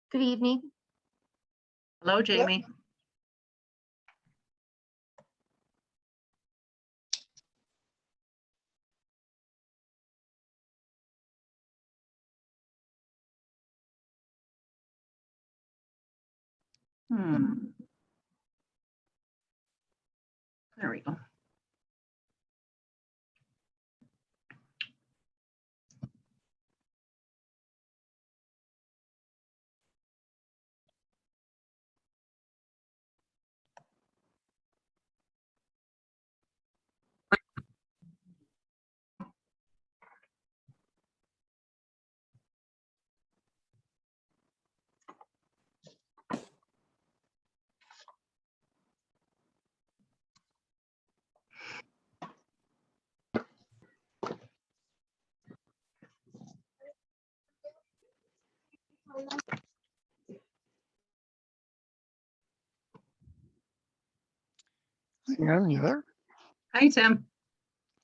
Good evening. Hello, Jamie. There we go. Hang on, you there? Hi, Tim.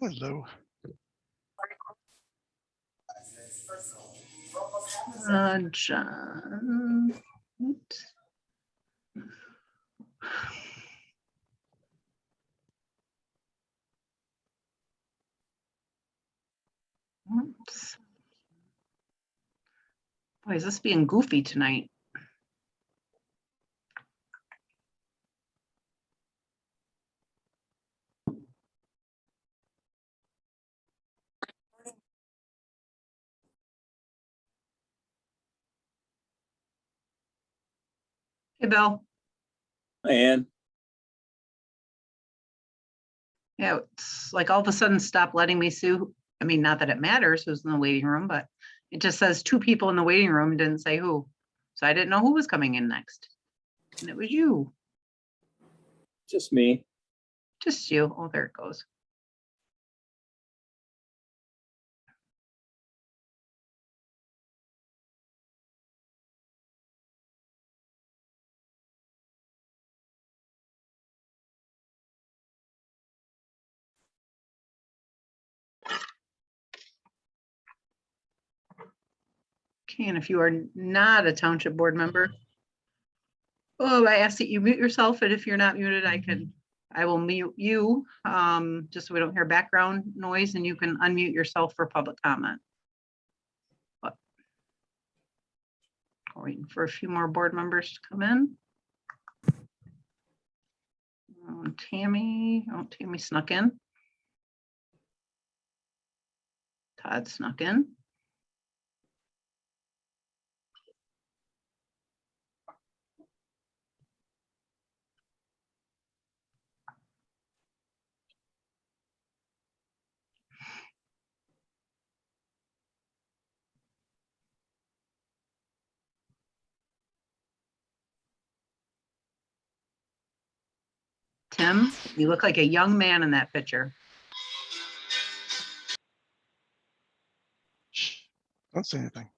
Hello. John. Oops. Boy, is this being goofy tonight? Hey, Bill. And Yeah, it's like all of a sudden stop letting me see. I mean, not that it matters who's in the waiting room, but it just says 2 people in the waiting room, and didn't say who. So I didn't know who was coming in next. And it was you, just me. just you. Oh, there it goes. Okay, and if you are not a township board member, oh, I ask that you mute yourself, and if you're not muted, I will mute you, just so we don't hear background noise, and you can unmute yourself for public comment. But we're waiting for a few more board members to come in. Tammy snuck in. Todd snuck in. Tim, you look like a young man in that picture. Shh, don't say anything.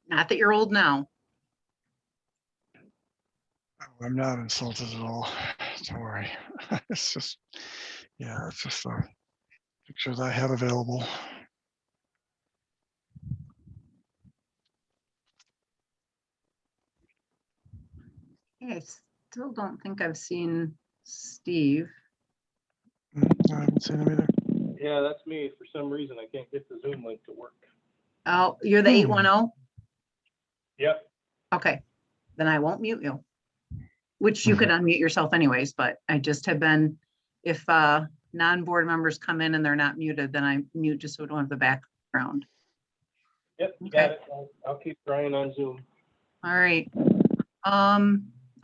Not that you're old now. I'm not insulted at all. Don't worry. It's just, yeah, it's just a picture that I have available. I still don't think I've seen Steve. I haven't seen him either. Yeah, that's me. For some reason, I can't get the Zoom link to work. Oh, you're the 810? Yep. Okay, then I won't mute you. Which you could unmute yourself anyways, but I just have been, if non-board members come in and they're not muted, then I mute just so we don't have the background. Yep, Okay. got it. I'll keep trying on Zoom. All right.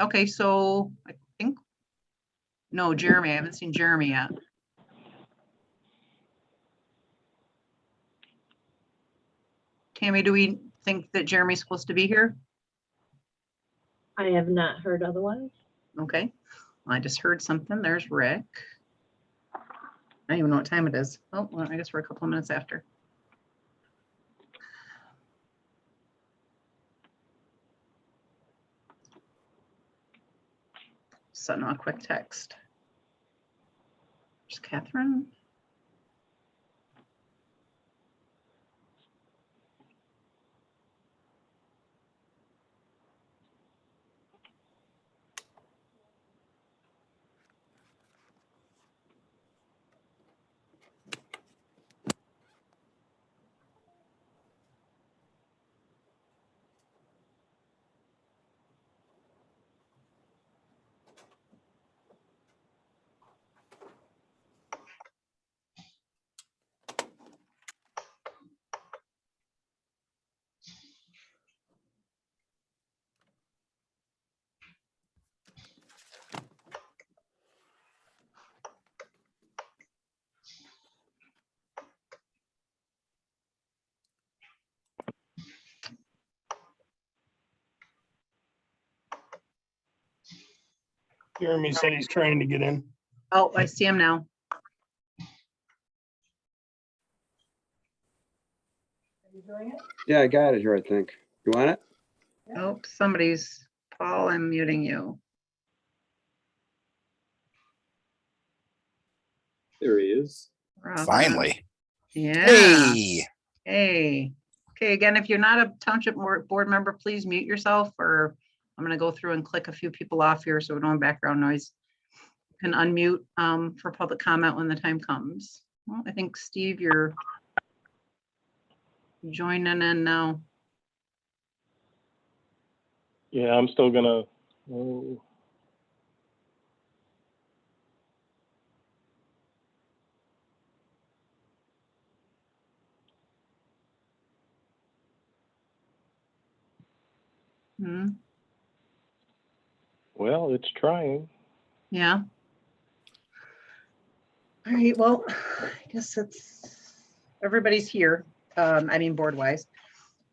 Okay, so I think, no, Jeremy, I haven't seen Jeremy yet. Tammy, do we think that Jeremy's supposed to be here? I have not heard otherwise. Okay, I just heard something. There's Rick. I don't even know what time it is. Oh, well, I guess we're a couple of minutes after. Send them a quick text. There's Catherine. Jeremy said he's trying to get in. Oh, I see him now. Yeah, I got it here, I think. You want it? Oh, somebody's, Paul, I'm muting you. There he is. Robin. Finally. Yeah. Hey, Hey. Okay, again, if you're not a township board member, please mute yourself, or I'm gonna go through and click a few people off here so we don't have background noise. You can unmute for public comment when the time comes. Well, I think Steve, you're joining in now. Yeah, I'm still gonna, oh, Hmm, well, it's trying. yeah. All right, well, I guess everybody's here. I mean, board wise.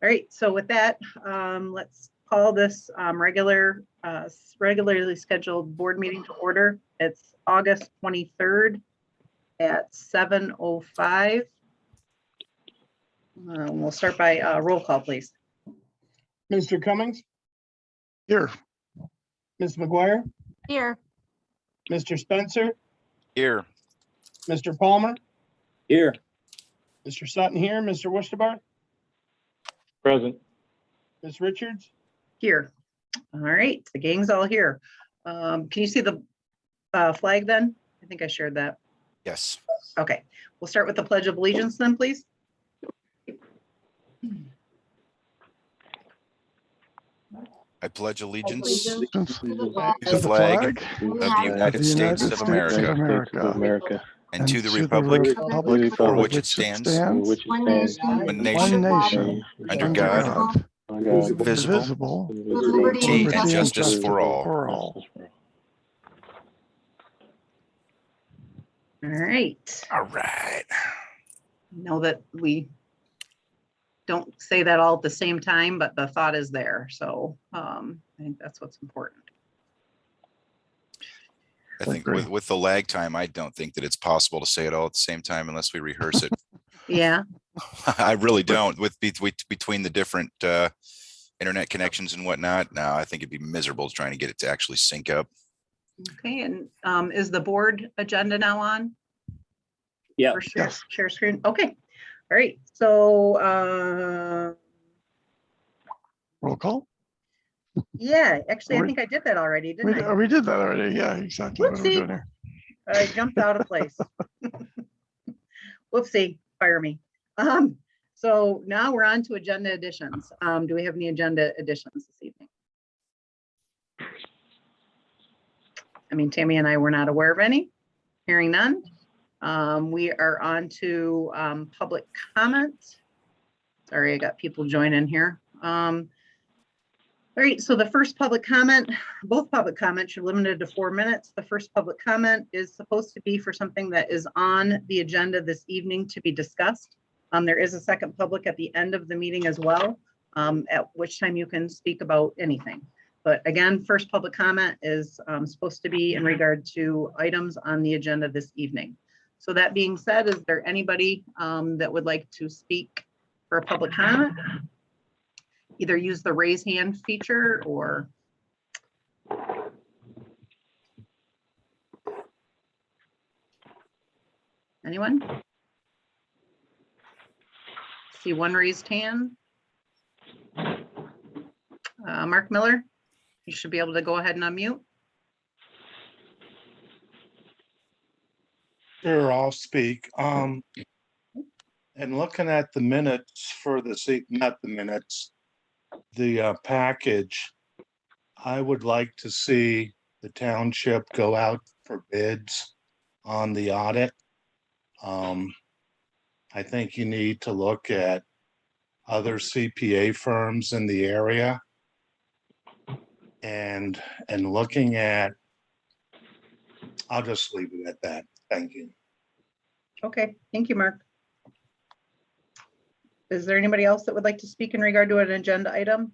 All right, so with that, let's call this regularly scheduled board meeting to order. It's August 23rd at 7:05. We'll start by roll call, please. Mr. Cummings, Here, Ms. McGuire, Here. Mr. Spencer, here. Mr. Palmer, Here. Mr. Sutton here, Mr. Wusterbar, Present. Ms. Richards. Here. All right, the gang's all here. Can you see the flag then? I think I shared that. Yes. Okay, we'll start with the Pledge of Allegiance then, please. I pledge allegiance Allegiance to to the the flag flag of the United States of America America. and to the republic for which it stands, one nation, one one nation, nation, under God, indivisible, visible, with liberty and and justice justice for all. All right. All right. Know that we don't say that all at the same time, but the thought is there. So I think that's what's important. I think Agree. with the lag time, I don't think that it's possible to say it all at the same time unless we rehearse it. Yeah. I really don't with between the different internet connections and whatnot. Now I think it'd be miserable trying to get it to actually sync up. Okay. And is the board agenda now on? Yeah. Or share, Yes. share screen? Okay. All right. So Roll call. yeah, actually, I We- think I did that already, We, didn't I? we did that already. Yeah, exactly. What are we Whoopsie. doing here? I jumped out of place. Whoopsie, fire me. So now we're on to agenda additions. Do we have any agenda additions this evening? I mean, Tammy and I were not aware of any. Hearing none. We are on to public comment. Sorry, I got people joining here. All right, so the first public comment, both public comments are limited to 4 minutes. The first public comment is supposed to be for something that is on the agenda this evening to be discussed. There is a second public at the end of the meeting as well, at which time you can speak about anything. But again, first public comment is supposed to be in regard to items on the agenda this evening. So that being said, is there anybody that would like to speak for a public comment? Either use the raise hand feature or. Anyone? See one raised hand. Mark Miller, you should be able to go ahead and unmute. Sure, I'll speak. And looking at the minutes for not the minutes, the package, I would like to see the township go out for bids on the audit. I think you need to look at other CPA firms in the area and looking at, I'll just leave it at that. Thank you. Okay, thank you, Mark. Is there anybody else that would like to speak in regard to an agenda item?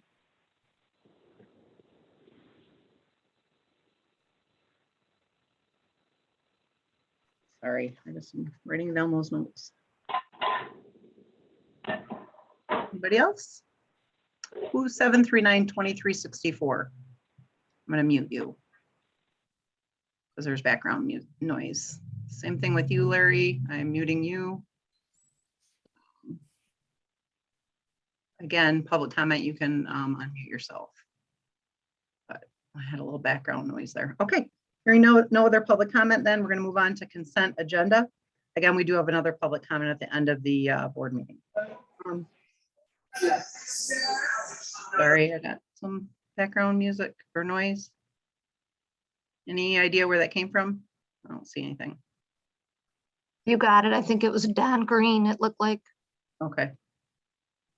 Sorry, I just am writing down those notes. Anybody else? Who's 739-2364? I'm gonna mute you. Because there's background noise. Same thing with you, Larry. I'm muting you. Again, public comment, you can unmute yourself. But I had a little background noise there. Okay, hearing no other public comment, then we're going to move on to consent agenda. Again, we do have another public comment at the end of the board meeting. Sorry, I got some background music or noise. Any idea where that came from? I don't see anything. You got it. I think it was Don Green, it looked like. Okay.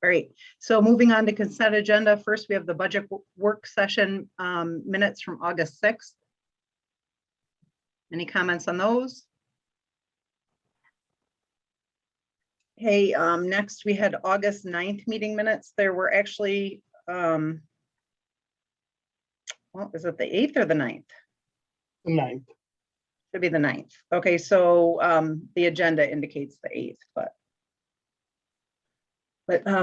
All right, so moving on to consent agenda. First, we have the budget work session minutes from August 6th. Any comments on those? Hey, next we had August 9th meeting minutes. There were actually, well, is it the 8th or the 9th? The 9th. Should be the 9th. Okay, so the agenda indicates the 8th, but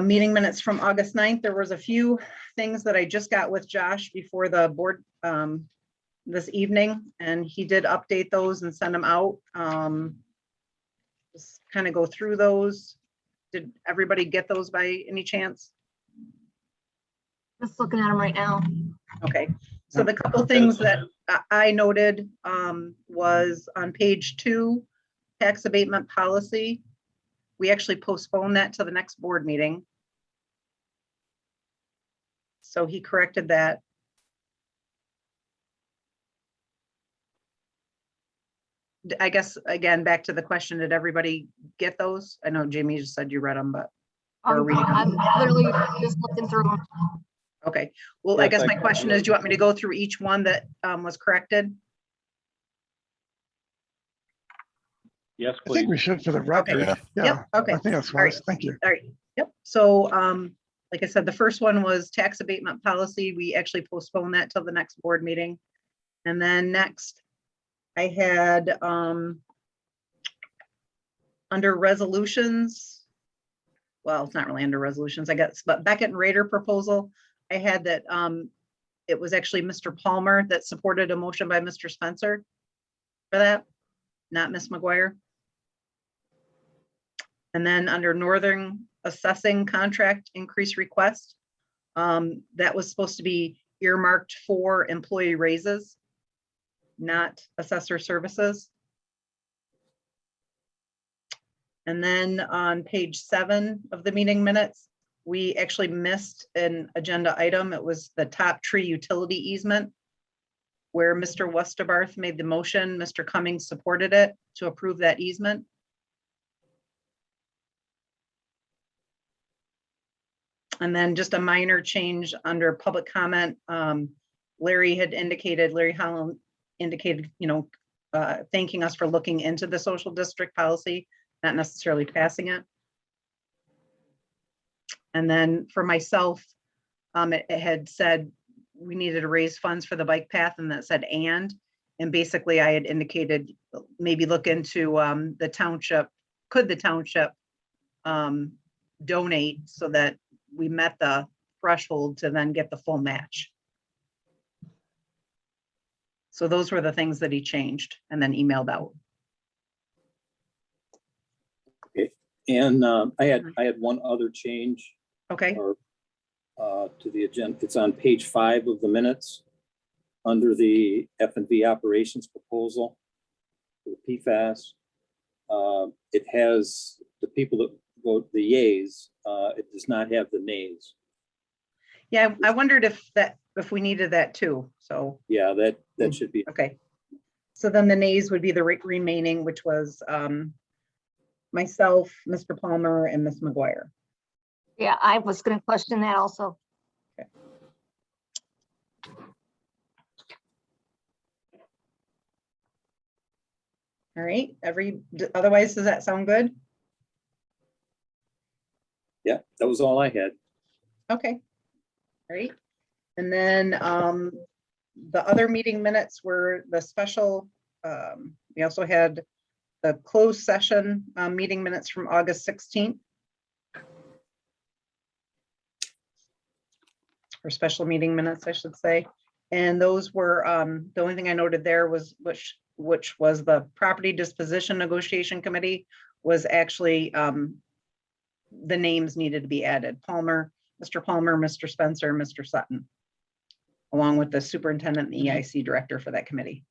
meeting minutes from August 9th, there was a few things that I just got with Josh before the board this evening, and he did update those and send them out. Just kind of go through those. Did everybody get those by any chance? Just looking at them right now. Okay, so the couple things that I noted was on page 2, tax abatement policy. We actually postponed that to the next board meeting. So he corrected that. I guess, again, back to the question, did everybody get those? I know Jamie just said you read them, but. Or reading them. I'm literally just looking through them. Okay, well, I guess my question is, do you want me to go through each one that was corrected? Yes, I think please. we should for the record. Yeah. Yeah, Yep, okay. I think that's All right. wise. Thank you. All right, yep. So, like I said, the first one was tax abatement policy. We actually postponed that till the next board meeting. And then next, I had under resolutions, well, it's not really under resolutions, I guess, but Beckett and Rader proposal, I had that it was actually Mr. Palmer that supported a motion by Mr. Spencer for that, not Ms. McGuire. And then under Northern assessing contract increase request, that was supposed to be earmarked for employee raises, not assessor services. And then on page 7 of the meeting minutes, we actually missed an agenda item. It was the top tree utility easement, where Mr. Westerbarth made the motion, Mr. Cummings supported it to approve that easement. And then just a minor change under public comment. Larry Holland indicated, thanking us for looking into the social district policy, not necessarily passing it. And then for myself, it had said we needed to raise funds for the bike path, and that said and basically I had indicated maybe look into the township, could the township donate so that we met the threshold to then get the full match. So those were the things that he changed and then emailed out. And I had one other change Okay, or to the agenda. It's on page 5 of the minutes under the F&B operations proposal for the PFAS. It has the people that vote the yays. It does not have the nays. yeah, I wondered if we needed that too, so, Yeah, that should be. okay. So then the nays would be the remaining, which was myself, Mr. Palmer, and Ms. McGuire. Yeah, I was gonna question that also. All right, otherwise, does that sound good? Yeah, that was all I had. Okay. All right. And then the other meeting minutes were the special, we also had the closed session meeting minutes from August 16th. Or special meeting minutes, I should say. And those were, the only thing I noted there was, which was the property disposition negotiation committee was actually, the names needed to be added. Palmer, Mr. Palmer, Mr. Spencer, Mr. Sutton, along with the superintendent and the EIC director for that committee.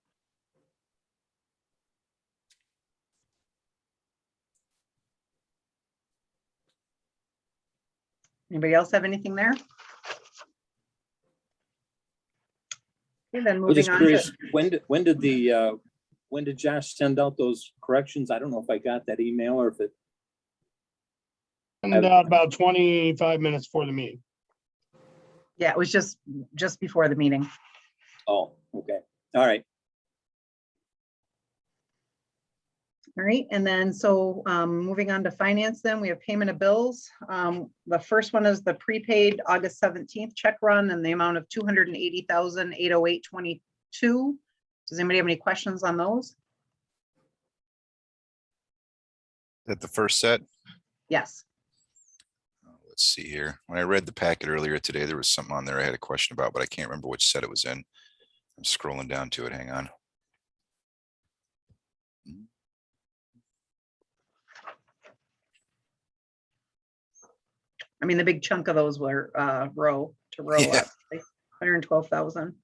Anybody else have anything there? Okay, then I'm moving just on curious, to, when did Josh send out those corrections? I don't know if I got that email or if it. And about 25 minutes before the meeting. yeah, it was just before the meeting. Oh, okay. All right. All right, and then so moving on to finance, then we have payment of bills. The first one is the prepaid August 17th check run in the amount of $280,808.22. Does anybody have any questions on those? Is that the first set? Yes. Let's see here. When I read the packet earlier today, there was something on there I had a question about, but I can't remember which set it was in. I'm scrolling down to it. Hang on. I mean, the big chunk of those were row to row Yeah. up, like 112,000.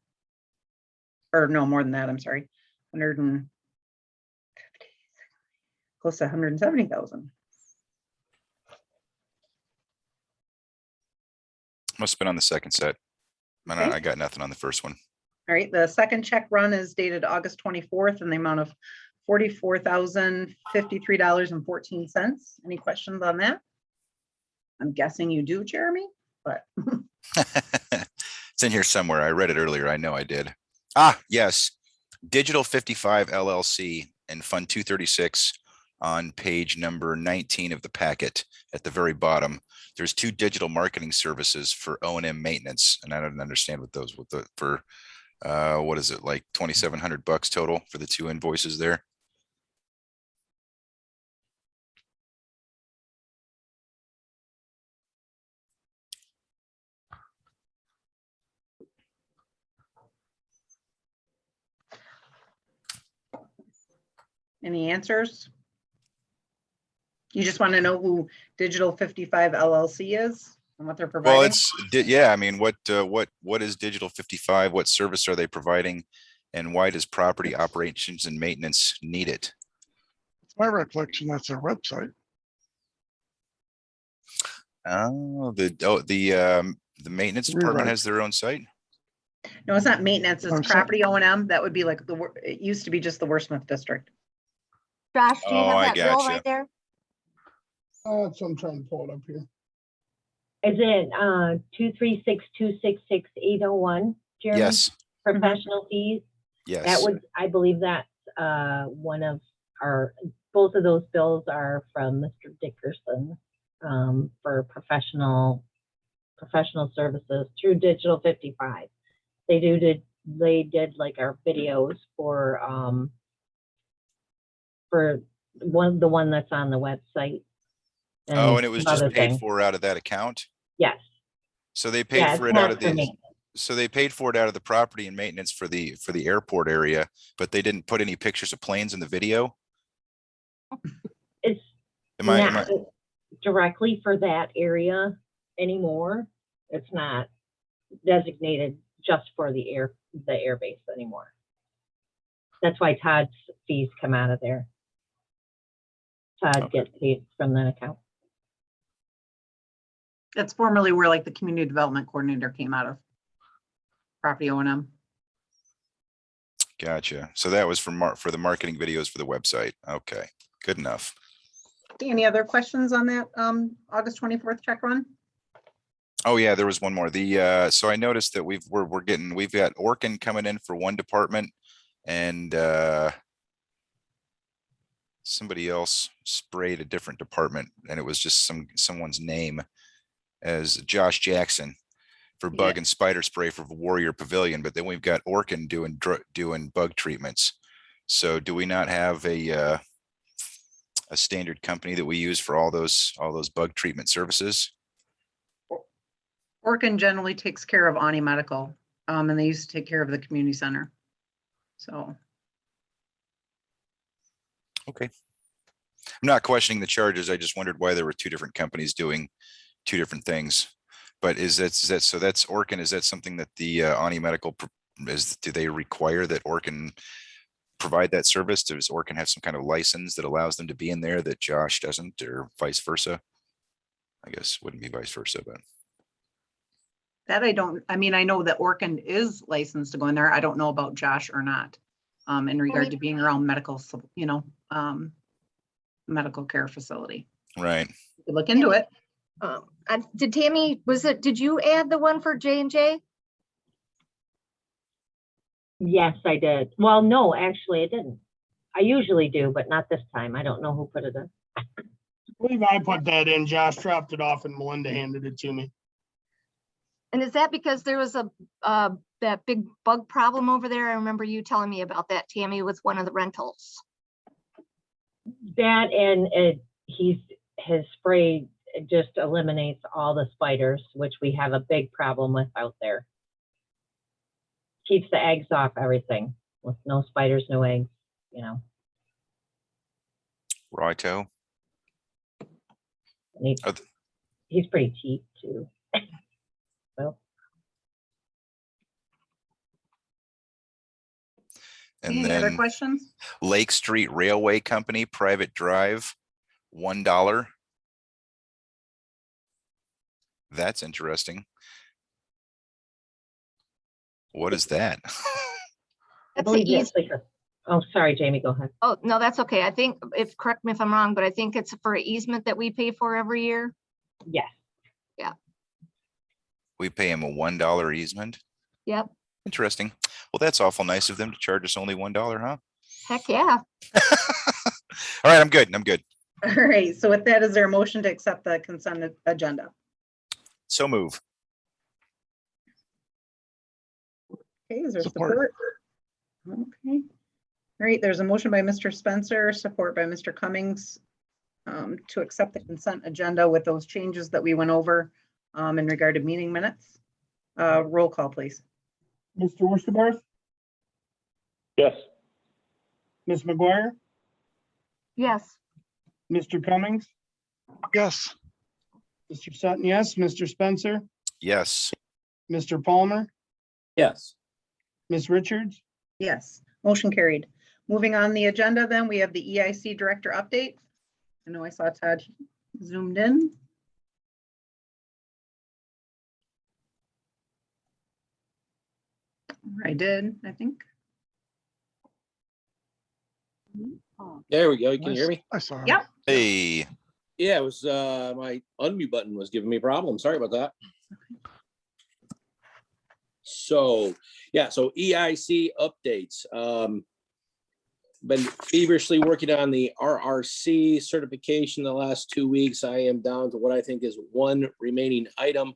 Or no, more than that, I'm sorry. 150, close to 170,000. Must have been on the second set. Okay. I got nothing on the first one. All right, the second check run is dated August 24th in the amount of $44,053.14. Any questions on that? I'm guessing you do, Jeremy, but It's in here somewhere. I read it earlier. I know I did. Ah, yes. Digital 55 LLC and Fund 236 on page number 19 of the packet at the very bottom. There's 2 digital marketing services for O&M maintenance. And I don't understand what those for what is it, like $2,700 total for the 2 invoices there? any answers? You just want to know who Digital 55 LLC is and what they're Well, providing? yeah, I mean, what is Digital 55? What service are they providing? And why does property operations and maintenance need it? It's my recollection, that's their website. Mm-hmm. Oh, the maintenance You're department right. has their own site? No, it's not maintenance, I'm it's sorry. property O&M. That would be like it used to be just the Wordsmith district. Josh, do you Oh, have I that bill gotcha. right there? So I'm trying to pull it up here. Is it 236266801, Jeremy? Yes, Professional fees? That yes. would, I believe that's one of both of those bills are from Mr. Dickerson for professional services through Digital 55. They did like our videos for the one that's on the website. Oh, and it was some just other paid things. for out of that account? Yes. So they paid Yeah, for it's it out not of for the, me. so they paid for it out of the property and maintenance for the airport area, but they didn't put any pictures of planes in the video? It's Am I, not, directly for that area anymore. It's not designated just for the air base anymore. That's why Todd's fees come out of there. Todd Okay. gets paid from that account. That's formerly where like the community development coordinator came out of. Property O&M. Gotcha. So that was for the marketing videos for the website. Okay, good enough. Any other questions on that August 24th check run? Oh yeah, there was one more. So I noticed that we've got Orkin coming in for one department, and somebody else sprayed a different department, and it was just someone's name as Josh Jackson for bug and spider spray for Warrior Pavilion. But then we've got Orkin doing bug treatments. So do we not have a standard company that we use for all those bug treatment services? Orkin generally takes care of Ani Medical, and they used to take care of the community center. So. Okay. I'm not questioning the charges. I just wondered why there were two different companies doing two different things. But is that so that's Orkin? Is that something that the Ani Medical do they require that Orkin provide that service? Does Orkin have some kind of license that allows them to be in there that Josh doesn't, or vice versa? I guess wouldn't be vice versa, but. That I know that Orkin is licensed to go in there. I don't know about Josh or not, in regard to being around medical, medical care facility. Right. You could look into it. Did Tammy, did you add the one for J&J? Yes, I did. Well, no, actually I didn't. I usually do, but not this time. I don't know who put it in. I believe I put that in. Josh dropped it off and Melinda handed it to me. And is that because there was that big bug problem over there? I remember you telling me about that, Tammy, with one of the rentals. That and his spray just eliminates all the spiders, which we have a big problem with out there. Keeps the eggs off everything. With no spiders, no eggs, Righto. And he's pretty cheap too. So. And Any other then questions? Lake Street Railway Company, private drive, $1. That's interesting. What is that? I That's the believe that's like oh, sorry, Jamie, go ahead. Oh, no, that's okay. I think, correct me if I'm wrong, but I think it's for easement that we pay for every year. Yes. We pay him a $1 easement. Yep. Interesting. Well, that's awful nice of them to charge us only $1, huh? Heck, yeah. All right, I'm good. I'm good. All right. So with that, is there a motion to accept the consent agenda? So move. Okay, is there Support. support? Okay. All right, there's a motion by Mr. Spencer, support by Mr. Cummings, to accept the consent agenda with those changes that we went over in regard to meeting minutes. Roll call, please. Mr. Worcesterbarth, Yes. Ms. McGuire, Yes. Mr. Cummings, Yes, Mr. Sutton, yes, Mr. Spencer, Yes. Mr. Palmer, Yes. Ms. Richards. Yes, motion carried. Moving on the agenda, then we have the EIC Director update. I know I saw Todd zoomed in. I did, I think. There we go. Can you hear me? I saw him. Yep. Hey, Yeah, it was my unmute button was giving me problems. Sorry about that. So EIC updates. Been feverishly working on the RRC certification the last 2 weeks. I am down to what I think is one remaining item.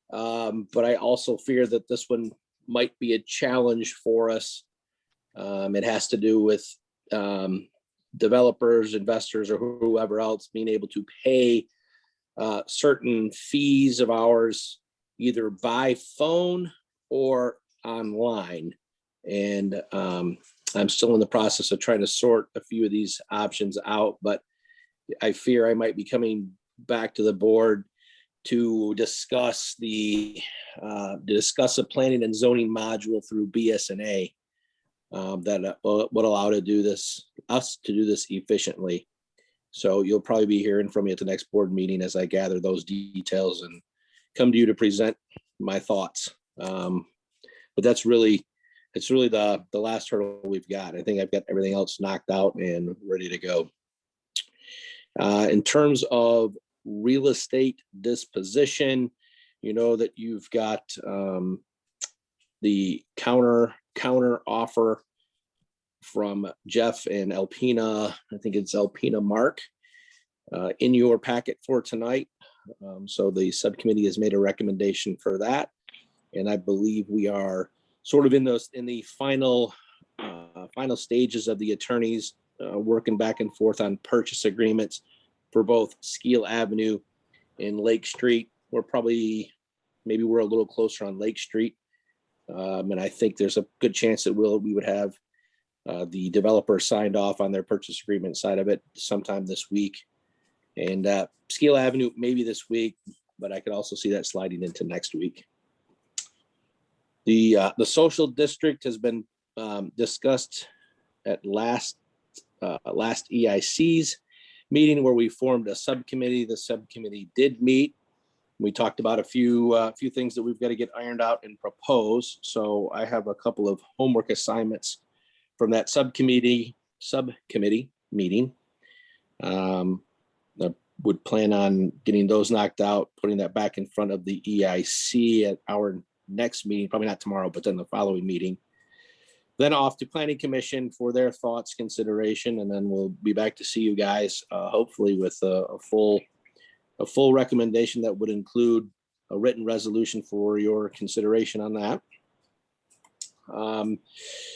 But I also fear that this one might be a challenge for us. It has to do with developers, investors, or whoever else being able to pay certain fees of ours either by phone or online. And I'm still in the process of trying to sort a few of these options out, but I fear I might be coming back to the board to discuss the planning and zoning module through BSNA that would allow us to do this efficiently. So you'll probably be hearing from me at the next board meeting as I gather those details and come to you to present my thoughts. But it's really the last hurdle we've got. I think I've got everything else knocked out and ready to go. In terms of real estate disposition, you know that you've got the counter offer from Jeff and Alpina. I think it's Alpina Mark in your packet for tonight. So the subcommittee has made a recommendation for that. And I believe we are sort of in the final stages of the attorneys working back and forth on purchase agreements for both Skeel Avenue and Lake Street. Maybe we're a little closer on Lake Street. And I think there's a good chance that we would have the developer signed off on their purchase agreement side of it sometime this week. And Skeel Avenue, maybe this week, but I could also see that sliding into next week. The social district has been discussed at last EIC's meeting where we formed a subcommittee. The subcommittee did meet. We talked about a few things that we've got to get ironed out and propose. So I have a couple of homework assignments from that subcommittee meeting. I would plan on getting those knocked out, putting that back in front of the EIC at our next meeting, probably not tomorrow, but then the following meeting. Then off to Planning Commission for their thoughts, consideration, and then we'll be back to see you guys, hopefully with a full recommendation that would include a written resolution for your consideration on that.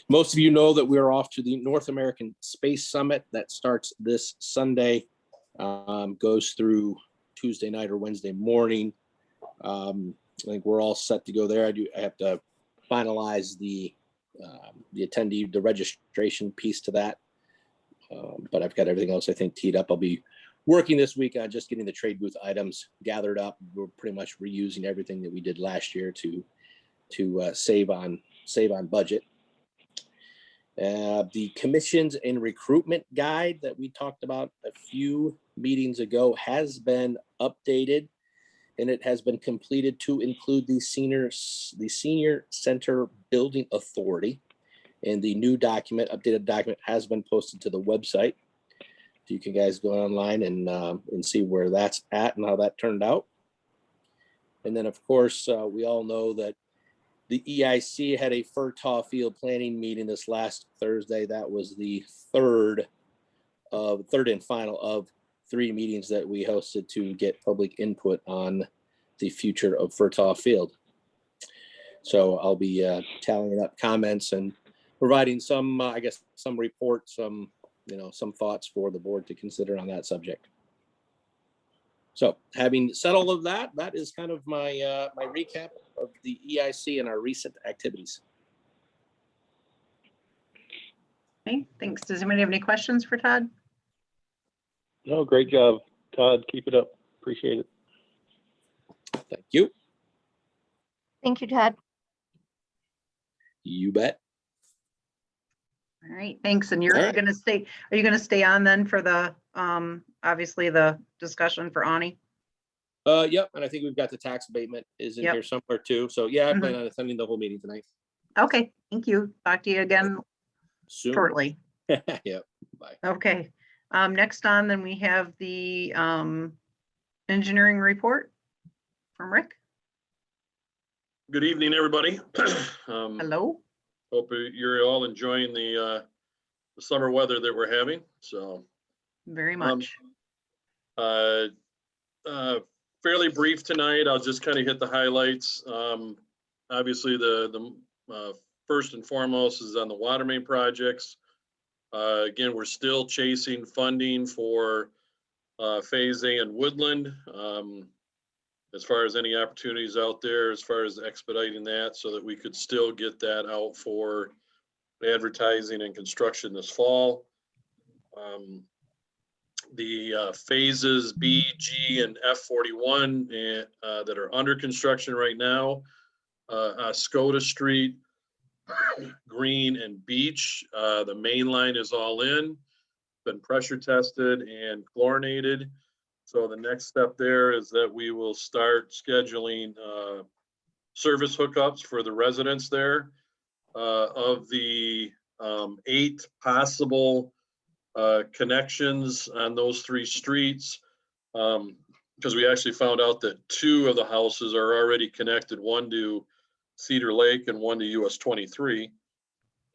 Most of you know that we're off to the North American Space Summit that starts this Sunday, goes through Tuesday night or Wednesday morning. I think we're all set to go there. I have to finalize the attendee, the registration piece to that. But I've got everything else I think teed up. I'll be working this week on just getting the trade booth items gathered up. We're pretty much reusing everything that we did last year to save on budget. The commissions and recruitment guide that we talked about a few meetings ago has been updated, and it has been completed to include the senior center building authority. And the new updated document has been posted to the website. So you can guys go online and see where that's at and how that turned out. And then of course, we all know that the EIC had a Furtaw Field planning meeting this last Thursday. That was the third and final of 3 meetings that we hosted to get public input on the future of Furtaw Field. So I'll be tallying up comments and providing some, some reports, some thoughts for the board to consider on that subject. So having said all of that, that is kind of my my recap of the EIC and our recent activities. Okay, thanks. Does anybody have any questions for Todd? No, great job, Todd. Keep it up. Appreciate it. Thank you. Thank you, Todd. You bet. All right, thanks. And you're All right. going to stay, are you going to stay on then for the, obviously the discussion for Ani? Yep, and I think we've got the tax abatement is in Yep. here somewhere too. So yeah, I plan on attending the whole meeting tonight. Okay, thank you. Talk to you again Soon. shortly. Yep. Bye. Okay, next on, then we have the engineering report from Rick. Good evening, everybody. Hello. Hope you're all enjoying the summer weather that we're having. So Very much. Fairly brief tonight. I'll just kind of hit the highlights. Obviously, the first and foremost is on the water main projects. Again, we're still chasing funding for Phase A and Woodland. As far as any opportunities out there, as far as expediting that so that we could still get that out for advertising and construction this fall. the phases B, G, and F41 that are under construction right now. Oscoda Street, Green, and Beach. The main line is all in, been pressure tested and chlorinated. So the next step there is that we will start scheduling service hookups for the residents there. Of the 8 possible connections on those 3 streets, because we actually found out that 2 of the houses are already connected, one to Cedar Lake and one to US 23.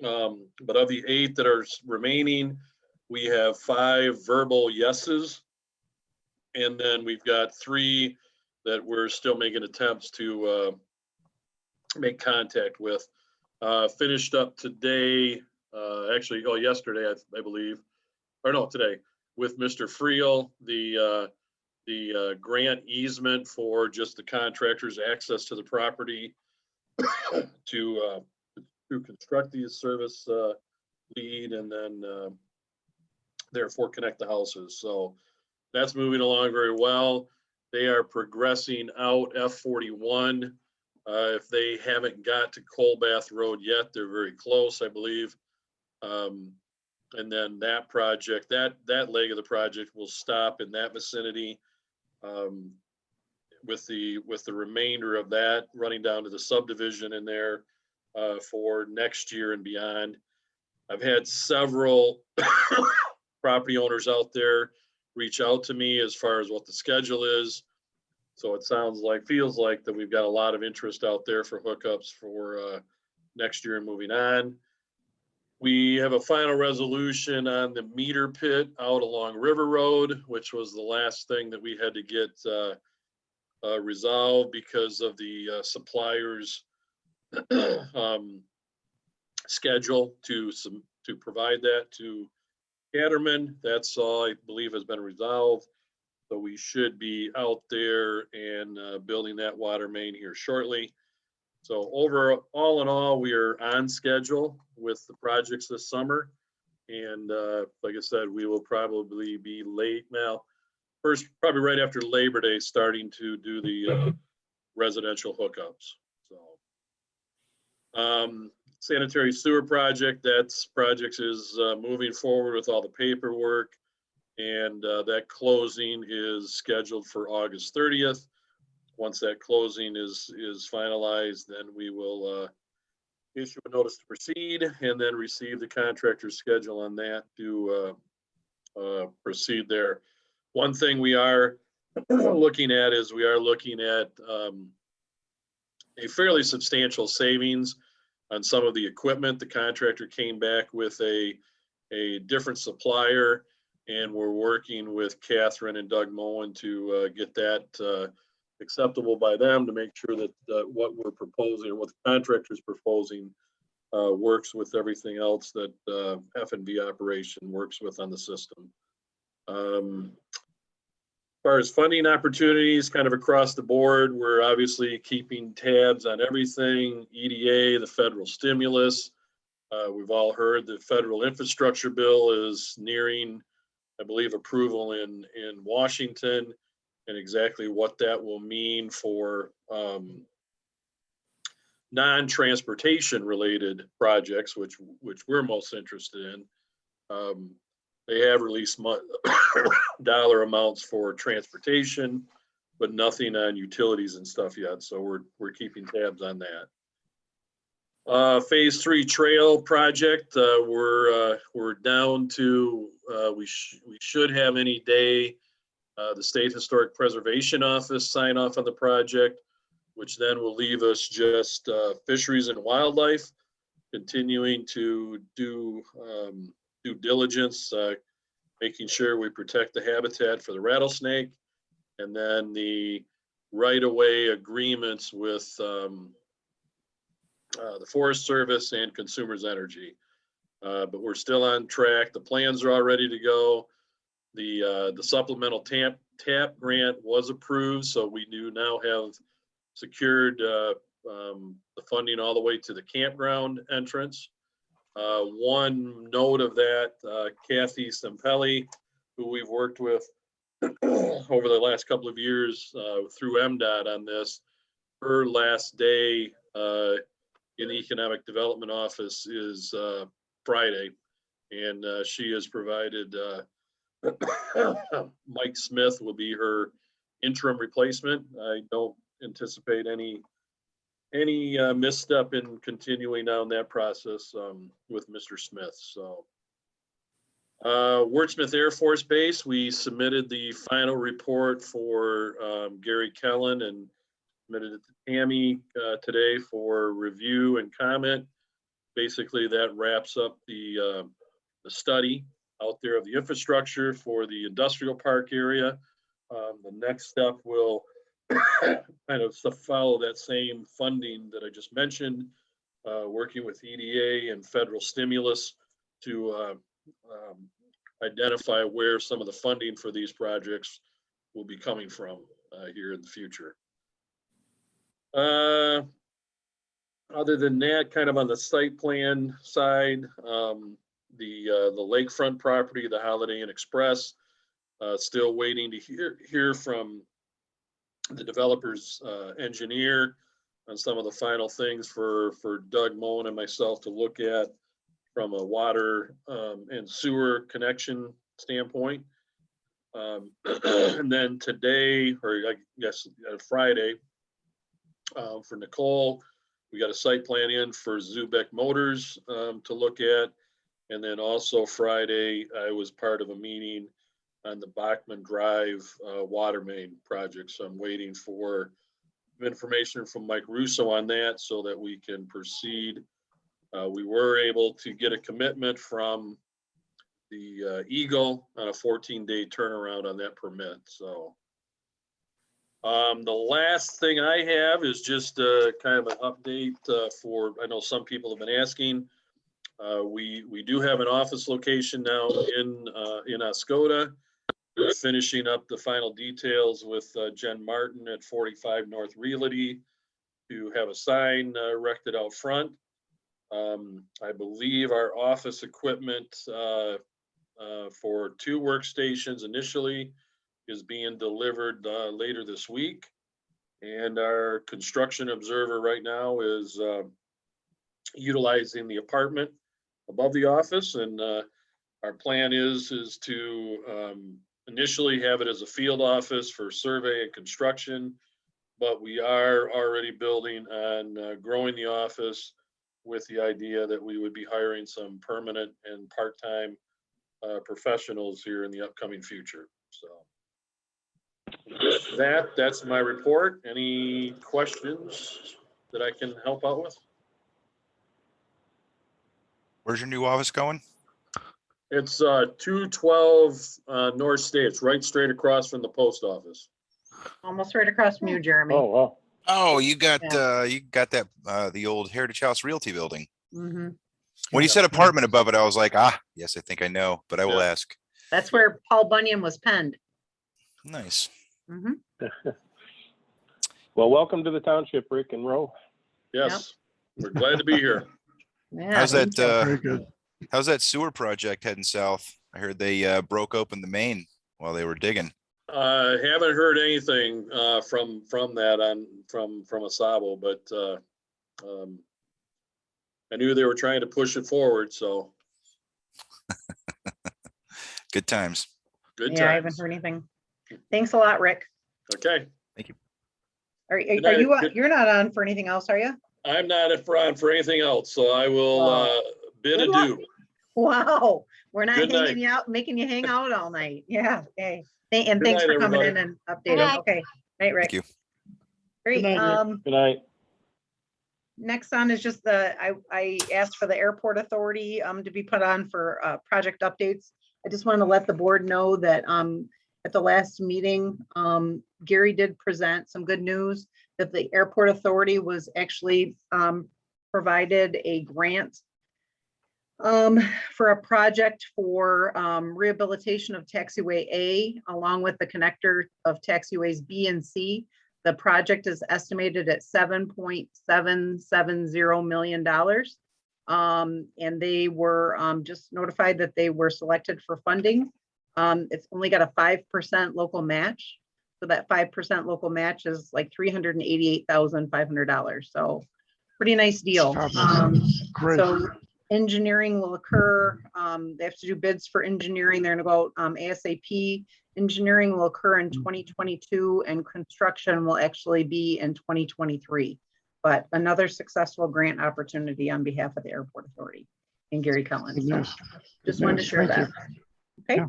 But of the 8 that are remaining, we have 5 verbal yeses. And then we've got 3 that we're still making attempts to make contact with. Finished up today, actually, yesterday, I believe, or no, today, with Mr. Friel, the grant easement for just the contractors' access to the property to construct the service lead and then therefore connect the houses. So that's moving along very well. They are progressing out F41. If they haven't got to Colbath Road yet, they're very close, I believe. And then that project, that leg of the project will stop in that vicinity, with the remainder of that running down to the subdivision in there for next year and beyond. I've had several property owners out there reach out to me as far as what the schedule is. So it feels like that we've got a lot of interest out there for hookups for next year and moving on. We have a final resolution on the meter pit out along River Road, which was the last thing that we had to get resolved because of the supplier's schedule to provide that to Caterman. That's all I believe has been resolved. So we should be out there and building that water main here shortly. So all in all, we are on schedule with the projects this summer. And like I said, we will probably be late now. First, probably right after Labor Day, starting to do the residential hookups. So sanitary sewer project, project is moving forward with all the paperwork. And that closing is scheduled for August 30th. Once that closing is finalized, then we will issue a notice to proceed and then receive the contractor's schedule on that to proceed there. One thing we are looking at is a fairly substantial savings on some of the equipment. The contractor came back with a different supplier, and we're working with Catherine and Doug Moen to get that acceptable by them to make sure that what we're proposing or what the contractor is proposing works with everything else that F&V operation works with on the system. As far as funding opportunities kind of across the board, we're obviously keeping tabs on everything, EDA, the federal stimulus. We've all heard the federal infrastructure bill is nearing, I believe, approval in Washington, and exactly what that will mean for non-transportation related projects, which we're most interested in. They have released dollar amounts for transportation, but nothing on utilities and stuff yet. So we're keeping tabs on that. Phase 3 trail project, we're down to, we should have any day the State Historic Preservation Office sign off on the project, which then will leave us just fisheries and wildlife, continuing to do due diligence, making sure we protect the habitat for the rattlesnake, and then the right-of-way agreements with the Forest Service and Consumers Energy. But we're still on track. The plans are all ready to go. The supplemental TAP grant was approved, so we do now have secured the funding all the way to the campground entrance. One note of that, Kathy Sempelli, who we've worked with over the last couple of years through MDOT on this. Her last day in the Economic Development Office is Friday, and she has provided Mike Smith will be her interim replacement. I don't anticipate any misstep in continuing down that process with Mr. Smith. So Wordsmith Air Force Base, we submitted the final report for Gary Kellen and submitted it to Tammy today for review and comment. Basically, that wraps up the study out there of the infrastructure for the industrial park area. The next step will kind of follow that same funding that I just mentioned, working with EDA and federal stimulus to identify where some of the funding for these projects will be coming from here in the future. Other than that, kind of on the site plan side, the lakefront property, the Holiday Inn Express, still waiting to hear from the developer's engineer on some of the final things for Doug Moen and myself to look at from a water and sewer connection standpoint. And then today, or I guess Friday, for Nicole, we got a site plan in for Zubek Motors to look at. And then also Friday, I was part of a meeting on the Bachman Drive water main project. So I'm waiting for information from Mike Russo on that so that we can proceed. We were able to get a commitment from the Eagle on a 14-day turnaround on that permit. So the last thing I have is just kind of an update for, I know some people have been asking. We do have an office location now in Oscoda. We're finishing up the final details with Jen Martin at 45 North Realty to have a sign erected out front. I believe our office equipment for 2 workstations initially is being delivered later this week. And our construction observer right now is utilizing the apartment above the office. And our plan is to initially have it as a field office for survey and construction, but we are already building on growing the office with the idea that we would be hiring some permanent and part-time professionals here in the upcoming future. So with that's my report. Any questions that I can help out with? Where's your new office going? It's 212 North State. It's right straight across from the post office. Almost right across from you, Jeremy. Oh, wow. Oh, you got Yeah. that the old Heritage House Realty building. Mhm. When you said apartment above it, I was like, yes, I think I know, but I will ask. That's where Paul Bunyan was penned. Nice. Mhm. Well, welcome to the township, Rick and Ro. Yes, we're glad to be here. Yeah, How's thank that? you. Very good. How's that sewer project heading south? I heard they broke open the main while they were digging. Haven't heard anything from that from Asabo, but I knew they were trying to push it forward, so Good times. good Yeah, I haven't times. heard anything. Thanks a lot, Rick. Okay, Are Good night. you, Good- you're not on for anything else, are you? I'm not on for anything else, so I will bid Good luck. adieu. Wow, we're not Good hanging night. you out, making you hang out all night. Yeah, okay. And Good thanks night, for coming in everybody. and Good updating. night. Okay, night, Rick. Thank you. Great. Good night, Rick. Good night. Next on is just I asked for the airport authority to be put on for project updates. I just want to let the board know that at the last meeting, Gary did present some good news that the airport authority was actually provided a grant for a project for rehabilitation of taxiway A along with the connector of taxiways B and C. The project is estimated at $7.770 million. And they were just notified that they were selected for funding. It's only got a 5% local match. So that 5% local match is like $388,500. So pretty nice deal. Great. So engineering will occur. They have to do bids for engineering. They're gonna go ASAP. Engineering will occur in 2022 and construction will actually be in 2023. But another successful grant opportunity on behalf of the Airport Authority in Gary Collins. So just wanted to share Thank that. Okay. Yeah.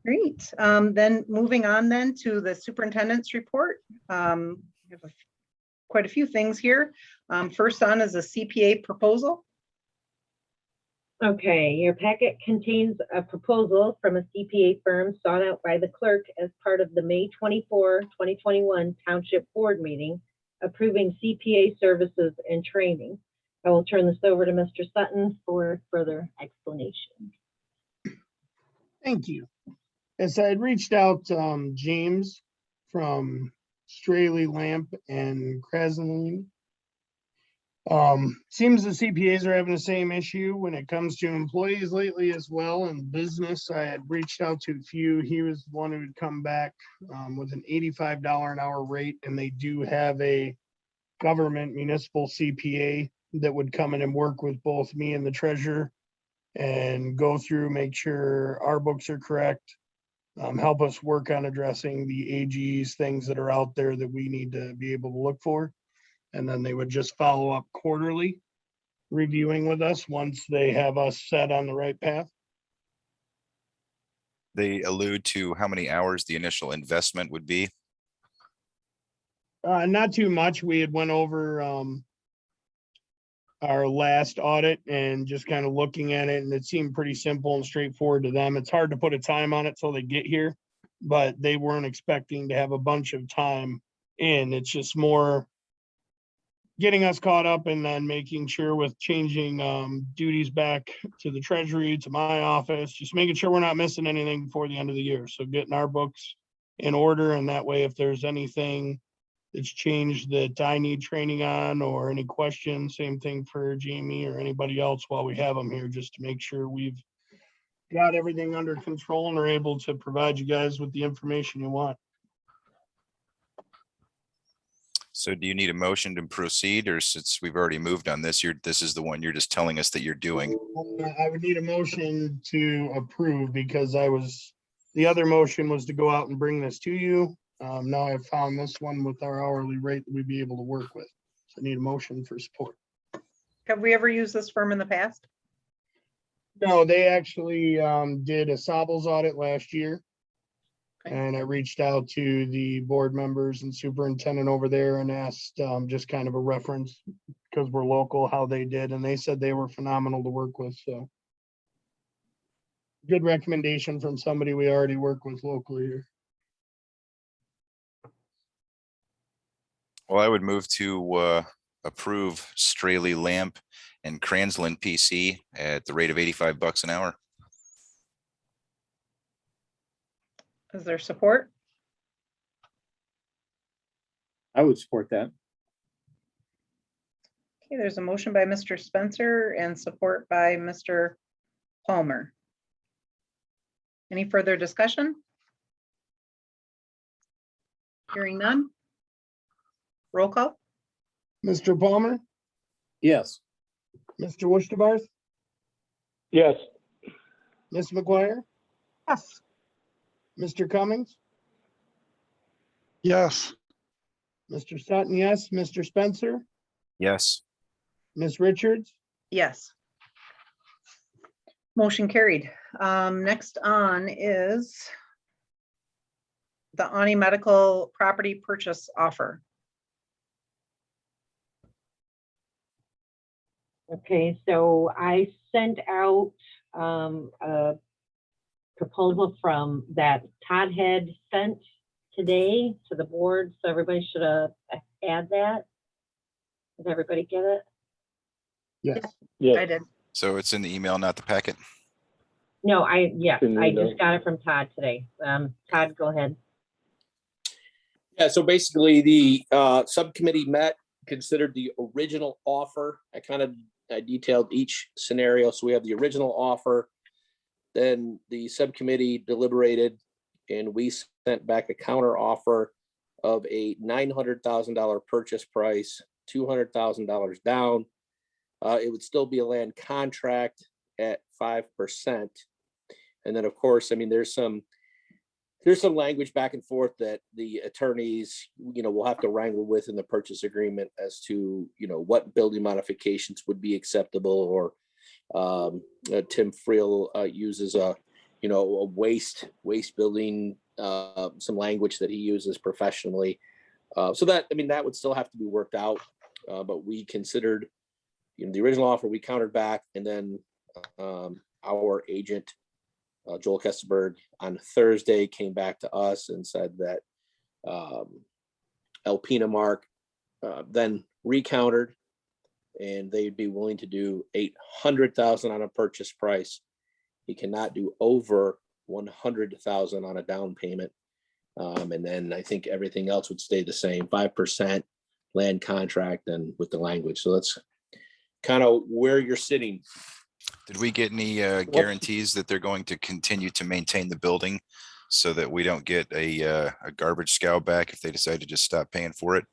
Great. Then moving on then to the superintendent's report. We have quite a few things here. First on is a CPA proposal. Okay, your packet contains a proposal from a CPA firm sought out by the clerk as part of the May 24, 2021 Township Board meeting approving CPA services and training. I will turn this over to Mr. Sutton for further explanation. Thank you. As I had reached out to James from Straley, Lamp and Kraslin. Seems the CPAs are having the same issue when it comes to employees lately as well. In business, I had reached out to a few. He was the one who would come back with an $85 an hour rate, and they do have a government municipal CPA that would come in and work with both me and the treasurer and go through, make sure our books are correct, help us work on addressing the AGs, things that are out there that we need to be able to look for. And then they would just follow up quarterly, reviewing with us once they have us set on the right path. They allude to how many hours the initial investment would be. Not too much. We had went over our last audit and just kind of looking at it, and it seemed pretty simple and straightforward to them. It's hard to put a time on it till they get here, but they weren't expecting to have a bunch of time in. It's just more getting us caught up and then making sure with changing duties back to the treasury, to my office, just making sure we're not missing anything before the end of the year. So getting our books in order, and that way if there's anything that's changed that I need training on or any questions, same thing for Jamie or anybody else while we have them here, just to make sure we've got everything under control and are able to provide you guys with the information you want. So do you need a motion to proceed, or since we've already moved on this, this is the one you're just telling us that you're doing? I would need a motion to approve because the other motion was to go out and bring this to you. Now I've found this one with our hourly rate that we'd be able to work with. So I need a motion for support. Have we ever used this firm in the past? No, they actually did a Sobels audit last year. Okay. And I reached out to the board members and superintendent over there and asked just kind of a reference because we're local, how they did. And they said they were phenomenal to work with. So good recommendation from somebody we already work with locally here. Well, I would move to approve Straley, Lamp and Kraslin PC at the rate of $85 an hour. Is there support? I would support that. Okay, there's a motion by Mr. Spencer and support by Mr. Palmer. Any further discussion? Hearing none. Roll call. Mr. Palmer, Yes. Mr. Wusterbarth, Yes. Ms. McGuire, Yes. Mr. Cummings, Yes. Mr. Sutton, yes, Mr. Spencer, Yes. Ms. Richards, Yes. Motion carried. Next on is the Ani Medical Property Purchase Offer. Okay, so I sent out a proposal from that Todd had sent today to the board, so everybody should add that. Did everybody get it? yes. Yes. I did. So it's in the email, not the packet. No, yes, Can I you just got it from Todd today. Todd, go ahead. Yeah, so basically the subcommittee met, considered the original offer. I detailed each scenario. So we have the original offer. then the subcommittee deliberated and we sent back a counter offer of a $900,000 purchase price, $200,000 down. It would still be a land contract at 5%. And then, of course, I mean, there's some language back and forth that the attorneys, will have to wrangle with in the purchase agreement as to, what building modifications would be acceptable, or Tim Friel uses a waste building, some language that he uses professionally. So that would still have to be worked out. But we considered, the original offer, we countered back, and then our agent, Joel Kesterberg, on Thursday came back to us and said that Alpena Mark then recountered, and they'd be willing to do $800,000 on a purchase price. He cannot do over $100,000 on a down payment. And then I think everything else would stay the same, 5% land contract and with the language. So that's kind of where you're sitting. Did we get any guarantees that they're going to continue to maintain the building so that we don't get a garbage scow back if they decide to just stop paying for it?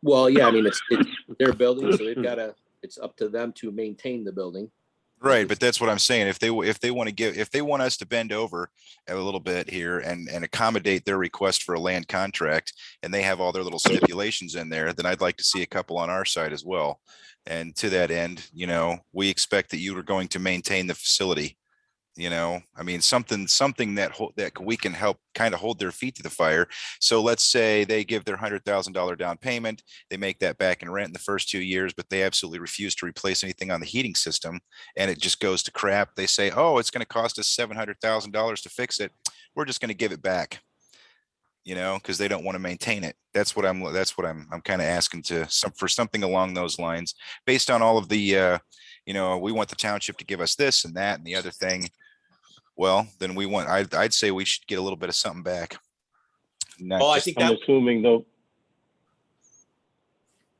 Well, yeah, it's their building, so it's up to them to maintain the building. Right, but that's what I'm saying. If they want us to bend over a little bit here and accommodate their request for a land contract, and they have all their little stipulations in there, then I'd like to see a couple on our side as well. And to that end, we expect that you are going to maintain the facility. Something that we can help kind of hold their feet to the fire. So let's say they give their $100,000 down payment, they make that back in rent in the first 2 years, but they absolutely refuse to replace anything on the heating system, and it just goes to crap. They say, oh, it's going to cost us $700,000 to fix it. We're just going to give it back, because they don't want to maintain it. That's what I'm kind of asking for something along those lines, based on all of the, we want the township to give us this and that and the other thing. Well, then I'd say we should get a little bit of something back. I'm assuming though,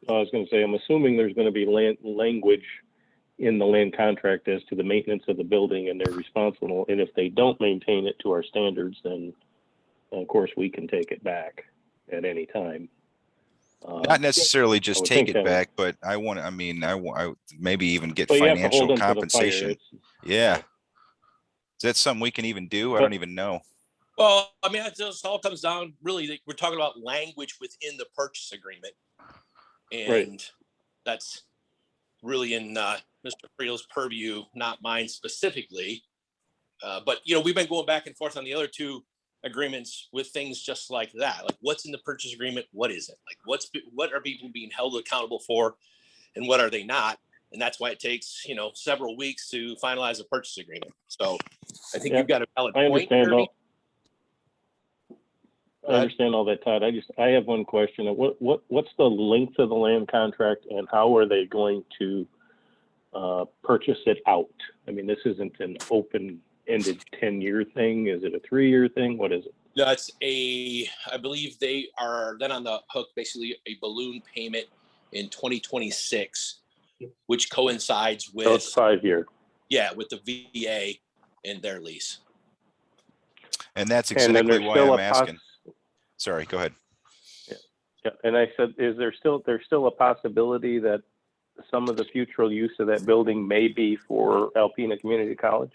I was going to say, I'm assuming there's going to be language in the land contract as to the maintenance of the building, and they're responsible. And if they don't maintain it to our standards, then of course we can take it back at any time. Not necessarily just take it back, but I maybe even get financial compensation. Yeah. Is that something we can even do? I don't even know. Well, it just all comes down, really, we're talking about language within the purchase agreement. And that's really in Mr. Friel's purview, not mine specifically. But, we've been going back and forth on the other two agreements with things just like that. Like, what's in the purchase agreement? What is it? Like, what are people being held accountable for, and what are they not? And that's why it takes, several weeks to finalize a purchase agreement. So I think you've got a valid point. I understand all that, Todd. I have one question. What's the length of the land contract, and how are they going to purchase it out? This isn't an open-ended 10-year thing. Is it a 3-year thing? What is it? That's I believe they are then on the hook, basically a balloon payment in 2026. Which coincides with, so it's 5-year. Yeah, with the VA and their lease. And that's exactly why I'm asking. Sorry, go ahead. Yeah, and I said, there's still a possibility that some of the future use of that building may be for Alpena Community College?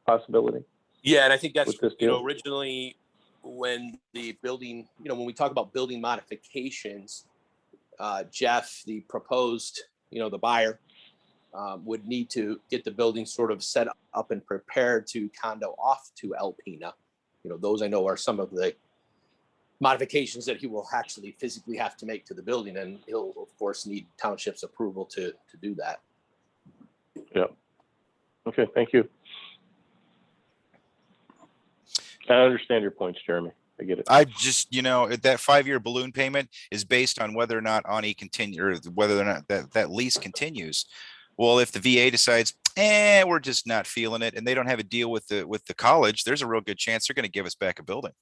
Possibility? Yeah, and I think that's, originally when the building, when we talk about building modifications, Jeff, the proposed, the buyer would need to get the building sort of set up and prepared to condo off to Alpena. Those I know are some of the modifications that he will actually physically have to make to the building, and he'll of course need township's approval to do that. Yeah. Okay, thank you. I understand your points, Jeremy. I get it. I just, that 5-year balloon payment is based on whether or not Eic continue, or whether or not that lease continues. Well, if the VA decides, we're just not feeling it, and they don't have a deal with the college, there's a real good chance they're going to give us back a building.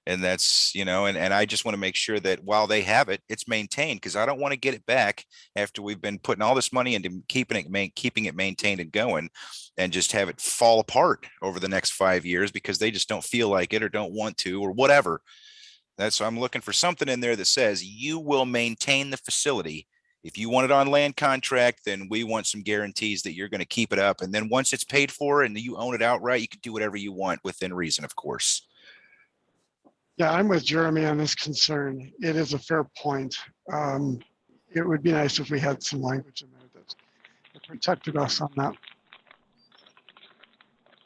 And that's, and I just want to make sure that while they have it, it's maintained, because I don't want to get it back after we've been putting all this money into keeping it maintained and going, and just have it fall apart over the next 5 years because they just don't feel like it or don't want to or whatever. That's, I'm looking for something in there that says you will maintain the facility. If you want it on land contract, then we want some guarantees that you're going to keep it up. And then once it's paid for and you own it outright, you can do whatever you want within reason, of course. Yeah, I'm with Jeremy on this concern. It is a fair point. It would be nice if we had some language in there that protected us on that.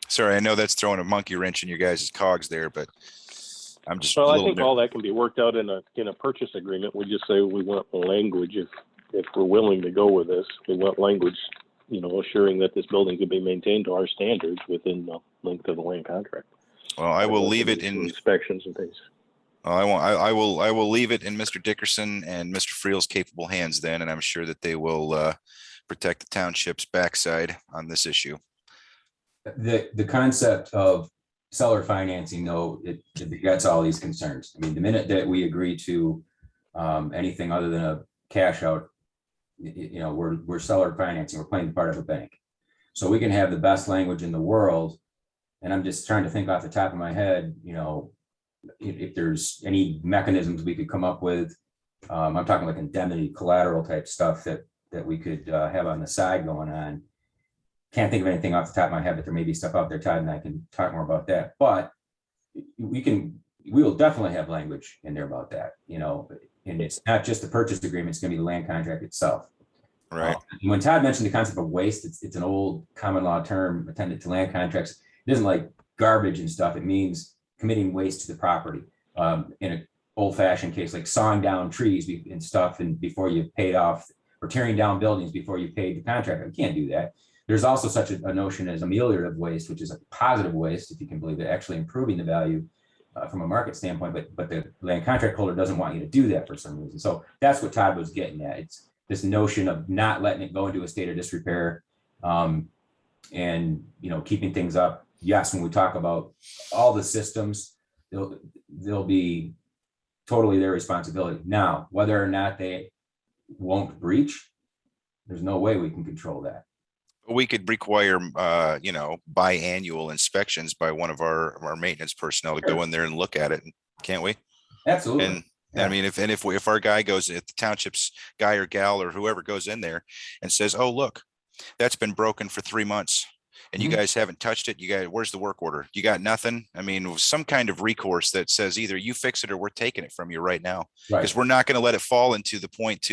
Sorry, I know that's throwing a monkey wrench in your guys' cogs there, but I'm just a Well, I little think all that can be worked out in a purchase agreement. We just say we want language, if we're willing to go with this, we want language, assuring that this building can be maintained to our standards within the length of the land contract. Well, I will leave it in inspections and things. I will leave it in Mr. Dickerson and Mr. Friel's capable hands then, and I'm sure that they will protect the township's backside on this issue. The concept of seller financing, though, it begets all these concerns. I mean, the minute that we agree to anything other than a cash out, we're seller financing, we're playing the part of a bank. So we can have the best language in the world. And I'm just trying to think off the top of my head, if there's any mechanisms we could come up with. I'm talking like indemnity, collateral type stuff that we could have on the side going on. Can't think of anything off the top of my head, but there may be stuff out there, Todd, and I can talk more about that. But we will definitely have language in there about that, and it's not just the purchase agreement, it's going to be the land contract itself. Right. When Todd mentioned the concept of waste, it's an old common law term attendant to land contracts. It isn't like garbage and stuff. It means committing waste to the property. In an old fashioned case, like sawing down trees and stuff, and before you've paid off, or tearing down buildings before you paid the contractor. You can't do that. There's also such a notion as ameliorative waste, which is a positive waste, if you can believe it, actually improving the value from a market standpoint, but the land contract holder doesn't want you to do that for some reason. So that's what Todd was getting at. It's this notion of not letting it go into a state of disrepair, and keeping things up. Yes, when we talk about all the systems, they'll be totally their responsibility. Now, whether or not they won't breach, there's no way we can control that. We could require, biannual inspections by one of our maintenance personnel to go in there and look at it, can't we? Absolutely. And I mean, if our guy goes, if the township's guy or gal or whoever goes in there and says, "Oh, look, that's been broken for 3 months and you guys haven't touched it. Where's the work order? You got nothing." I mean, some kind of recourse that says either you fix it or we're taking it from you right now, because we're not going to let it fall into the point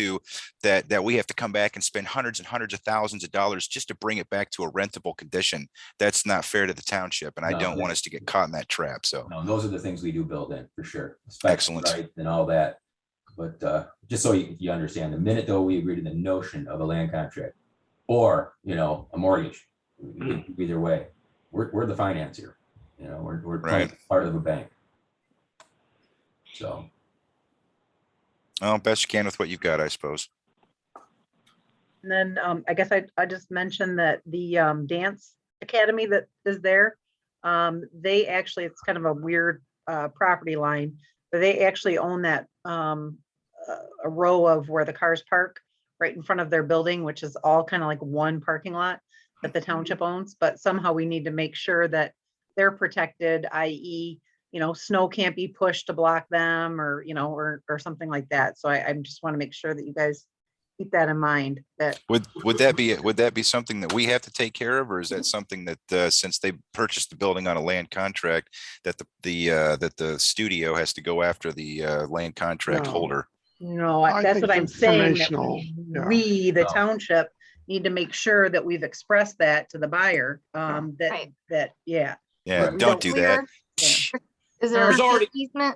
that we have to come back and spend hundreds and hundreds of thousands of dollars just to bring it back to a rentable condition. That's not fair to the township, and I don't want us to get caught in that trap. So no, those are the things we do build in for sure. Excellent. Right, and all that. But just so you understand, the minute though we agree to the notion of a land contract or a mortgage, either way, we're the financier. We're right. part of a bank. So, well, best you can with what you've got, I suppose. And then I guess I just mentioned that the dance academy that is there, they actually, it's kind of a weird property line, but they actually own that a row of where the cars park right in front of their building, which is all kind of like one parking lot that the township owns. But somehow we need to make sure that they're protected, i.e., snow can't be pushed to block them, or or something like that. So I just want to make sure that you guys keep that in mind. That would that be something that we have to take care of, or is that something that since they purchased the building on a land contract, that the studio has to go after the land contract holder? No, that's what I'm saying. That we, the township, need to make sure that we've expressed that to the buyer. Yeah, don't do that. Is there an easement?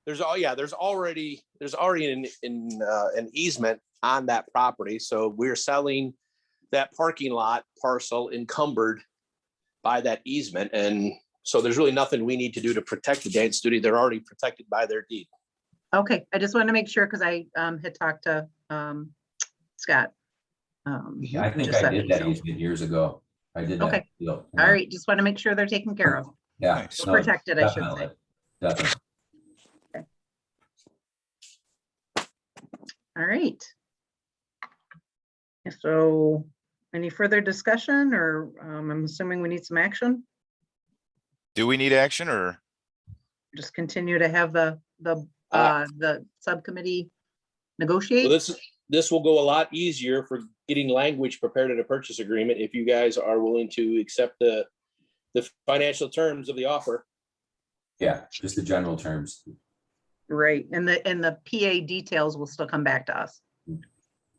There's already an easement on that property. So we're selling that parking lot parcel encumbered by that easement. And so there's really nothing we need to do to protect the dance studio. They're already protected by their deed. Okay, I just want to make sure, because I had talked to Scott. I think I did that easement years ago. I did that. Okay. deal. All right, just want to make sure they're taken care of. Yeah. Nice. no, Protected, I should say. definitely, Definitely. All right. So any further discussion or I'm assuming we need some action? Do we need action or? Just continue to have the subcommittee Well, negotiate? this will go a lot easier for getting language prepared in a purchase agreement if you guys are willing to accept the financial terms of the offer. Yeah, just the general terms. Right, and the PA details will still come back to us.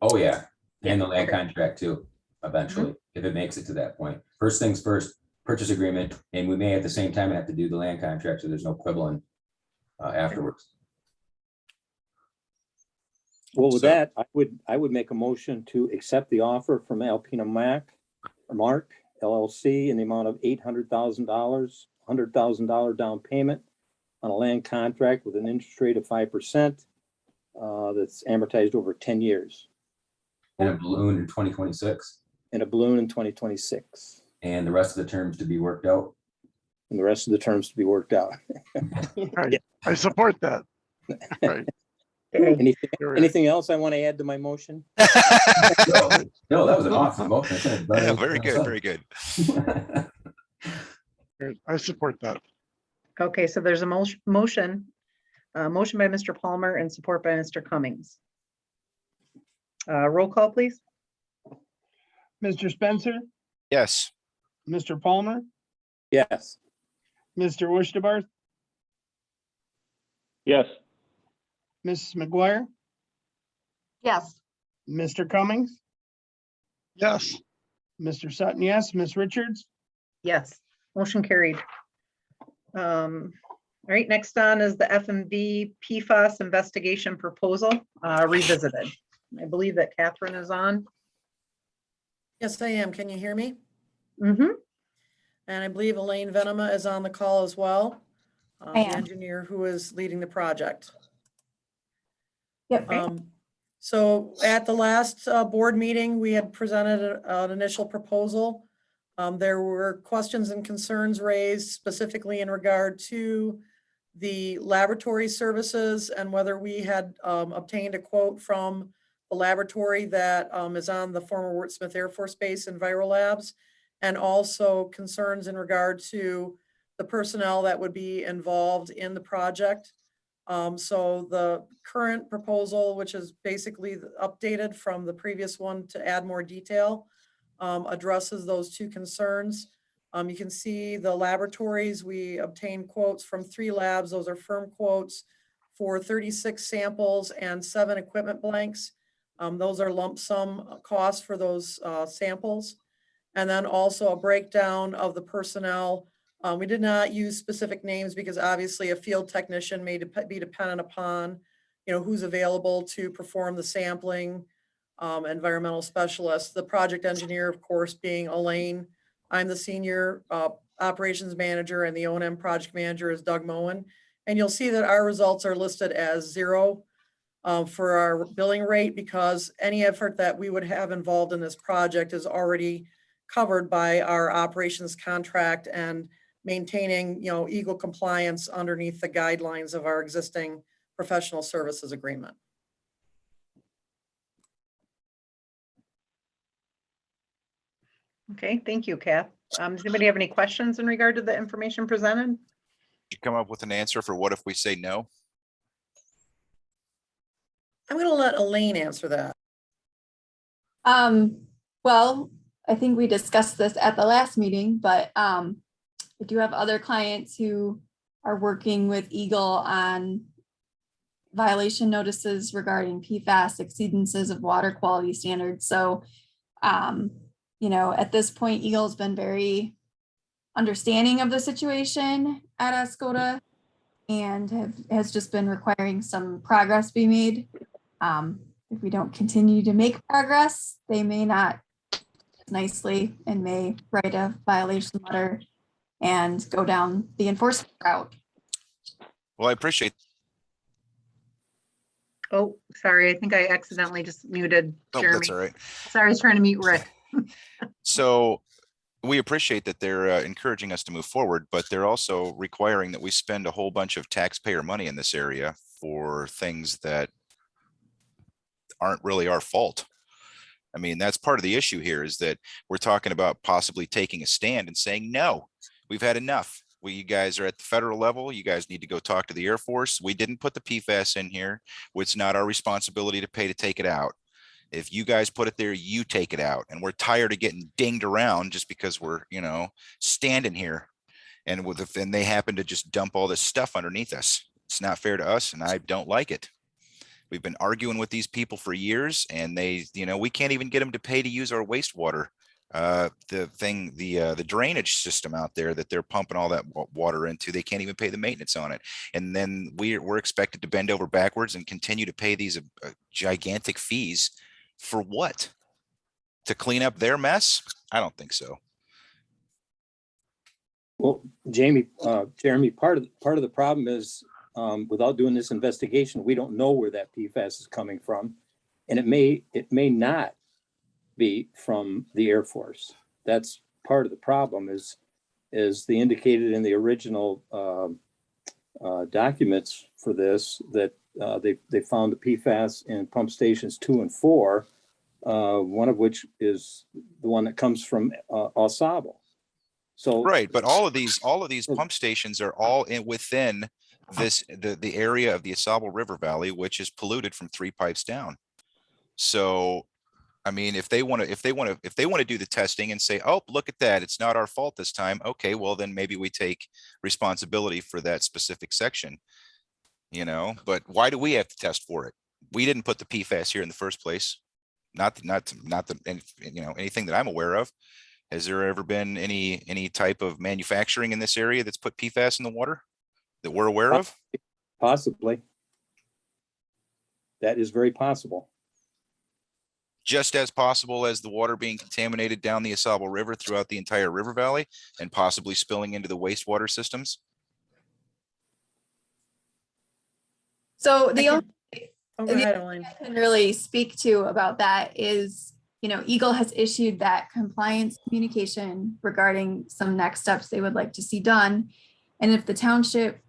Oh, yeah. And the Yeah, land okay. contract too, eventually, if it makes it to that point. First things first, purchase agreement, and we may at the same time have to do the land contract, so there's no quibbling afterwards. Well, with So- that, I would make a motion to accept the offer from Alpena Mark LLC in the amount of $800,000 down payment on a land contract with an interest rate of 5%, that's amortized over 10 years, In a balloon in 2026, in a balloon in 2026, and the rest of the terms to be worked out. and the rest of the terms to be worked out. Right. I support that. Right. Okay. Anything else I want to add to my motion? No, that was an awesome motion. I couldn't have done Yeah, it very good, myself. very good. Right. I support that. Okay, so there's a motion by Mr. Palmer and support by Mr. Cummings. Roll call, please. Mr. Spencer, Yes. Mr. Palmer, Yes. Mr. Wishdebarth, Yes. Mrs. McGuire, Yes, Mr. Cummings, Yes. Mr. Sutton, yes, Ms. Richards, Yes, motion carried. All right, next on is the FMV PFAS investigation proposal revisited. I believe that Catherine is on. Yes, I am. Can you hear me? Mm-hmm. And I believe Elaine Venema is on the call as well. I The am. engineer who is leading the project. yep, So at the last board meeting, we had presented an initial proposal. There were questions and concerns raised specifically in regard to the laboratory services and whether we had obtained a quote from the laboratory that is on the former Wurtsmith Air Force Base in Viral Labs, and also concerns in regard to the personnel that would be involved in the project. So the current proposal, which is basically updated from the previous one to add more detail, addresses those two concerns. You can see the laboratories, we obtained quotes from 3 labs. Those are firm quotes for 36 samples and 7 equipment blanks. Those are lump sum costs for those samples. And then also a breakdown of the personnel. We did not use specific names because obviously a field technician may be dependent upon, who's available to perform the sampling, environmental specialist, the project engineer, of course, being Elaine. I'm the senior operations manager, and the O&M project manager is Doug Moen. And you'll see that our results are listed as 0 for our billing rate, because any effort that we would have involved in this project is already covered by our operations contract and maintaining, Eagle compliance underneath the guidelines of our existing professional services agreement. Okay, thank you, Kath. Does anybody have any questions in regard to the information presented? Did you come up with an answer for what if we say no? I'm going to let Elaine answer that. Well, I think we discussed this at the last meeting, but I do have other clients who are working with Eagle on violation notices regarding PFAS exceedances of water quality standards. So, at this point, Eagle's been very understanding of the situation at Oscoda and has just been requiring some progress be made. If we don't continue to make progress, they may not nicely and may write a violation letter and go down the enforcement route. Well, I appreciate. Oh, sorry, I think I accidentally just muted Oh, Jeremy. that's all right. Sorry, I was trying to mute Rick. So we appreciate that they're encouraging us to move forward, but they're also requiring that we spend a whole bunch of taxpayer money in this area for things that aren't really our fault. I mean, that's part of the issue here, is that we're talking about possibly taking a stand and saying, no, we've had enough. You guys are at the federal level. You guys need to go talk to the Air Force. We didn't put the PFAS in here. It's not our responsibility to pay to take it out. If you guys put it there, you take it out. And we're tired of getting dinged around just because we're, standing here. And and they happen to just dump all this stuff underneath us. It's not fair to us, and I don't like it. We've been arguing with these people for years, and we can't even get them to pay to use our wastewater. The drainage system out there that they're pumping all that water into, they can't even pay the maintenance on it. And then we're expected to bend over backwards and continue to pay these gigantic fees for what? To clean up their mess? I don't think so. Well, Jeremy, part of the problem is, without doing this investigation, we don't know where that PFAS is coming from. And it may not be from the Air Force. That's part of the problem, is they indicated in the original documents for this, that they found the PFAS in pump stations 2 and 4, one of which is the one that comes from Oscoda. So right, but all of these pump stations are all within the area of the Oscoda River Valley, which is polluted from 3 pipes down. So, I mean, if they want to do the testing and say, oh, look at that, it's not our fault this time. Okay, well then maybe we take responsibility for that specific section, but why do we have to test for it? We didn't put the PFAS here in the first place. Not anything that I'm aware of. Has there ever been any type of manufacturing in this area that's put PFAS in the water that we're aware of? Possibly. That is very possible. Just as possible as the water being contaminated down the Oscoda River throughout the entire river valley and possibly spilling into the wastewater systems. So the only Oh, go ahead, Elaine. I can really speak to about that is, Eagle has issued that compliance communication regarding some next steps they would like to see done. And if the township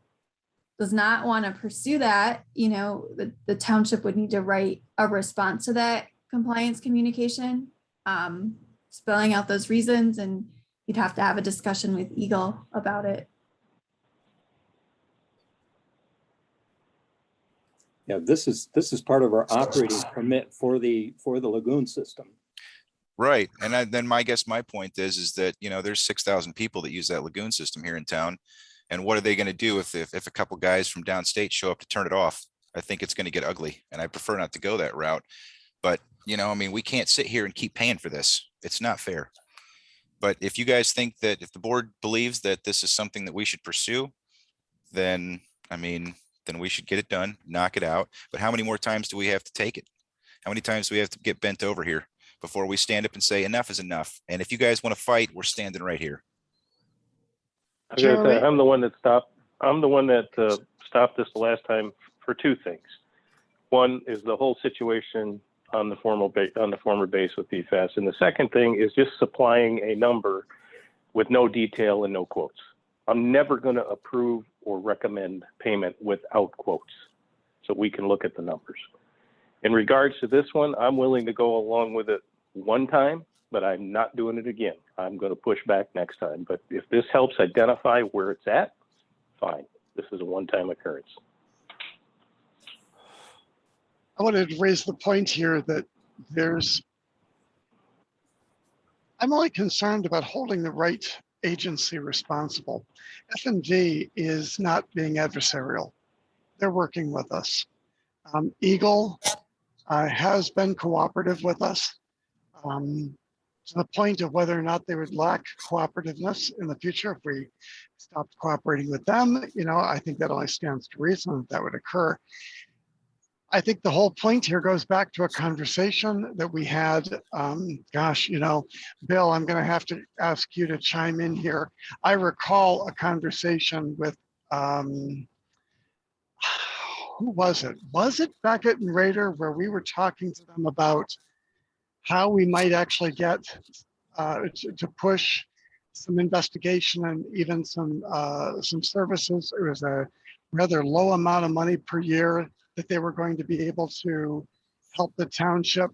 does not want to pursue that, the township would need to write a response to that compliance communication, spelling out those reasons, and you'd have to have a discussion with Eagle about it. Yeah, this is part of our operating permit for the lagoon system. Right. And then my point is that, there's 6,000 people that use that lagoon system here in town. And what are they going to do if a couple guys from downstate show up to turn it off? I think it's going to get ugly, and I prefer not to go that route. But, we can't sit here and keep paying for this. It's not fair. But if you guys think that, if the board believes that this is something that we should pursue, then we should get it done, knock it out. But how many more times do we have to take it? How many times do we have to get bent over here before we stand up and say enough is enough? And if you guys want to fight, we're standing right here. I was gonna say, I'm the one that stopped this the last time for 2 things. One is the whole situation on the former base with PFAS, and the second thing is just supplying a number with no detail and no quotes. I'm never going to approve or recommend payment without quotes, so we can look at the numbers. In regards to this one, I'm willing to go along with it one time, but I'm not doing it again. I'm going to push back next time. But if this helps identify where it's at, fine. This is a one-time occurrence. I wanted to raise the point here that I'm only concerned about holding the right agency responsible. F&V is not being adversarial. They're working with us. Eagle has been cooperative with us. To the point of whether or not they would lack cooperativeness in the future if we stopped cooperating with them, I think that only stands to reason that would occur. I think the whole point here goes back to a conversation that we had. Bill, I'm going to have to ask you to chime in here. I recall a conversation with, who was it? Was it Beckett and Rader, where we were talking to them about how we might actually get to push some investigation and even some services. It was a rather low amount of money per year that they were going to be able to help the township.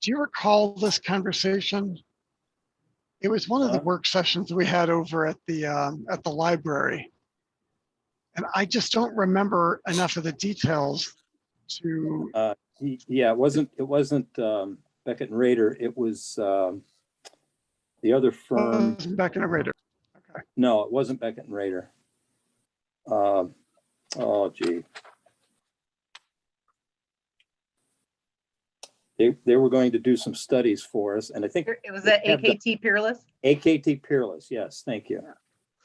Do you recall this conversation? It was one of the work sessions we had over at the library. And I just don't remember enough of the details to. Yeah, it wasn't Beckett and Rader. It was the other firm. Beckett and Rader. Okay. No, it wasn't Beckett and Rader. Oh, gee. They were going to do some studies for us, and I think It was that AKT Peerless? AKT Peerless. Yes, thank you.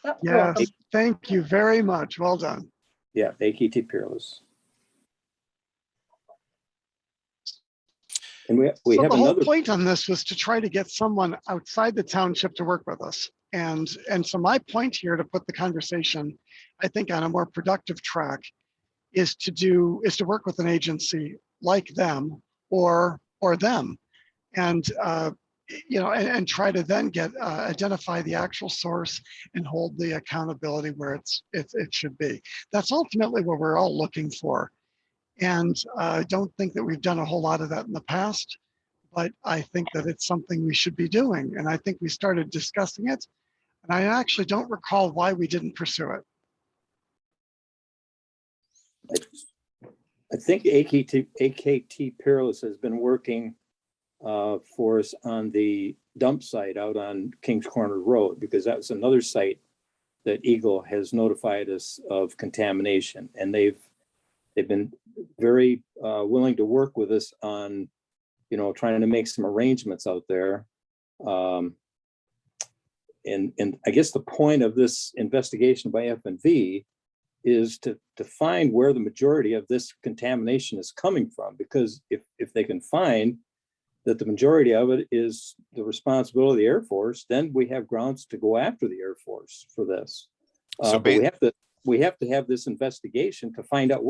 Oh, Yes, cool. thank you very much. Well done. Yeah, AKT Peerless. And we So have the whole another point on this was to try to get someone outside the township to work with us. And so my point here to put the conversation, I think, on a more productive track is to work with an agency like them or them, and and try to then get identify the actual source and hold the accountability where it should be. That's ultimately what we're all looking for. And I don't think that we've done a whole lot of that in the past, but I think that it's something we should be doing. And I think we started discussing it, and I actually don't recall why we didn't pursue it. I think AKT Peerless has been working for us on the dump site out on Kings Corner Road, because that's another site that Eagle has notified us of contamination, and they've been very willing to work with us on, trying to make some arrangements out there. And I guess the point of this investigation by F&V is to find where the majority of this contamination is coming from, because if they can find that the majority of it is the responsibility of the Air Force, then we have grounds to go after the Air Force for this. But we have to have this investigation to find out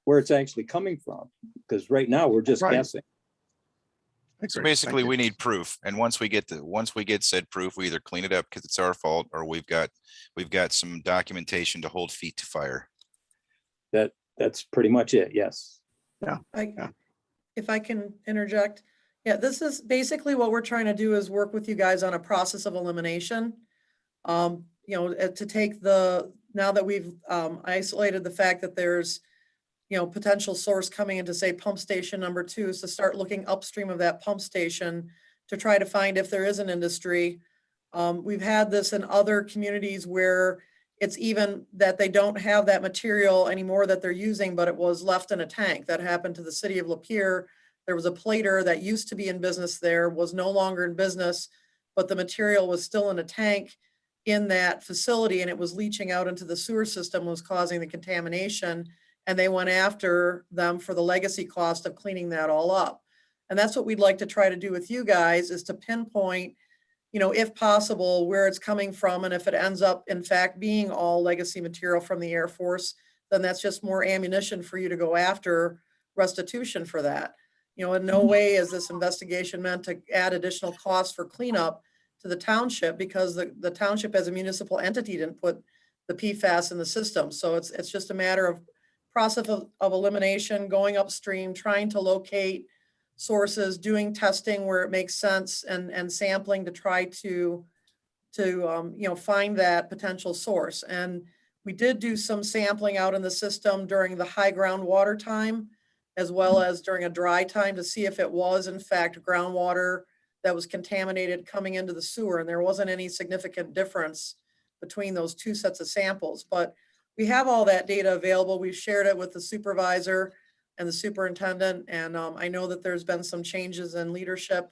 where it's actually coming from, because right now we're just guessing. So basically, we need proof, and once we get said proof, we either clean it up because it's our fault, or we've got some documentation to hold feet to fire. That's pretty much it. Yes. Yeah. If I can interject, yeah, this is basically what we're trying to do is work with you guys on a process of elimination. To take now that we've isolated the fact that there's potential source coming into, say, pump station number 2, is to start looking upstream of that pump station to try to find if there is an industry. We've had this in other communities where it's even that they don't have that material anymore that they're using, but it was left in a tank. That happened to the city of Lapeer. There was a plater that used to be in business there, was no longer in business, but the material was still in a tank in that facility, and it was leaching out into the sewer system, was causing the contamination. And they went after them for the legacy cost of cleaning that all up. And that's what we'd like to try to do with you guys, is to pinpoint, if possible, where it's coming from. And if it ends up, in fact, being all legacy material from the Air Force, then that's just more ammunition for you to go after restitution for that. In no way is this investigation meant to add additional costs for cleanup to the township, because the township as a municipal entity didn't put the PFAS in the system. So it's just a matter of process of elimination, going upstream, trying to locate sources, doing testing where it makes sense, and sampling to try to find that potential source. And we did do some sampling out in the system during the high groundwater time, as well as during a dry time, to see if it was in fact groundwater that was contaminated coming into the sewer. And there wasn't any significant difference between those two sets of samples. But we have all that data available. We've shared it with the supervisor and the superintendent. And I know that there's been some changes in leadership,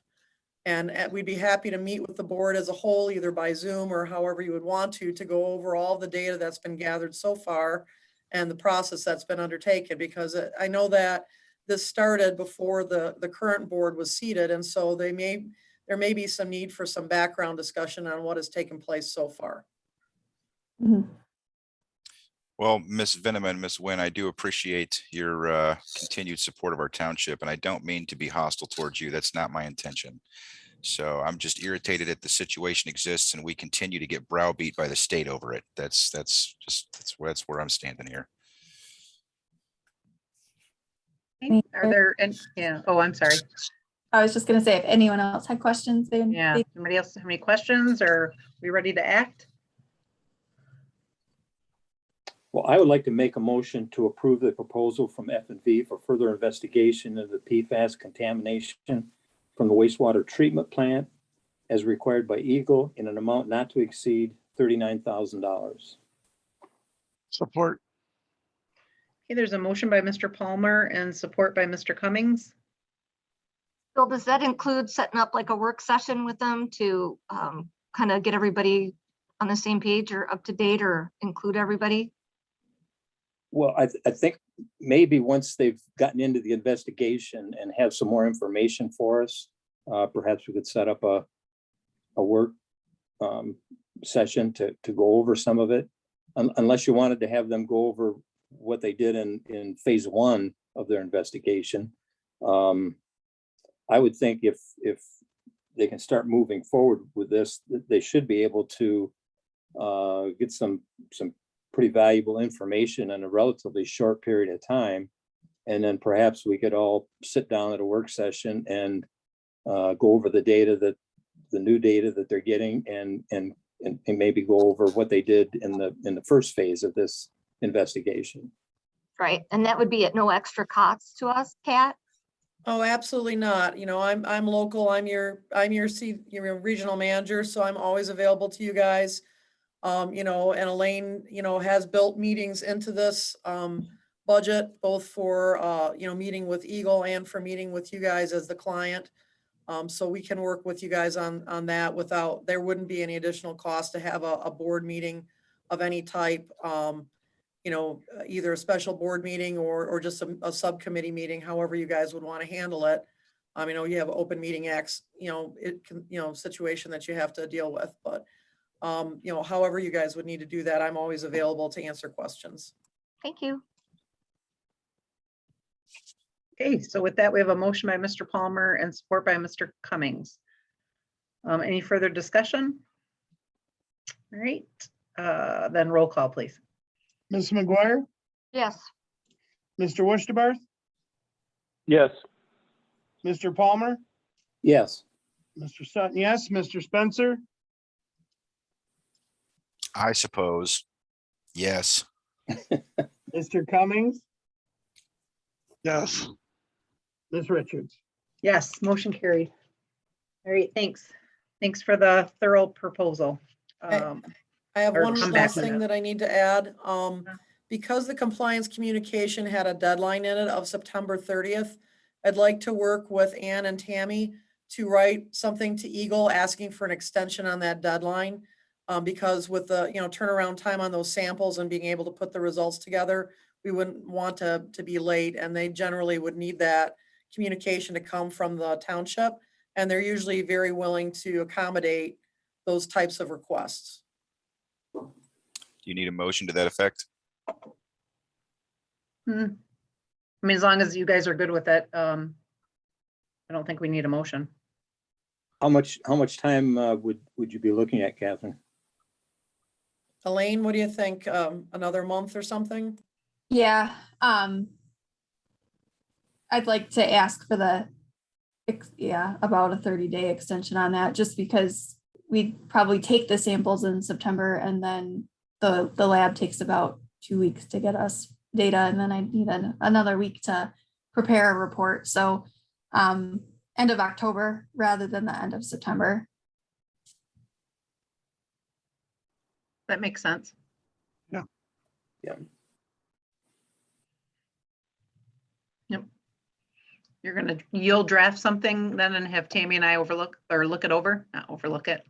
and we'd be happy to meet with the board as a whole, either by Zoom or however you would want to go over all the data that's been gathered so far and the process that's been undertaken, because I know that this started before the current board was seated. And so there may be some need for some background discussion on what has taken place so far. Mhm. Well, Ms. Venema and Ms. Nguyen, I do appreciate your continued support of our township, and I don't mean to be hostile towards you. That's not my intention. So I'm just irritated that the situation exists and we continue to get browbeat by the state over it. That's where I'm standing here. Are there, and, yeah, oh, I'm sorry. I was just gonna say, if anyone else had questions, then Yeah, somebody else have any questions, or are we ready to act? Well, I would like to make a motion to approve the proposal from F&V for further investigation of the PFAS contamination from the wastewater treatment plant as required by Eagle in an amount not to exceed $39,000. Support. Okay, there's a motion by Mr. Palmer and support by Mr. Cummings. Bill, does that include setting up like a work session with them to kind of get everybody on the same page or up to date, or include everybody? Well, I think maybe once they've gotten into the investigation and have some more information for us, perhaps we could set up a work session to go over some of it. Unless you wanted to have them go over what they did in phase 1 of their investigation. I would think if they can start moving forward with this, they should be able to get some pretty valuable information in a relatively short period of time. And then perhaps we could all sit down at a work session and go over the new data that they're getting and maybe go over what they did in the first phase of this investigation. Right, and that would be at no extra cost to us, Kat? Oh, absolutely not. You know, I'm local. I'm your regional manager, so I'm always available to you guys. You know, and Elaine, you know, has built meetings into this budget, both for you know, meeting with Eagle and for meeting with you guys as the client. So we can work with you guys on that without, there wouldn't be any additional cost to have a board meeting of any type. You know, either a special board meeting or just a subcommittee meeting, however you guys would want to handle it. You know, you have open meeting acts, you know, it can, you know, situation that you have to deal with, but you know, however you guys would need to do that, I'm always available to answer questions. Thank you. Okay, so with that, we have a motion by Mr. Palmer and support by Mr. Cummings. Any further discussion? All right, then roll call, please. Ms. McGuire, Yes. Mr. Wushtabarth, Yes. Mr. Palmer, Yes. Mr. Sutton, yes, Mr. Spencer, I suppose. Yes. Mr. Cummings, Yes. Ms. Richards. Yes, motion carried. All right, thanks. Thanks for the thorough proposal. I have Or one come back last to thing that. that I need to add. Because the compliance communication had a deadline in it of September 30th, I'd like to work with Ann and Tammy to write something to Eagle asking for an extension on that deadline. Because with the, you know, turnaround time on those samples and being able to put the results together, we wouldn't want to be late, and they generally would need that communication to come from the township. And they're usually very willing to accommodate those types of requests. Do you need a motion to that effect? I mean, as long as you guys are good with it, I don't think we need a motion. How much time would you be looking at, Catherine? Elaine, what do you think? Another month or something? Yeah, I'd like to ask for about a 30-day extension on that, just because we'd probably take the samples in September and then the lab takes about 2 weeks to get us data, and then I need another week to prepare a report. So end of October rather than the end of September. That makes sense. Yeah. Yeah. Yep. You'll draft something then and have Tammy and I look it over, not overlook it.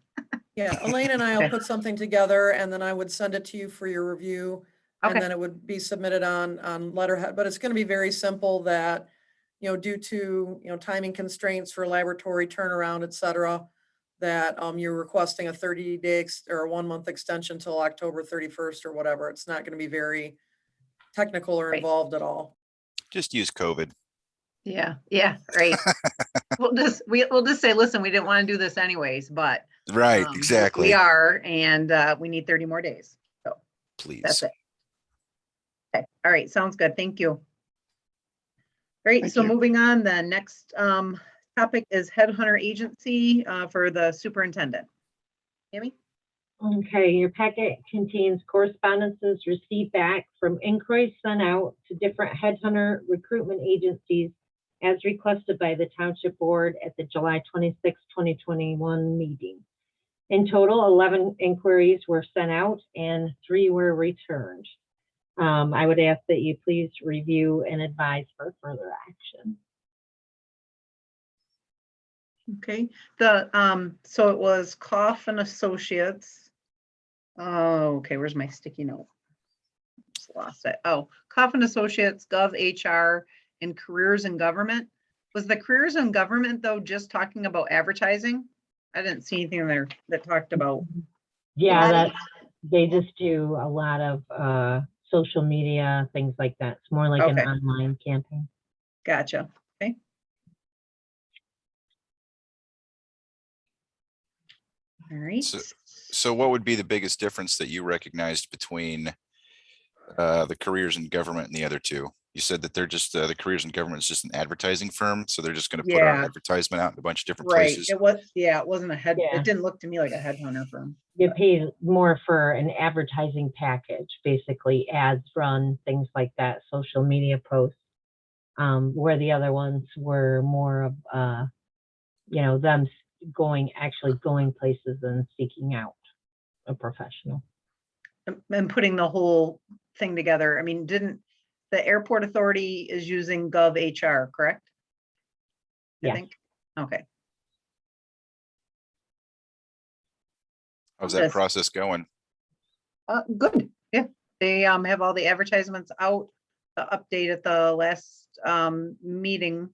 Yeah, Elaine and I will Okay. put something together and then I would send it to you for your review. And Okay. then it would be submitted on letterhead, but it's going to be very simple that, you know, due to, you know, timing constraints for laboratory turnaround, et cetera, that you're requesting a 30-day or a 1-month extension till October 31st or whatever. It's not going to be very technical or Right. involved at all. Just use COVID. Yeah, right. We'll just say, listen, we didn't want to do this anyways, but. Right, We exactly. are, and we need 30 more days. So that's Please. it. Okay, all right, sounds good. Thank you. Great, Thank so you. moving on, the next topic is headhunter agency for the superintendent. Tammy? Okay, your packet contains correspondences received back from inquiries sent out to different headhunter recruitment agencies as requested by the Township Board at the July 26, 2021 meeting. In total, 11 inquiries were sent out and 3 were returned. I would ask that you please review and advise for further action. Okay, so it was Cough and Associates. Oh, okay, where's my sticky note? Just lost it. Oh, Cough and Associates, Gov HR, and Careers in Government. Was the Careers in Government though just talking about advertising? I didn't see anything there that talked about. Yeah, that they just do a lot of social media, things like that. It's more like an Okay. online campaign. Gotcha. Okay. All right. So what would be the biggest difference that you recognized between the careers in government and the other two? You said that they're just the careers in government is just an advertising firm, so they're just going to put our Yeah. advertisement out in a bunch of different Right. places. It was, yeah, it wasn't a head, Yeah. it didn't look to me like a headhunter firm. You pay more for an advertising package, basically ads run, things like that, social media posts, where the other ones were more of, them actually going places and seeking out a professional. And putting the whole thing together. I mean, didn't the airport authority is using Gov HR, correct? I Yes. think. Okay. How's that Yes. process going? Good. Yeah. They have all the advertisements out. The update at the last meeting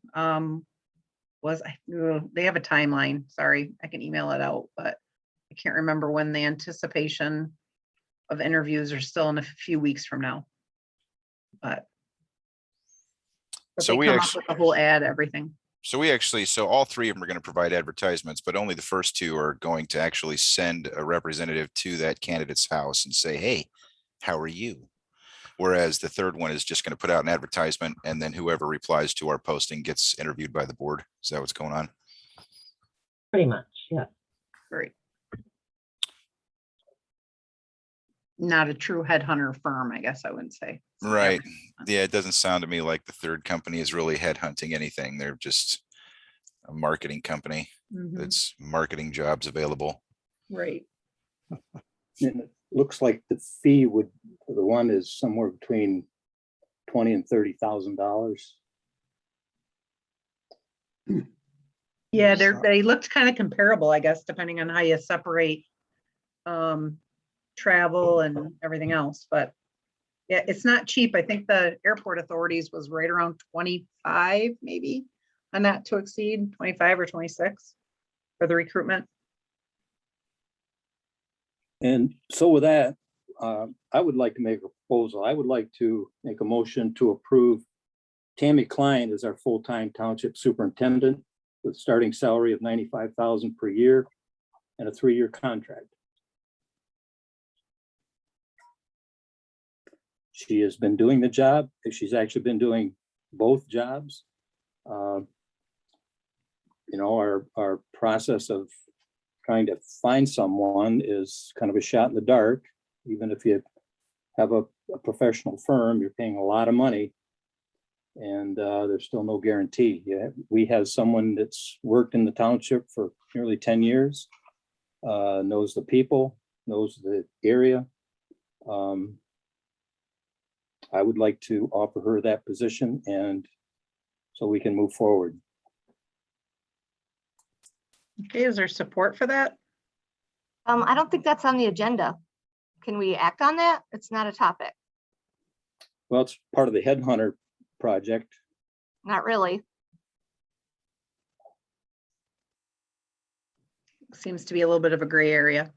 they have a timeline. Sorry, I can email it out, but I can't remember when the anticipation of interviews are still in a few weeks from now. But So they we come up actually, with the whole ad, everything. so all 3 of them are going to provide advertisements, but only the first 2 are going to actually send a representative to that candidate's house and say, hey, how are you? Whereas the third one is just going to put out an advertisement, and then whoever replies to our posting gets interviewed by the board. Is that what's going on? Pretty much, yeah. Great. Not a true headhunter firm, I guess I wouldn't say. Right. Yeah, it doesn't sound to me like the third company is really headhunting anything. They're just a marketing company Mhm. that's marketing jobs available. Right. And it looks like the fee for the one is somewhere between $20,000 and $30,000. Yeah, So- they looked kind of comparable, I guess, depending on how you separate travel and everything else, but yeah, it's not cheap. I think the airport authorities was right around 25, maybe, and not to exceed 25 or 26 for the recruitment. And so with that, I would like to make a proposal. I would like to make a motion to approve Tammy Klein as our full-time township superintendent with starting salary of $95,000 per year and a 3-year contract. She has been doing the job. She's actually been doing both jobs. Our process of trying to find someone is kind of a shot in the dark. Even if you have a professional firm, you're paying a lot of money, and there's still no guarantee. We have someone that's worked in the township for nearly 10 years, knows the people, knows the area. I would like to offer her that position, and so we can move forward. Okay, is there support for that? I don't think that's on the agenda. Can we act on that? It's not a topic. Well, it's part of the headhunter project. Not really. Seems to be a little bit of a gray area.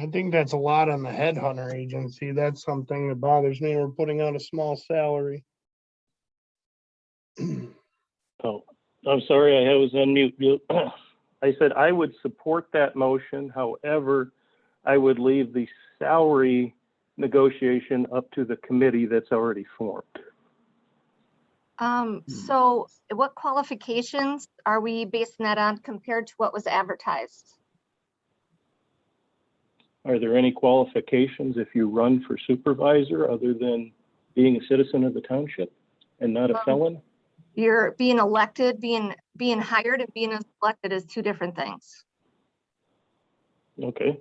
I think that's a lot on the headhunter agency. That's something that bothers me. We're putting out a small salary. Oh, I'm sorry, I was on mute. I said I would support that motion. However, I would leave the salary negotiation up to the committee that's already formed. So what qualifications are we basing that on compared to what was advertised? Are there any qualifications if you run for supervisor other than being a citizen of the township and not a felon? You're being elected, being hired and being elected is two different things. Okay.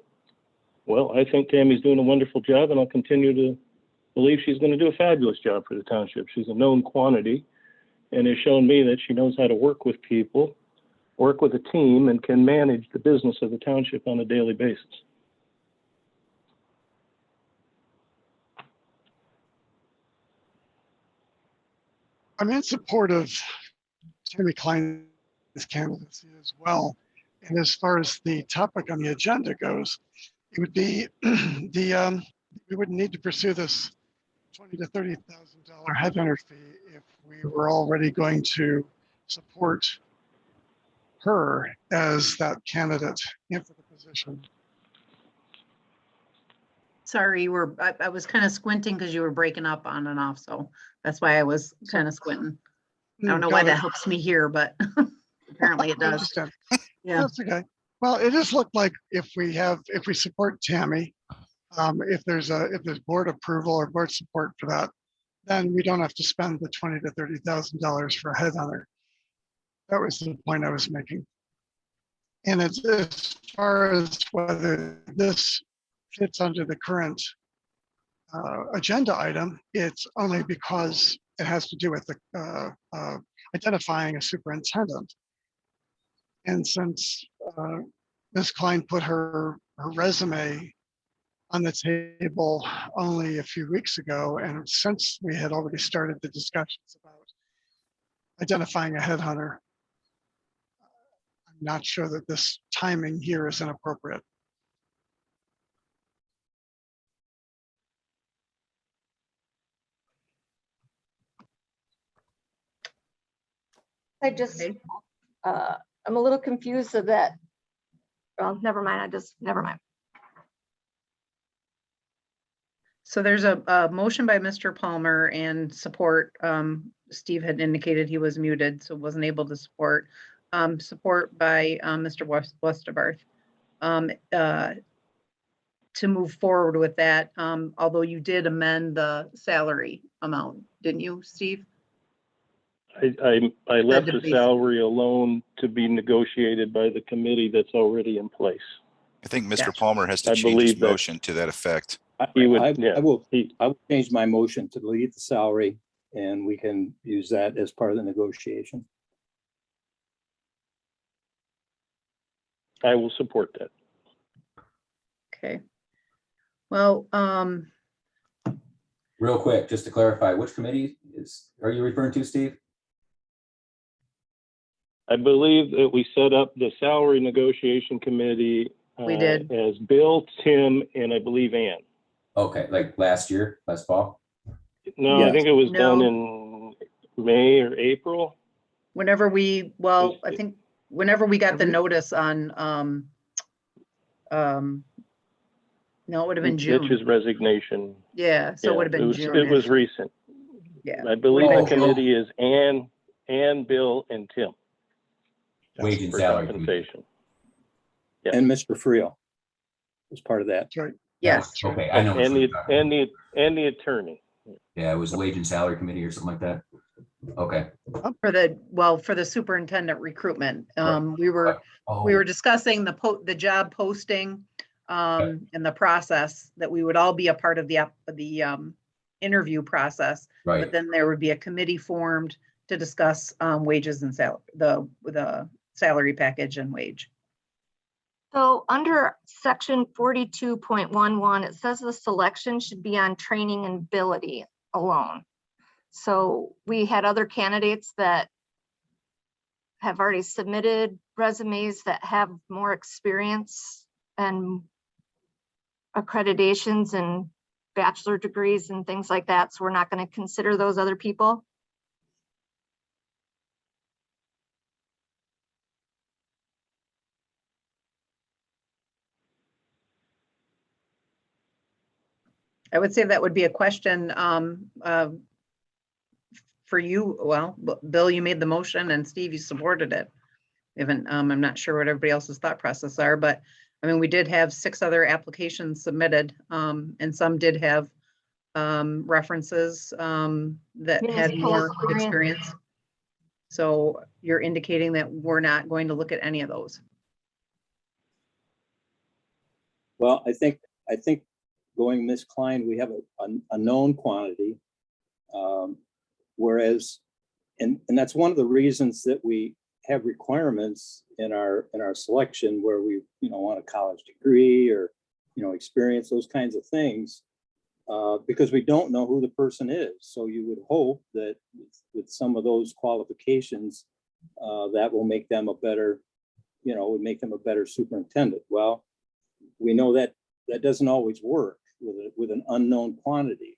Well, I think Tammy's doing a wonderful job, and I'll continue to believe she's going to do a fabulous job for the township. She's a known quantity and has shown me that she knows how to work with people, work with a team, and can manage the business of the township on a daily basis. I'm in support of Tammy Klein's candidacy as well. And as far as the topic on the agenda goes, it would be we would need to pursue this $20,000 to $30,000 headhunter fee if we were already going to support her as that candidate for the position. Sorry, I was kind of squinting because you were breaking up on and off, so that's why I was kind of squinting. I don't know why that helps me here, but apparently it I does. understand. Yeah. That's okay. Well, it just looked like if we support Tammy, if there's board approval or board support for that, then we don't have to spend the $20,000 to $30,000 for a headhunter. That was the point I was making. And it's as far as whether this fits under the current agenda item, it's only because it has to do with the identifying a superintendent. And since Ms. Klein put her resume on the table only a few weeks ago, and since we had already started the discussions about identifying a headhunter, I'm not sure that this timing here is inappropriate. I just, I'm a little confused of that. Well, never mind. Never mind. So there's a motion by Mr. Palmer and support. Steve had indicated he was muted, so wasn't able to support. Support by Mr. Westerbarth to move forward with that. Although you did amend the salary amount, didn't you, Steve? I left the salary alone to be negotiated by the committee that's already in place. I think Mr. Gotcha. Palmer has to I change his believe that- motion to that effect. I will change my motion to delete the salary, and we can use that as part of the negotiation. I will support that. Okay. Well, Real quick, just to clarify, which committee are you referring to, Steve? I believe that we set up the salary negotiation committee. We did. As Bill, Tim, and I believe Ann. Okay, like last fall? No, Yes. I think it was done No. in May or April. whenever we, I think whenever we got the notice on, no, it would have been June. Mitch's resignation. Yeah, so it would have been June. It was recent. Yeah. I believe Oh, the committee is Ann, Bill, and Tim. Wage and for salary committee. compensation. Yeah. And Mr. Friel was part of that. That's right. Yes. Okay, I know. And which one you're talking about. the attorney. Yeah, it was wage and salary committee or something like that. Okay. For the superintendent recruitment, we were Oh, discussing the job posting, and the process that we would all be a part of the interview process. But right. then there would be a committee formed to discuss wages and the salary package and wage. So under section 42.11, it says the selection should be on training and ability alone. So we had other candidates that have already submitted resumes that have more experience and accreditations and bachelor degrees and things like that. So we're not going to consider those other people. I would say that would be a question for you. Well, Bill, you made the motion and Steve, you supported it. Even I'm not sure what everybody else's thought process are, but I mean, we did have 6 other applications submitted, and some did have references that had Municipal more experience. experience. So you're indicating that we're not going to look at any of those. Well, I think going Ms. Klein, we have a known quantity. Whereas, and that's one of the reasons that we have requirements in our selection where we, want a college degree or, experience, those kinds of things, because we don't know who the person is. So you would hope that with some of those qualifications, that will make them a better, would make them a better superintendent. Well, we know that that doesn't always work with an unknown quantity.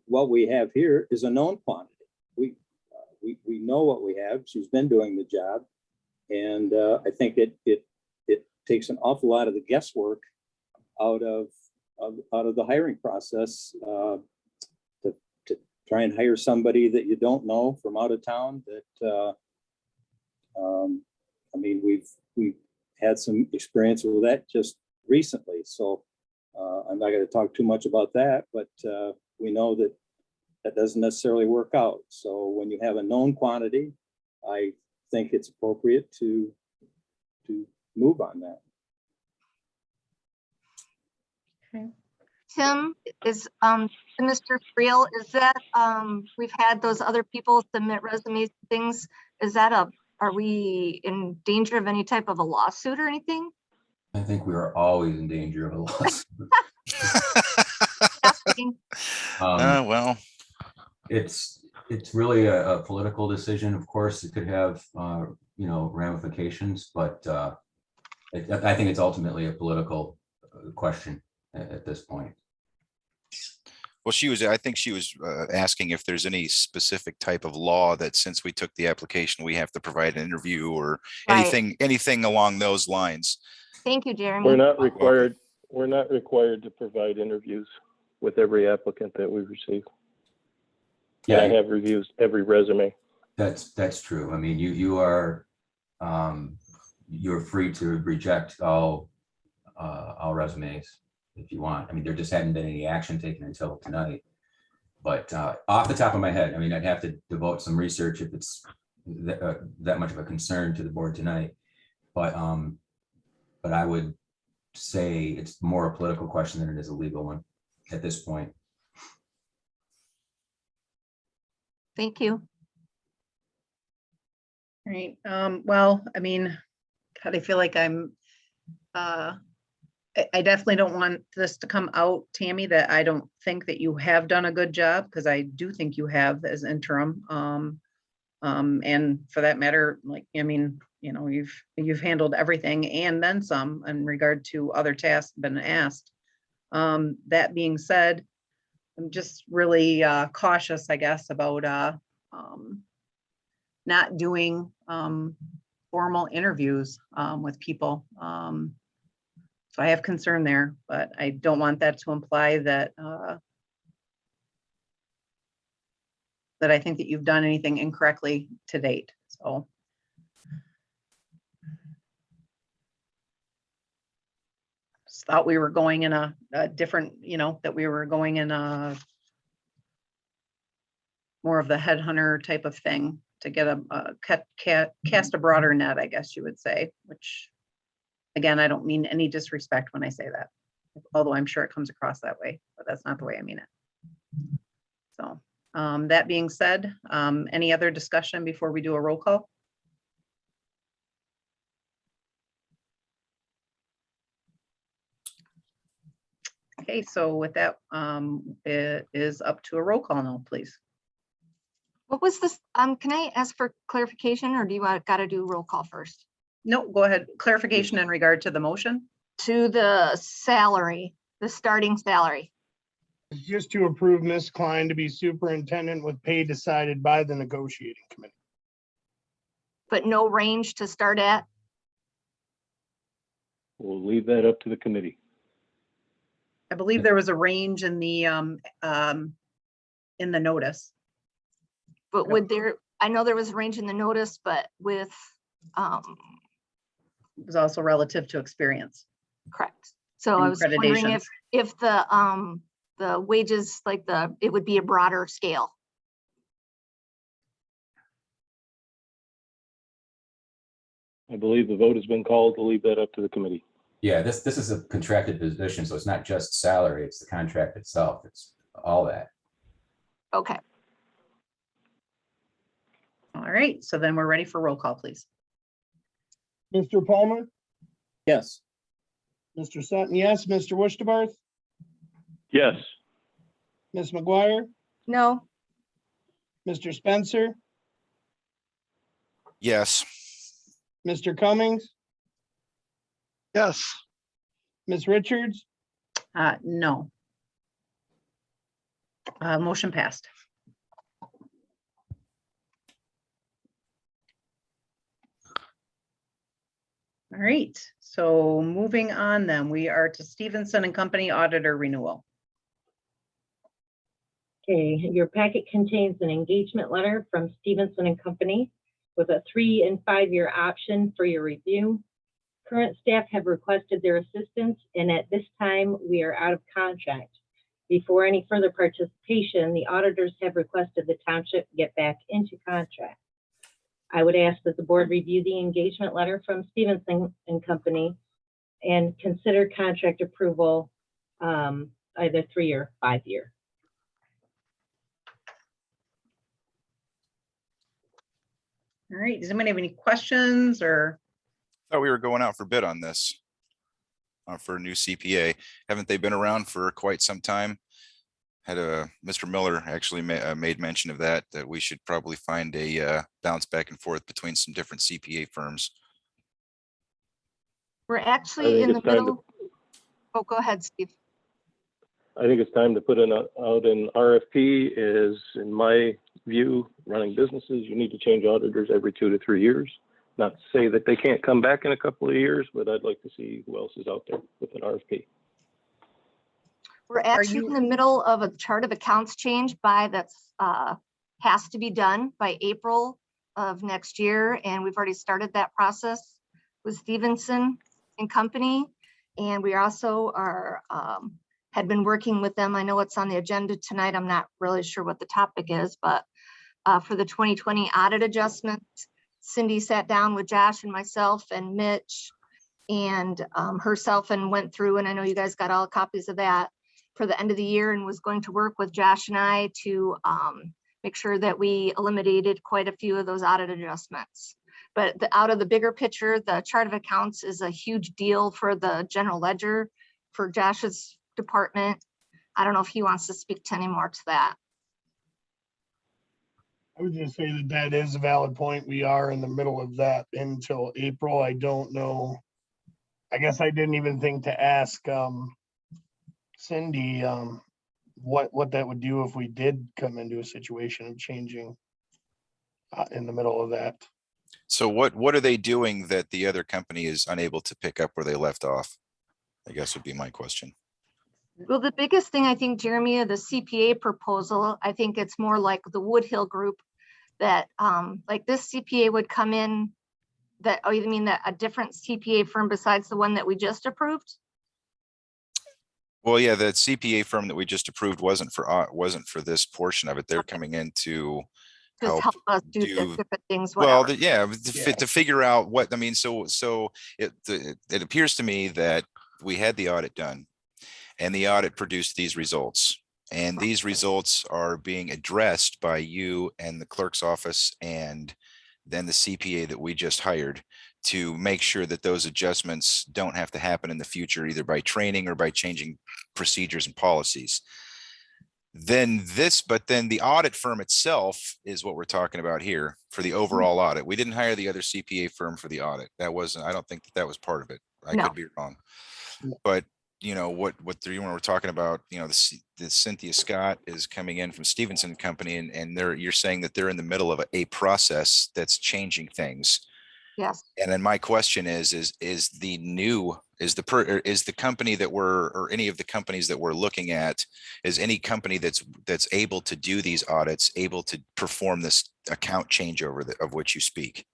What we have here is a known quantity. We know what we have. She's been doing the job, and I think it takes an awful lot of the guesswork out of the hiring process to try and hire somebody that you don't know from out of town. That I mean, we've had some experience with that just recently, so I'm not going to talk too much about that, but we know that that doesn't necessarily work out. So when you have a known quantity, I think it's appropriate to move on that. Okay. Tim, is Mr. Friel, is that we've had those other people submit resumes and things. Is that are we in danger of any type of a lawsuit or anything? I think we are always in danger of a loss. Well, It's really a political decision. Of course, it could have ramifications, but I think it's ultimately a political question at this point. well, I think she was asking if there's any specific type of law that since we took the application, we have to provide an interview or Right. anything along those lines. Thank you, Jeremy. We're not required to provide interviews with every applicant that we receive. And I have reviewed every resume. That's true. I mean, you're free to reject all resumes if you want. I mean, there just hadn't been any action taken until tonight. But off the top of my head, I mean, I'd have to devote some research if it's that much of a concern to the board tonight. But I would say it's more a political question than it is a legal one at this point. Thank you. All right. Well, I mean, God, I feel like I definitely don't want this to come out, Tammy, that I don't think that you have done a good job, because I do think you have as interim. And for that matter, like, I mean, you've handled everything and then some in regard to other tasks been asked. That being said, I'm just really cautious, I guess, about not doing formal interviews with people. So I have concern there, but I don't want that to imply that that I think that you've done anything incorrectly to date. So just thought we were going in a different, that we were going in a more of the headhunter type of thing to get cast a broader net, I guess you would say, which again, I don't mean any disrespect when I say that, although I'm sure it comes across that way, but that's not the way I mean it. So that being said, any other discussion before we do a roll call? Okay, so with that, it is up to a roll call now, please. What was this? Can I ask for clarification, or do you got to do roll call first? No, go ahead. Clarification in regard to the motion? To the salary the starting salary, It's just to approve Ms. Klein to be superintendent with pay decided by the negotiating committee. but no range to start at. We'll leave that up to the committee. I believe there was a range in the notice. But would there, I know there was a range in the notice, but with, It was also relative to experience. correct. So I And was wondering accreditations. if the wages, like it would be a broader scale. I believe the vote has been called to leave that up to the committee. Yeah, this is a contracted position, so it's not just salary, it's the contract itself. It's all that. Okay, All right, so then we're ready for roll call, please. Mr. Palmer, Yes. Mr. Sutton, yes, Mr. Wishtabarth, Yes. Ms. McGuire, no, Mr. Spencer, Yes. Mr. Cummings, Yes, Ms. Richards, No. Motion passed. All right, so moving on then, we are to Stevenson and Company Auditor Renewal. Okay, your packet contains an engagement letter from Stevenson and Company with a 3- and 5-year option for your review. Current staff have requested their assistance, and at this time, we are out of contract. Before any further participation, the auditors have requested the township get back into contract. I would ask that the board review the engagement letter from Stevenson and Company and consider contract approval, either 3 or 5 year. All right, does anybody have any questions or? Thought we were going out for bid on this. For a new CPA. Haven't they been around for quite some time? Had Mr. Miller actually made mention of that we should probably find a bounce back and forth between some different CPA firms. we're actually think in the it's time to- middle. Oh, go ahead, Steve. I think it's time to put out an RFP. Is, in my view, running businesses, you need to change auditors every 2 to 3 years. Not to say that they can't come back in a couple of years, but I'd like to see who else is out there with an RFP. We're actually in the middle of a chart of accounts change that's has to be done by April of next year. And we've already started that process with Stevenson and Company. And we also had been working with them. I know it's on the agenda tonight. I'm not really sure what the topic is, but for the 2020 audit adjustment, Cindy sat down with Josh and myself and Mitch and herself and went through, and I know you guys got all copies of that for the end of the year, and was going to work with Josh and I to make sure that we eliminated quite a few of those audit adjustments. But out of the bigger picture, the chart of accounts is a huge deal for the general ledger for Josh's department. I don't know if he wants to speak to any more to that. I would just say that that is a valid point. We are in the middle of that until April. I don't know. I guess I didn't even think to ask Cindy what that would do if we did come into a situation of changing in the middle of that. So what are they doing that the other company is unable to pick up where they left off? I guess would be my question. Well, the biggest thing I think, Jeremy, the CPA proposal, I think it's more like the Woodhill group that like this CPA would come in that, oh, you mean that a different CPA firm besides the one that we just approved? Well, yeah, the CPA firm that we just approved wasn't for this portion of it. They're coming in to Just help us do different things, well, whatever. yeah, to figure out what, I mean, so it appears to me that we had the audit done and the audit produced these results. And these results are being addressed by you and the clerk's office and then the CPA that we just hired to make sure that those adjustments don't have to happen in the future, either by training or by changing procedures and policies. But then the audit firm itself is what we're talking about here for the overall audit. We didn't hire the other CPA firm for the audit. That wasn't, I don't think that was part of it. I No. could be wrong. But you know, what when we're talking about, you know, the Cynthia Scott is coming in from Stevenson Company, and you're saying that they're in the middle of a process that's changing things. Yes. And then my question is the company that or any of the companies that we're looking at, is any company that's able to do these audits able to perform this account changeover of which you speak?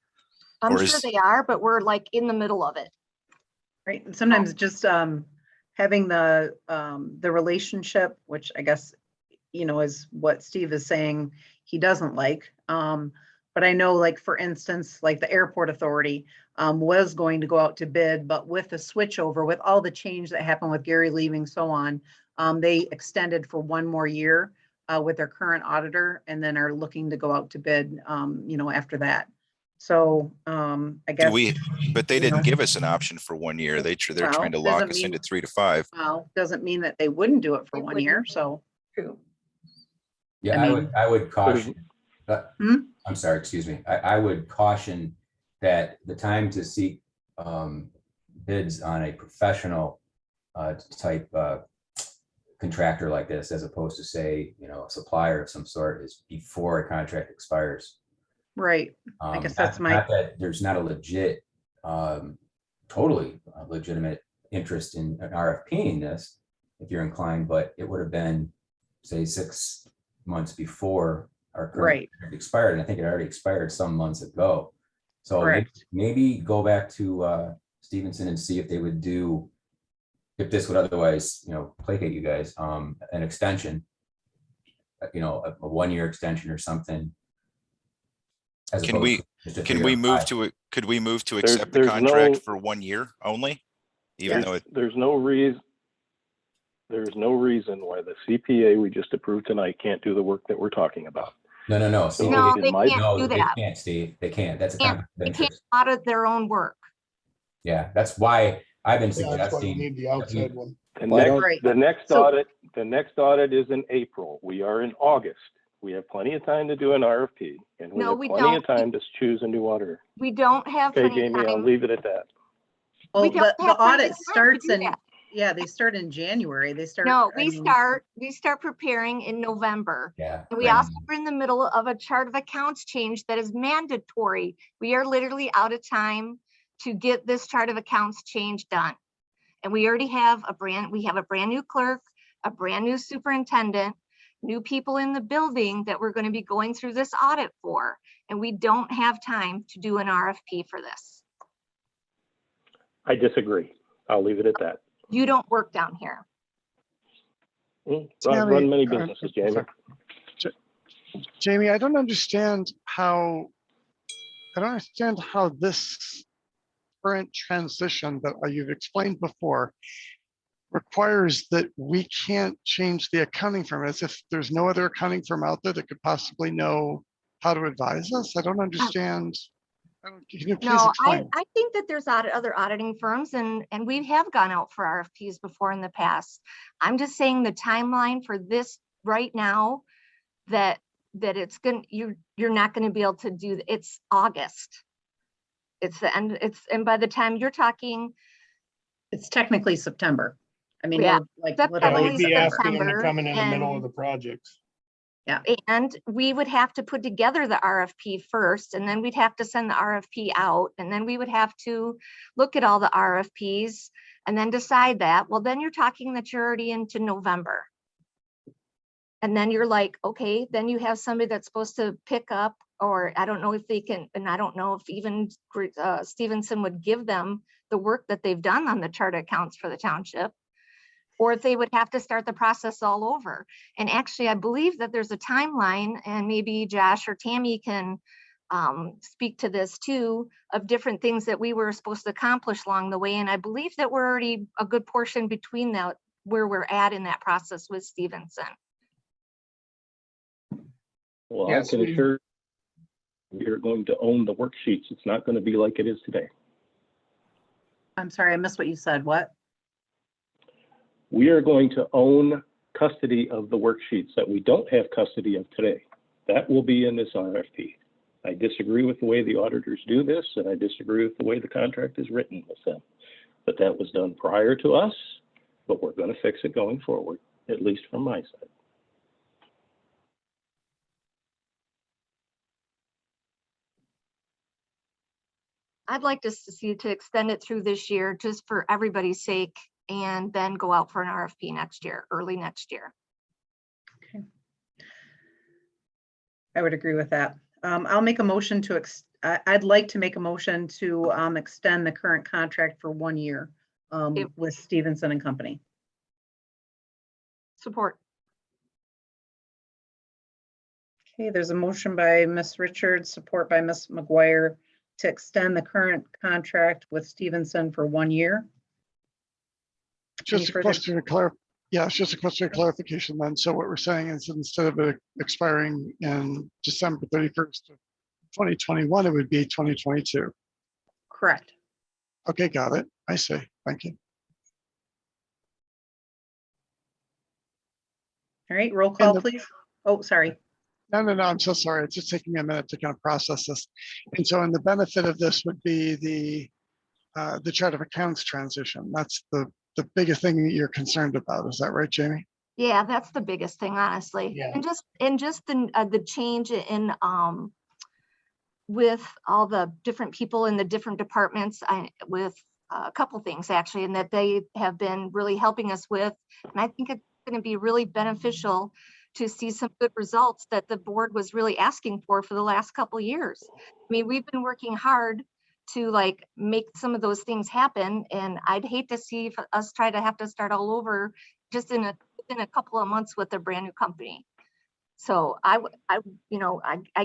I'm Or sure is- they are, but we're like in the middle of it. Right, and sometimes just having the relationship, which I guess, you know, is what Steve is saying he doesn't like. But I know, like, for instance, like the airport authority was going to go out to bid, but with the switchover, with all the change that happened with Gary leaving, so on, they extended for 1 more year with their current auditor, and then are looking to go out to bid, you know, after that. So I guess. But they you didn't know, give us an option for 1 year. They're well, trying to lock doesn't us mean- into 3 to 5. Well, doesn't mean that they wouldn't do it for They 1 year, wouldn't. so. True. Yeah, I mean- I would caution, Hmm? I'm sorry, excuse me. I would caution that the time to seek bids on a professional type contractor like this, as opposed to, say, you know, a supplier of some sort, is before a contract expires. Right, I guess that's Not that there's not a legit, totally legitimate interest in an RFP-ing this, if you're inclined, but it would have been, say, 6 months before our current Right. contract expired, and I think it already expired some months ago. So Correct. maybe go back to Stevenson and see if they would do, if this would otherwise, you know, placate you guys, an extension, you know, a 1-year extension or something. as Can opposed we, to just a can 3 we or move 5. to it? Could we move to There's- accept the there's contract no- for 1 year only? Even though it, There's no reason why the CPA we just approved tonight can't do the work that we're talking about. No. So No, in they my- can't No, do they that. can't, Steve. They can't. That's a Can't- conflict of They can't interest. audit their own work. Yeah, that's why I've been That's why we suggesting. need the outside one. The Why next, don't- Right. the next So- audit, the next audit is in April. We are in August. We have plenty of time to do an RFP, and we No, have we plenty of don't. time to choose a new auditor. We don't have Okay, plenty of Jamie, I'll time. leave it at that. Well, We don't the have plenty audit of time to starts do in, that. yeah, they start in January. They start. No, I mean, we start preparing in November. Yeah. And we also are in the middle of a chart of accounts change that is mandatory. We are literally out of time to get this chart of accounts change done. And we already have a brand new clerk, a brand new superintendent, new people in the building that we're going to be going through this audit for. And we don't have time to do an RFP for this. I disagree. I'll leave it at that. You don't work down here. So I've Tammy, run many businesses, Jamie. Jamie, I don't understand how this current transition that you've explained before requires that we can't change the accounting firm, as if there's no other accounting firm out there that could possibly know how to advise us. I don't understand. Can you please No, explain? I think that there's other auditing firms and we have gone out for RFPs before in the past. I'm just saying the timeline for this right now, that it's gonna, you're not gonna be able to do, it's August. It's the end, and by the time you're talking, It's technically September. I mean, Yeah, we're like September. Yeah, literally. we'd be asking them to September, come in the middle of and- the projects. and we would have to put together the RFP first, and then we'd have to send the RFP out, and then we would have to look at all the RFPs and then decide that. Well, then you're talking that you're already into November. And then you're like, okay, then you have somebody that's supposed to pick up, or I don't know if they can, and I don't know if even Stevenson would give them the work that they've done on the chart accounts for the township, or if they would have to start the process all over. And actually, I believe that there's a timeline, and maybe Josh or Tammy can speak to this too, of different things that we were supposed to accomplish along the way. And I believe that we're already a good portion between that, where we're at in that process with Stevenson. Well, Yes, I can we- assure you're going to own the worksheets. It's not going to be like it is today. I'm sorry, I missed what you said. What? We are going to own custody of the worksheets that we don't have custody of today. That will be in this RFP. I disagree with the way the auditors do this, and I disagree with the way the contract is written with them. But that was done prior to us, but we're going to fix it going forward, at least from my side. I'd like to see to extend it through this year, just for everybody's sake, and then go out for an RFP next year, early next year. I would agree with that. I'll make a motion to, I'd like to make a motion to extend the current contract for 1 year with Stevenson and Company. Support. Okay, there's a motion by Ms. Richards, support by Ms. McGuire to extend the current contract with Stevenson for 1 year. Just a question of yeah, it's just a question of clarification then. So what we're saying is instead of it expiring in December 31st of 2021, it would be 2022. Correct. Okay, got it. I see. Thank you. All right, roll call, please. Oh, sorry. No, I'm so sorry. It's just taking me a minute to kind of process this. And so, and the benefit of this would be the chart of accounts transition. That's the biggest thing that you're concerned about. Is that right, Jamie? Yeah, that's the biggest thing, honestly. Yeah. And just the change in with all the different people in the different departments, with a couple things actually, and that they have been really helping us with. And I think it's going to be really beneficial to see some good results that the board was really asking for the last couple of years. I mean, we've been working hard to like make some of those things happen, and I'd hate to see us try to have to start all over just in a couple of months with a brand new company. So I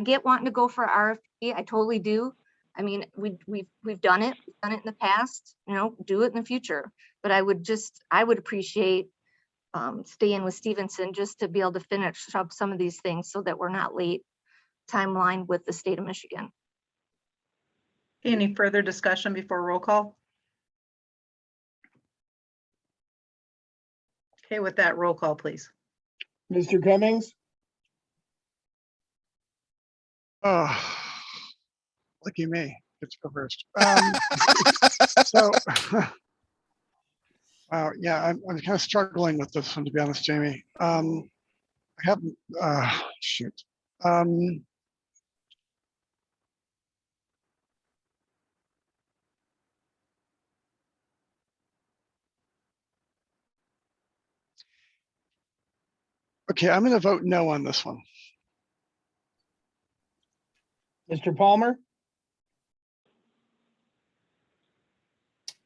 get wanting to go for RFP. I totally do. I mean, we've done it. We've done it in the past. Do it in the future. But I would appreciate staying with Stevenson just to be able to finish up some of these things so that we're not late timeline with the state of Michigan. Any further discussion before roll call? Okay, with that, roll call, please. Mr. Cummings, Oh, lucky me. It's go first. So, wow, yeah, I'm kind of struggling with this one, to be honest, Jamie. I haven't, shoot. Okay, I'm going to vote no on this one. Mr. Palmer,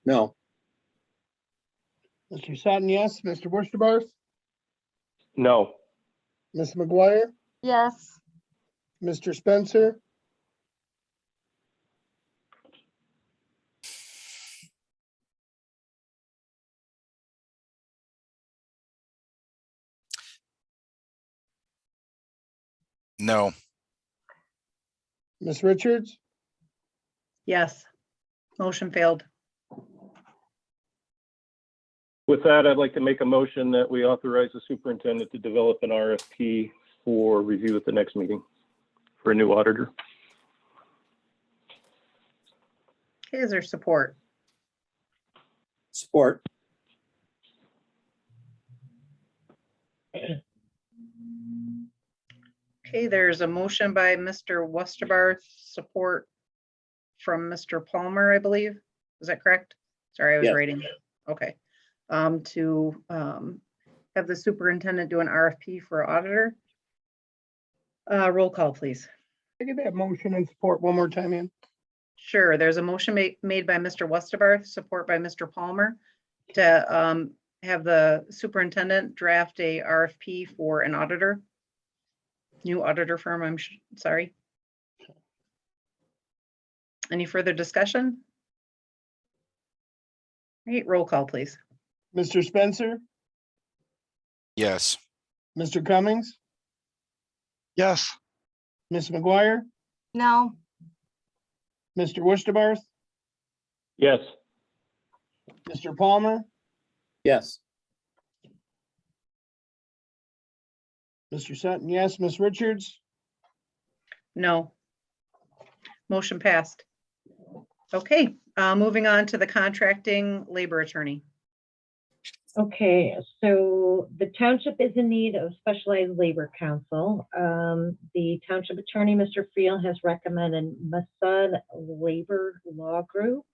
No. Mr. Sutton, yes. Mr. Worcester, No. Ms. McGuire, Yes. Mr. Spencer, No. Ms. Richards, Yes. Motion failed. With that, I'd like to make a motion that we authorize the superintendent to develop an RFP for review at the next meeting for a new auditor. Okay, is there support? Support. Okay, there's a motion by Mr. Westerbarth, support from Mr. Palmer, I believe. Is that correct? Sorry, I was Yes. writing. Okay. To have the superintendent do an RFP for auditor. Roll call, please. can I get that motion and support one more time, Ann? Sure, there's a motion made by Mr. Westerbarth, support by Mr. Palmer to have the superintendent draft a RFP for an auditor. New auditor firm, I'm sorry. Any further discussion? All right, roll call, please. Mr. Spencer, Yes. Mr. Cummings, Yes, Ms. McGuire, No. Mr. Worcester, Yes. Mr. Palmer, Yes. Mr. Sutton, yes. Ms. Richards, No. Motion passed. Okay, moving on to the contracting labor attorney. Okay, so the township is in need of specialized labor counsel. The township attorney, Mr. Friel, has recommended Masud Labor Law Group.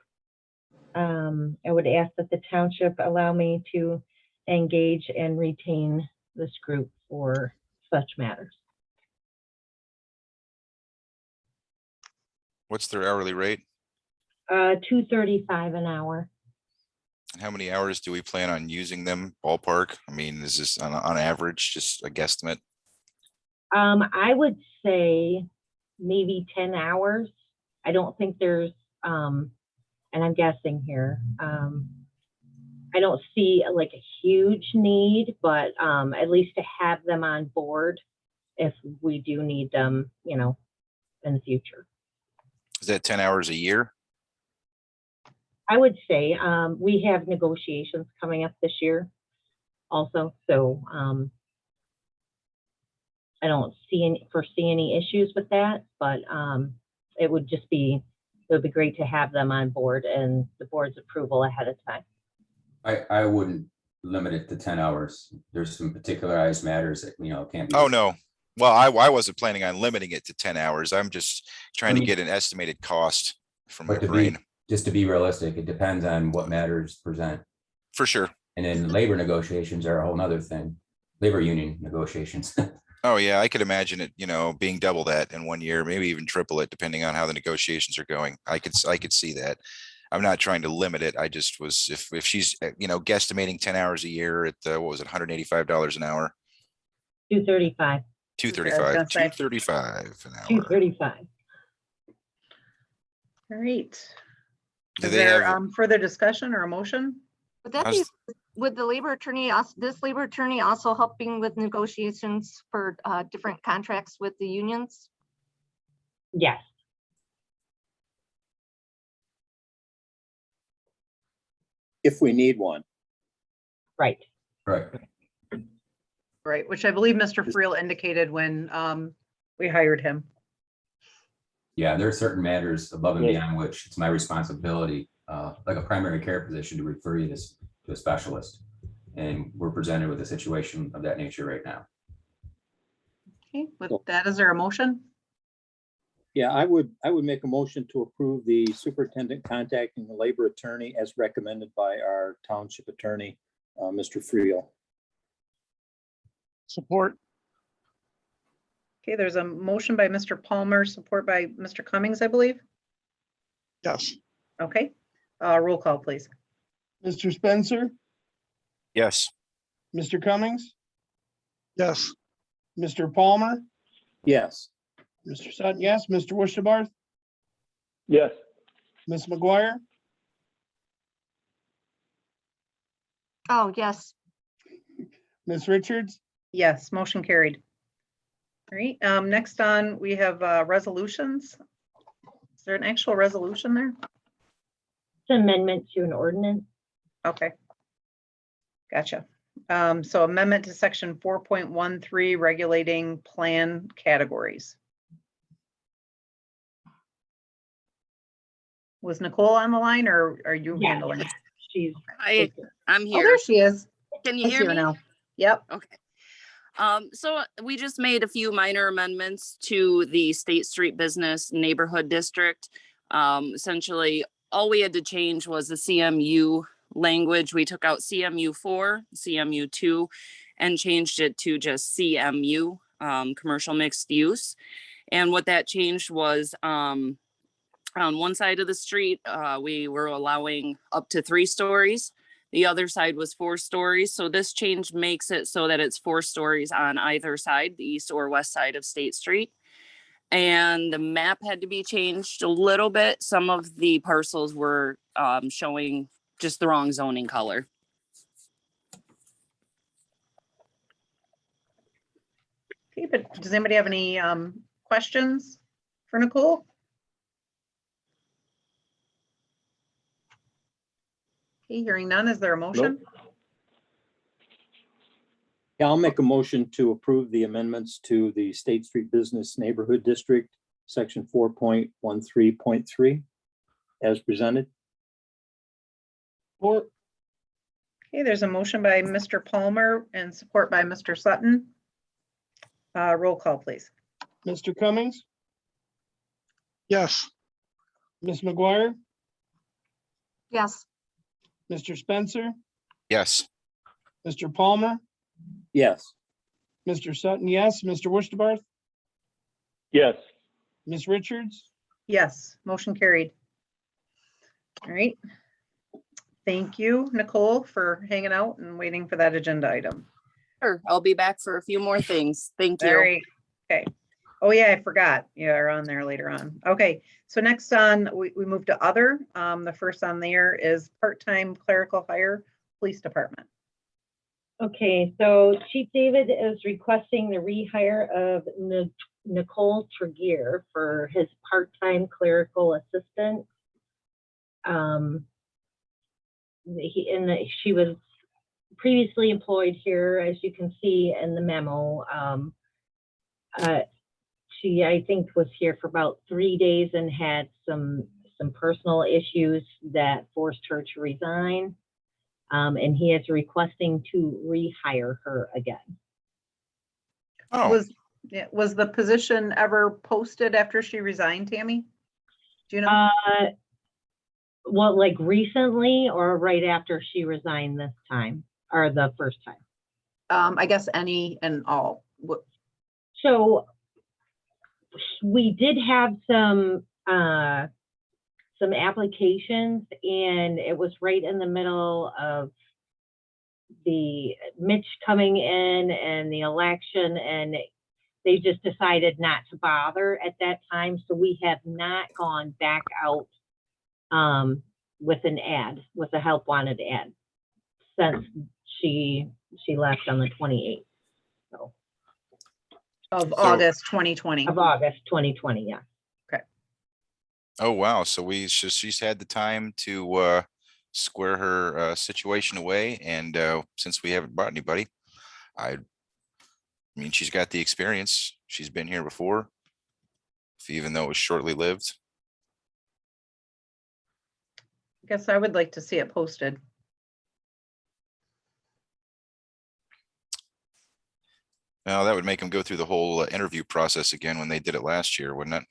I would ask that the township allow me to engage and retain this group for such matters. What's their hourly rate? $2.35 an hour. And how many hours do we plan on using them? Ballpark? I mean, is this on average, just a guesstimate? I would say maybe 10 hours. I don't think there's, and I'm guessing here, I don't see like a huge need, but at least to have them on board if we do need them, you know, in the future. Is that 10 hours a year? I would say we have negotiations coming up this year also, so I don't foresee any issues with that, but it would be great to have them on board and the board's approval ahead of time. I wouldn't limit it to 10 hours. There's some particularized matters that, you know, can't be. Oh, no. Well, I wasn't planning on limiting it to 10 hours. I'm just trying to get an estimated cost from my brain. Just to be realistic, it depends on what matters present. For sure. And then labor negotiations are a whole nother thing. Labor union negotiations. Oh, yeah, I could imagine it, you know, being double that in 1 year, maybe even triple it, depending on how the negotiations are going. I could see that. I'm not trying to limit it. I just was, if she's, you know, guesstimating 10 hours a year at, what was it, $185 an hour? $2.35. $2.35 an hour. $2.35. All right. Do Is they there have, further discussion or a motion? Would that be, would the labor attorney, this labor attorney also helping with negotiations for different contracts with the unions? Yes. If we need one. Right. Right. Right, which I believe Mr. Friel indicated when we hired him. Yeah, there are certain matters above and beyond which it's my responsibility, like a primary care position, to refer you to a specialist. And we're presented with a situation of that nature right now. Okay, with that, is there a motion? Yeah, I would make a motion to approve the superintendent contacting the labor attorney as recommended by our township attorney, Mr. Friel. Support. Okay, there's a motion by Mr. Palmer, support by Mr. Cummings, I believe. Yes. Okay, roll call, please. Mr. Spencer, yes. Mr. Cummings, Yes. Mr. Palmer, Yes. Mr. Sutton, yes, Mr. Wishbarth, Yes. Ms. McGuire, Oh, yes. Ms. Richards, Yes, motion carried. All right, next on, we have resolutions. Is there an actual resolution there? It's an amendment to an ordinance. Okay. Gotcha. So amendment to section 4.13 regulating plan categories. Was Nicole on the line or are you Yeah. handling it? She's. I'm Oh, here. there she is. Can you I hear see her me? now. Yep. Okay. So we just made a few minor amendments to the State Street Business Neighborhood District. Essentially, all we had to change was the CMU language. We took out CMU4, CMU2, and changed it to just CMU, commercial mixed use. And what that changed was on one side of the street, we were allowing up to 3 stories. The other side was 4 stories. So this change makes it so that it's 4 stories on either side, the east or west side of State Street. And the map had to be changed a little bit. Some of the parcels were showing just the wrong zoning color. Okay, but does anybody have any questions for Nicole? Okay, hearing none, is there a motion? Yeah, I'll make a motion to approve the amendments to the State Street Business Neighborhood District, section 4.13.3 as presented. or Okay, there's a motion by Mr. Palmer and support by Mr. Sutton. Roll call, please. Mr. Cummings, Yes, Ms. McGuire, Yes, Mr. Spencer, Yes, Mr. Palmer, Yes. Mr. Sutton, yes, Mr. Wurstabarth, Yes, Ms. Richards, Yes, motion carried. All right. Thank you, Nicole, for hanging out and waiting for that agenda item. Sure, I'll be back for a few more things. Thank All you. right, okay. Oh, yeah, I forgot. You're on there later on. Okay, so next on, we move to other. The first on there is part-time clerical hire, police department. Okay, so Chief David is requesting the rehire of Nicole Tregear for his part-time clerical assistant. She was previously employed here, as you can see in the memo. She, I think, was here for about 3 days and had some personal issues that forced her to resign. And he is requesting to rehire her again. oh, Was the position ever posted after she resigned, Tammy? Do you know? Well, like recently or right after she resigned this time, or the first time? I guess any and all. So we did have some applications, and it was right in the middle of the Mitch coming in and the election, and they just decided not to bother at that time. So we have not gone back out with an ad, with a help wanted ad, since she left on the 28th. So Of August 2020. of August 2020, yeah. oh, wow. So she's had the time to square her situation away. And since we haven't brought anybody, I mean, she's got the experience. She's been here before, even though it was shortly lived. I guess I would like to see it posted. Now that would make them go through the whole interview process again when they did it last year, wouldn't it?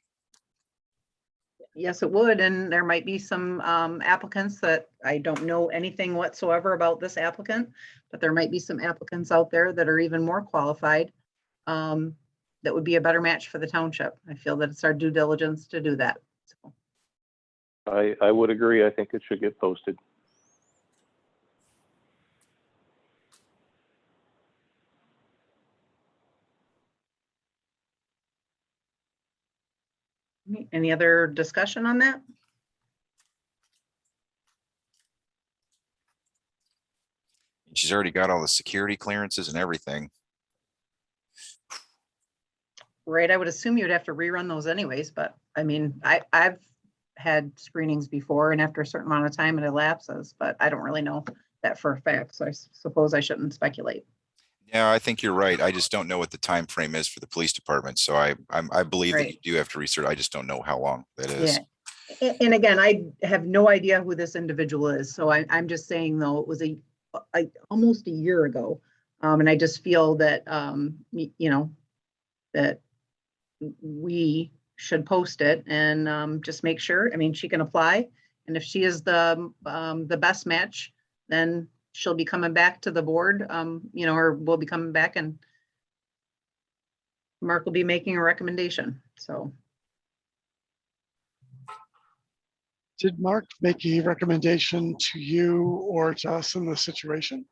Yes, it would, and there might be some applicants that I don't know anything whatsoever about this applicant, but there might be some applicants out there that are even more qualified that would be a better match for the township. I feel that it's our due diligence to do that. So, I would agree. I think it should get posted. any other discussion on that? She's already got all the security clearances and everything. Right, I would assume you'd have to rerun those anyways, but I mean, I've had screenings before, and after a certain amount of time it elapses, but I don't really know that for a fact, so I suppose I shouldn't speculate. Yeah, I think you're right. I just don't know what the time frame is for the police department. So I believe that you do have to research. I just don't know how long that is. Yeah, and again, I have no idea who this individual is, so I'm just saying, though, it was almost a year ago, and I just feel that you know, that we should post it and just make sure. I mean, she can apply, and if she is the best match, then she'll be coming back to the board, you know, or we'll be coming back and Mark will be making a recommendation, so. did Mark make a recommendation to you or to us in this situation?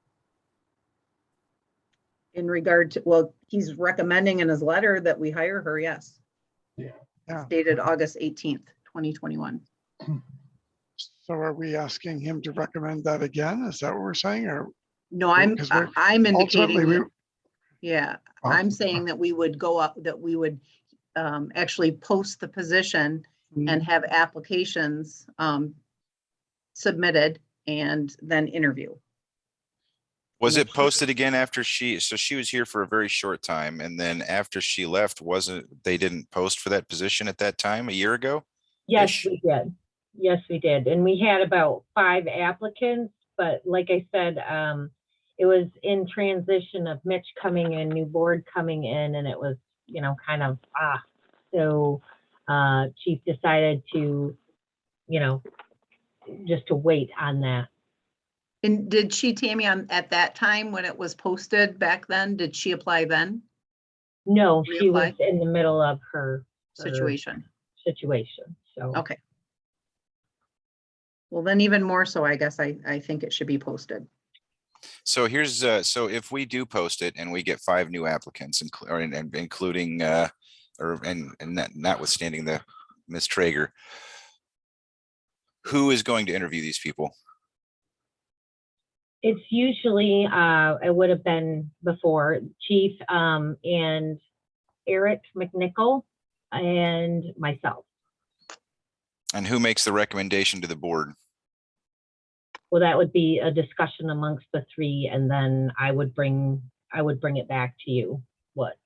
In regard to, well, he's recommending in his letter that we hire her, yes. Yeah. Dated August 18th, 2021. So are we asking him to recommend that again? Is that what we're saying? Or No, I'm ultimately indicating, yeah, I'm saying that we would go up, that we would actually post the position and have applications submitted and then interview. Was it posted again after so she was here for a very short time, and then after she left, they didn't post for that position at that time a year ago? Yes, we did. Yes, we did. And we had about 5 applicants, but like I said, it was in transition of Mitch coming in, new board coming in, and it was, you know, kind of, so Chief decided to, you know, just to wait on that. And did she, Tammy, at that time when it was posted back then, did she apply then? No, she was Reapply? in the middle of her Situation. so. Okay. Well, then even more so, I guess I think it should be posted. So here's, so if we do post it and we get 5 new applicants, including, notwithstanding the Ms. Traeger, who is going to interview these people? It's usually, it would have been before Chief and Eic McNichol and myself. And who makes the recommendation to the board? Well, that would be a discussion amongst the 3, and then I would bring it back to you, what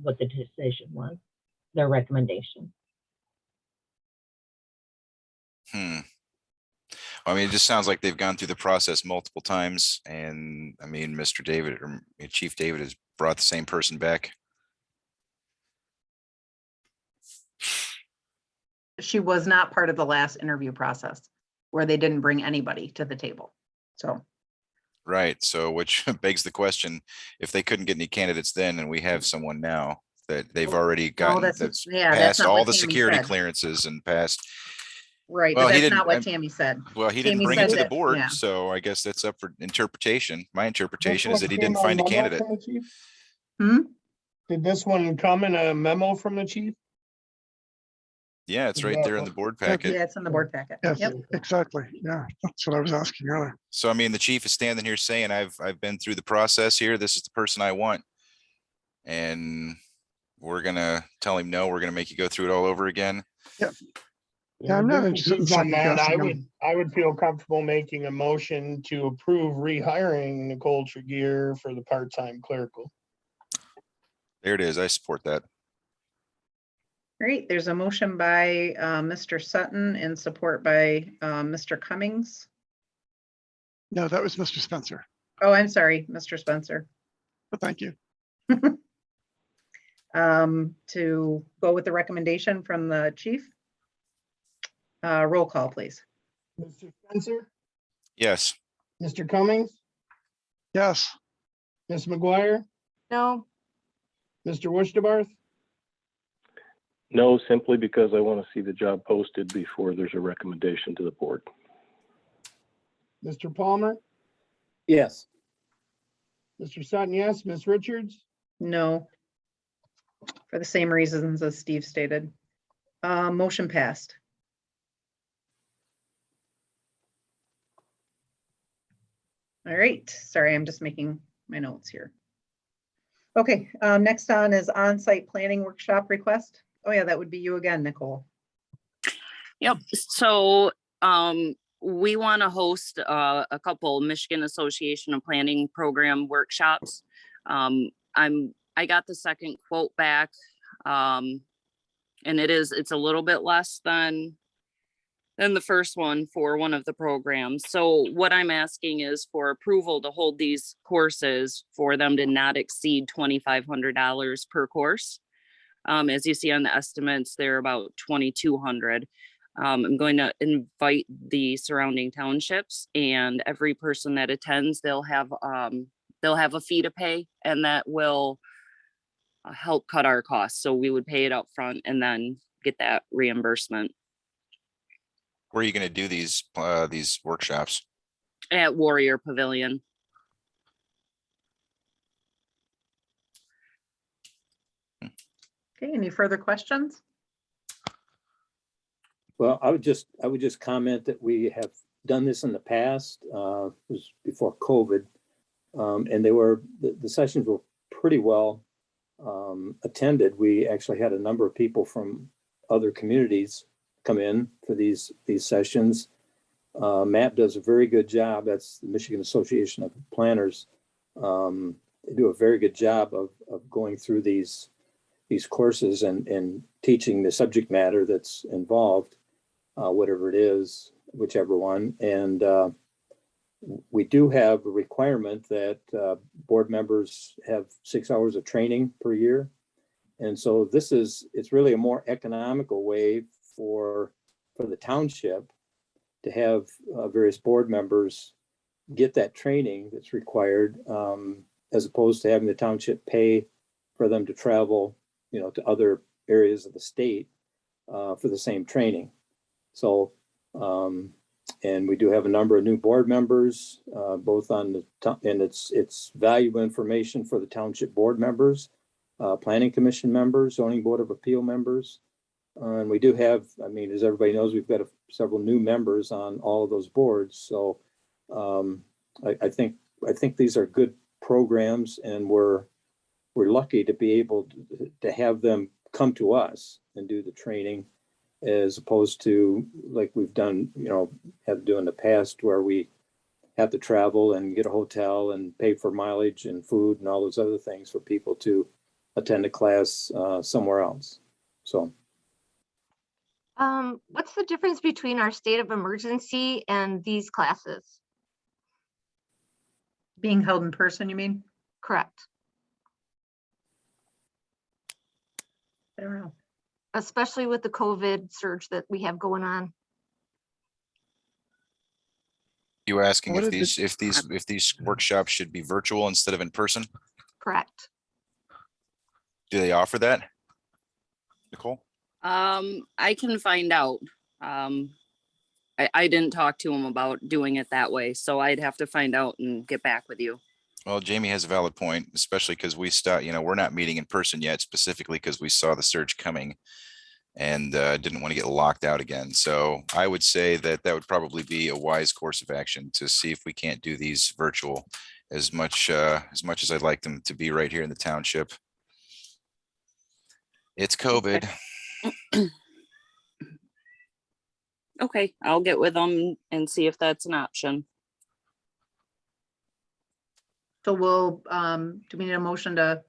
the decision was, their recommendation. I mean, it just sounds like they've gone through the process multiple times, and I mean, Mr. David or Chief David has brought the same person back. She was not part of the last interview process where they didn't bring anybody to the table. So. Right. So which begs the question, if they couldn't get any candidates then, and we have someone now that they've already gotten, that's passed all the security clearances and passed. Right, Well, but he that's not didn't- what Tammy said. Well, he didn't Tammy bring it said to the that, board, yeah. so I guess that's up for interpretation. My interpretation This is that he one didn't came find a on memo candidate. from the chief? Hmm? Did this one come in a memo from the chief? Yeah, it's right there in the board packet. Yeah, it's in the board packet. Yes, Yep. exactly. Yeah, that's what I was asking earlier. So I mean, the chief is standing here saying, I've been through the process here. This is the person I want. And we're gonna tell him no, we're gonna make you go through it all over again. Yeah, I'm not interested in He's done that. second guessing I would feel comfortable making a motion to approve rehiring Nicole Tregear for the part-time clerical. There it is. I support that. Great, there's a motion by Mr. Sutton and support by Mr. Cummings. No, that was Mr. Spencer, Oh, I'm sorry, Mr. Spencer. but thank you. To go with the recommendation from the chief. Roll call, please. Mr. Spencer, Yes. Mr. Cummings, Yes, Ms. McGuire, No, Mr. Wishdebarth, No, simply because I want to see the job posted before there's a recommendation to the board. Mr. Palmer, Yes. Mr. Sutton, yes, Ms. Richards, No. For the same reasons as Steve stated. Motion passed. All right, sorry, I'm just making my notes here. Okay, next on is on-site planning workshop request. Oh yeah, that would be you again, Nicole. Yep, so we want to host a couple Michigan Association of Planning Program workshops. I got the second quote back, and it's a little bit less than the first one for one of the programs. So what I'm asking is for approval to hold these courses for them to not exceed $2,500 per course. As you see on the estimates, they're about 2,200. I'm going to invite the surrounding townships, and every person that attends, they'll have a fee to pay, and that will help cut our costs. So we would pay it up front and then get that reimbursement. Where are you gonna do these workshops? At Warrior Pavilion. Okay, any further questions? Well, I would just comment that we have done this in the past, it was before COVID. And the sessions were pretty well attended. We actually had a number of people from other communities come in for these sessions. Matt does a very good job. That's the Michigan Association of Planners. They do a very good job of going through these courses and teaching the subject matter that's involved, whatever it is, whichever one. And we do have a requirement that board members have 6 hours of training per year. And so it's really a more economical way for the township to have various board members get that training that's required, as opposed to having the township pay for them to travel, to other areas of the state for the same training. So, and we do have a number of new board members, both on and it's valuable information for the township board members, planning commission members, zoning board of appeal members. And we do have, as everybody knows, we've got several new members on all of those boards. So I think these are good programs, and we're lucky to be able to have them come to us and do the training, as opposed to like we've done, had to do in the past, where we have to travel and get a hotel and pay for mileage and food and all those other things for people to attend a class somewhere else. So. What's the difference between our state of emergency and these classes? Being held in person, you mean? Correct. I don't know. Especially with the COVID surge that we have going on. You were asking What if is these workshops should be virtual instead of in person? Correct. Do they offer that, Nicole? I can find out. I didn't talk to him about doing it that way, so I'd have to find out and get back with you. Well, Jamie has a valid point, especially because we're not meeting in person yet, specifically because we saw the surge coming and didn't want to get locked out again. So I would say that would probably be a wise course of action to see if we can't do these virtual, as much as I'd like them to be right here in the township. It's COVID. Okay, I'll get with them and see if that's an option. So we'll, do we need a motion to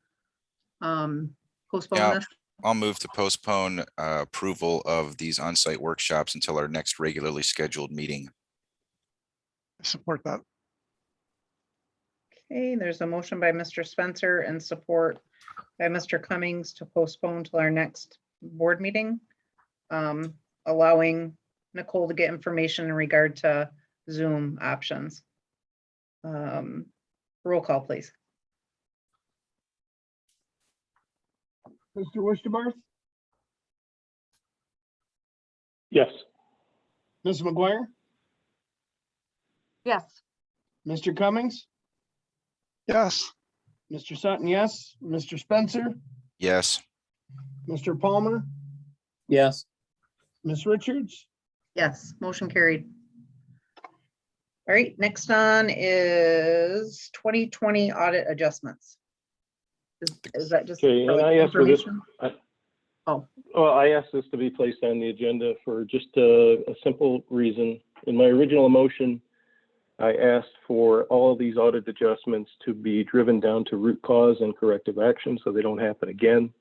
postpone Yeah. this? I'll move to postpone approval of these on-site workshops until our next regularly scheduled meeting. I support that. Okay, there's a motion by Mr. Spencer and support by Mr. Cummings to postpone till our next board meeting, allowing Nicole to get information in regard to Zoom options. Roll call, please. Mr. Wishbarth, Yes. Ms. McGuire, Yes. Mr. Cummings, Yes, Mr. Sutton, yes, Mr. Spencer, Yes. Mr. Palmer, Yes. Ms. Richards. Yes, motion carried. All right, next on is 2020 audit adjustments. Is that just? Okay, for and like I asked for this. information? Well, I asked this to be placed on the agenda for just a simple reason. In my original motion, I asked for all of these audit adjustments to be driven down to root cause and corrective action so they don't happen again.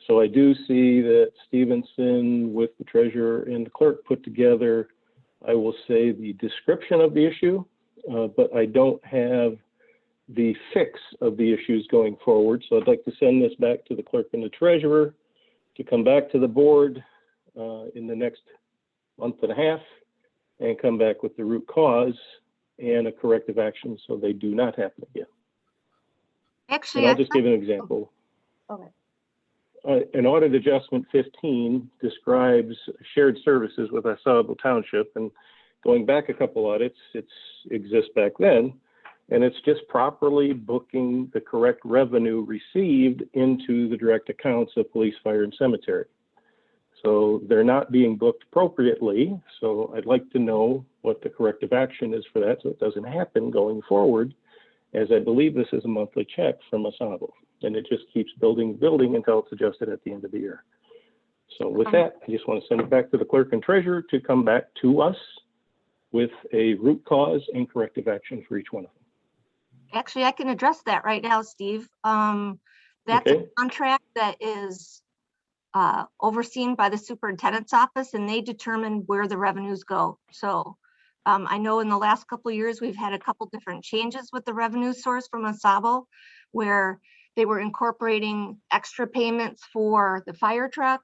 So I do see that Stevenson with the treasurer and the clerk put together, I will say, the description of the issue, but I don't have the fix of the issues going forward. So I'd like to send this back to the clerk and the treasurer to come back to the board in the next month and a half and come back with the root cause and a corrective action so they do not happen again. Actually, And I'll just give an example. Okay. An audit adjustment 15 describes shared services with Oscoda Township, and going back a couple audits, it exists back then, and it's just properly booking the correct revenue received into the direct accounts of police, fire, and cemetery. So they're not being booked appropriately. So I'd like to know what the corrective action is for that so it doesn't happen going forward, as I believe this is a monthly check from Oscoda. And it just keeps building until it's adjusted at the end of the year. So with that, I just want to send it back to the clerk and treasurer to come back to us with a root cause and corrective action for each one of them. Actually, I can address that right now, Steve. That's Okay. a contract that is overseen by the superintendent's office, and they determine where the revenues go. So I know in the last couple of years, we've had a couple different changes with the revenue source from Asabo, where they were incorporating extra payments for the fire truck.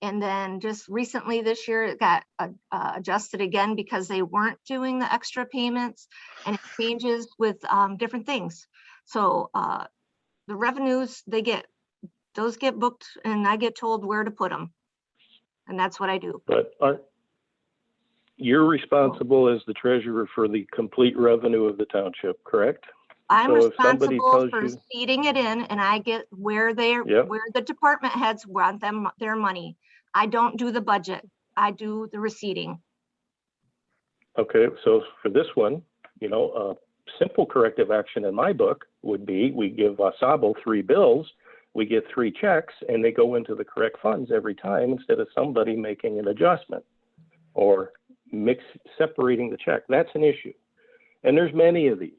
And then just recently this year, it got adjusted again because they weren't doing the extra payments, and it changes with different things. So the revenues, those get booked, and I get told where to put them. And that's what I do. But you're responsible as the treasurer for the complete revenue of the township, correct? I'm So if somebody responsible tells for you- feeding it in, and I get where Yep. where the department heads want their money. I don't do the budget. I do the receipting. Okay, so for this one, you know, a simple corrective action in my book would be we give Asabo 3 bills, we get 3 checks, and they go into the correct funds every time instead of somebody making an adjustment or separating the check. That's an issue. And there's many of these.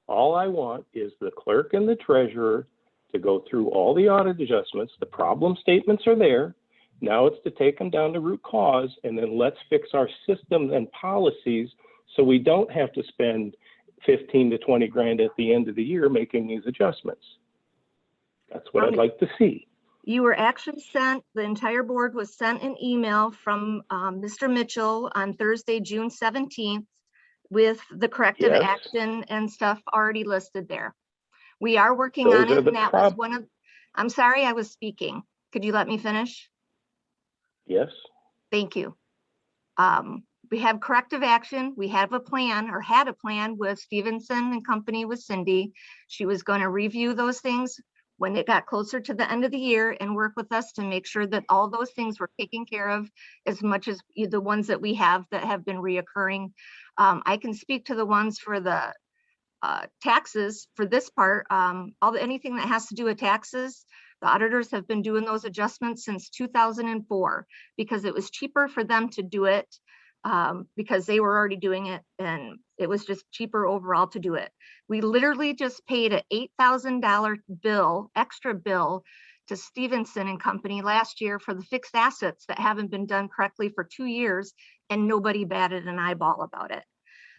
All I want is the clerk and the treasurer to go through all the audit adjustments. The problem statements are there. Now it's to take them down to root cause, and then let's fix our systems and policies so we don't have to spend 15 to 20 grand at the end of the year making these adjustments. That's what I'd like to see. You were actually sent, the entire board was sent an email from Mr. Mitchell on Thursday, June 17th, with the corrective Yes. action and stuff already listed there. We are working Those on are it, the and that was one of, I'm sorry, I was speaking. Could you let me finish? Yes. Thank you. We have corrective action. We have a plan, or had a plan with Stevenson and company with Cindy. She was going to review those things when it got closer to the end of the year and work with us to make sure that all those things were taken care of, as much as the ones that we have that have been reoccurring. I can speak to the ones for the taxes for this part. Anything that has to do with taxes, the auditors have been doing those adjustments since 2004 because it was cheaper for them to do it because they were already doing it, and it was just cheaper overall to do it. We literally just paid an $8,000 bill, extra bill, to Stevenson and company last year for the fixed assets that haven't been done correctly for 2 years, and nobody batted an eyeball about it.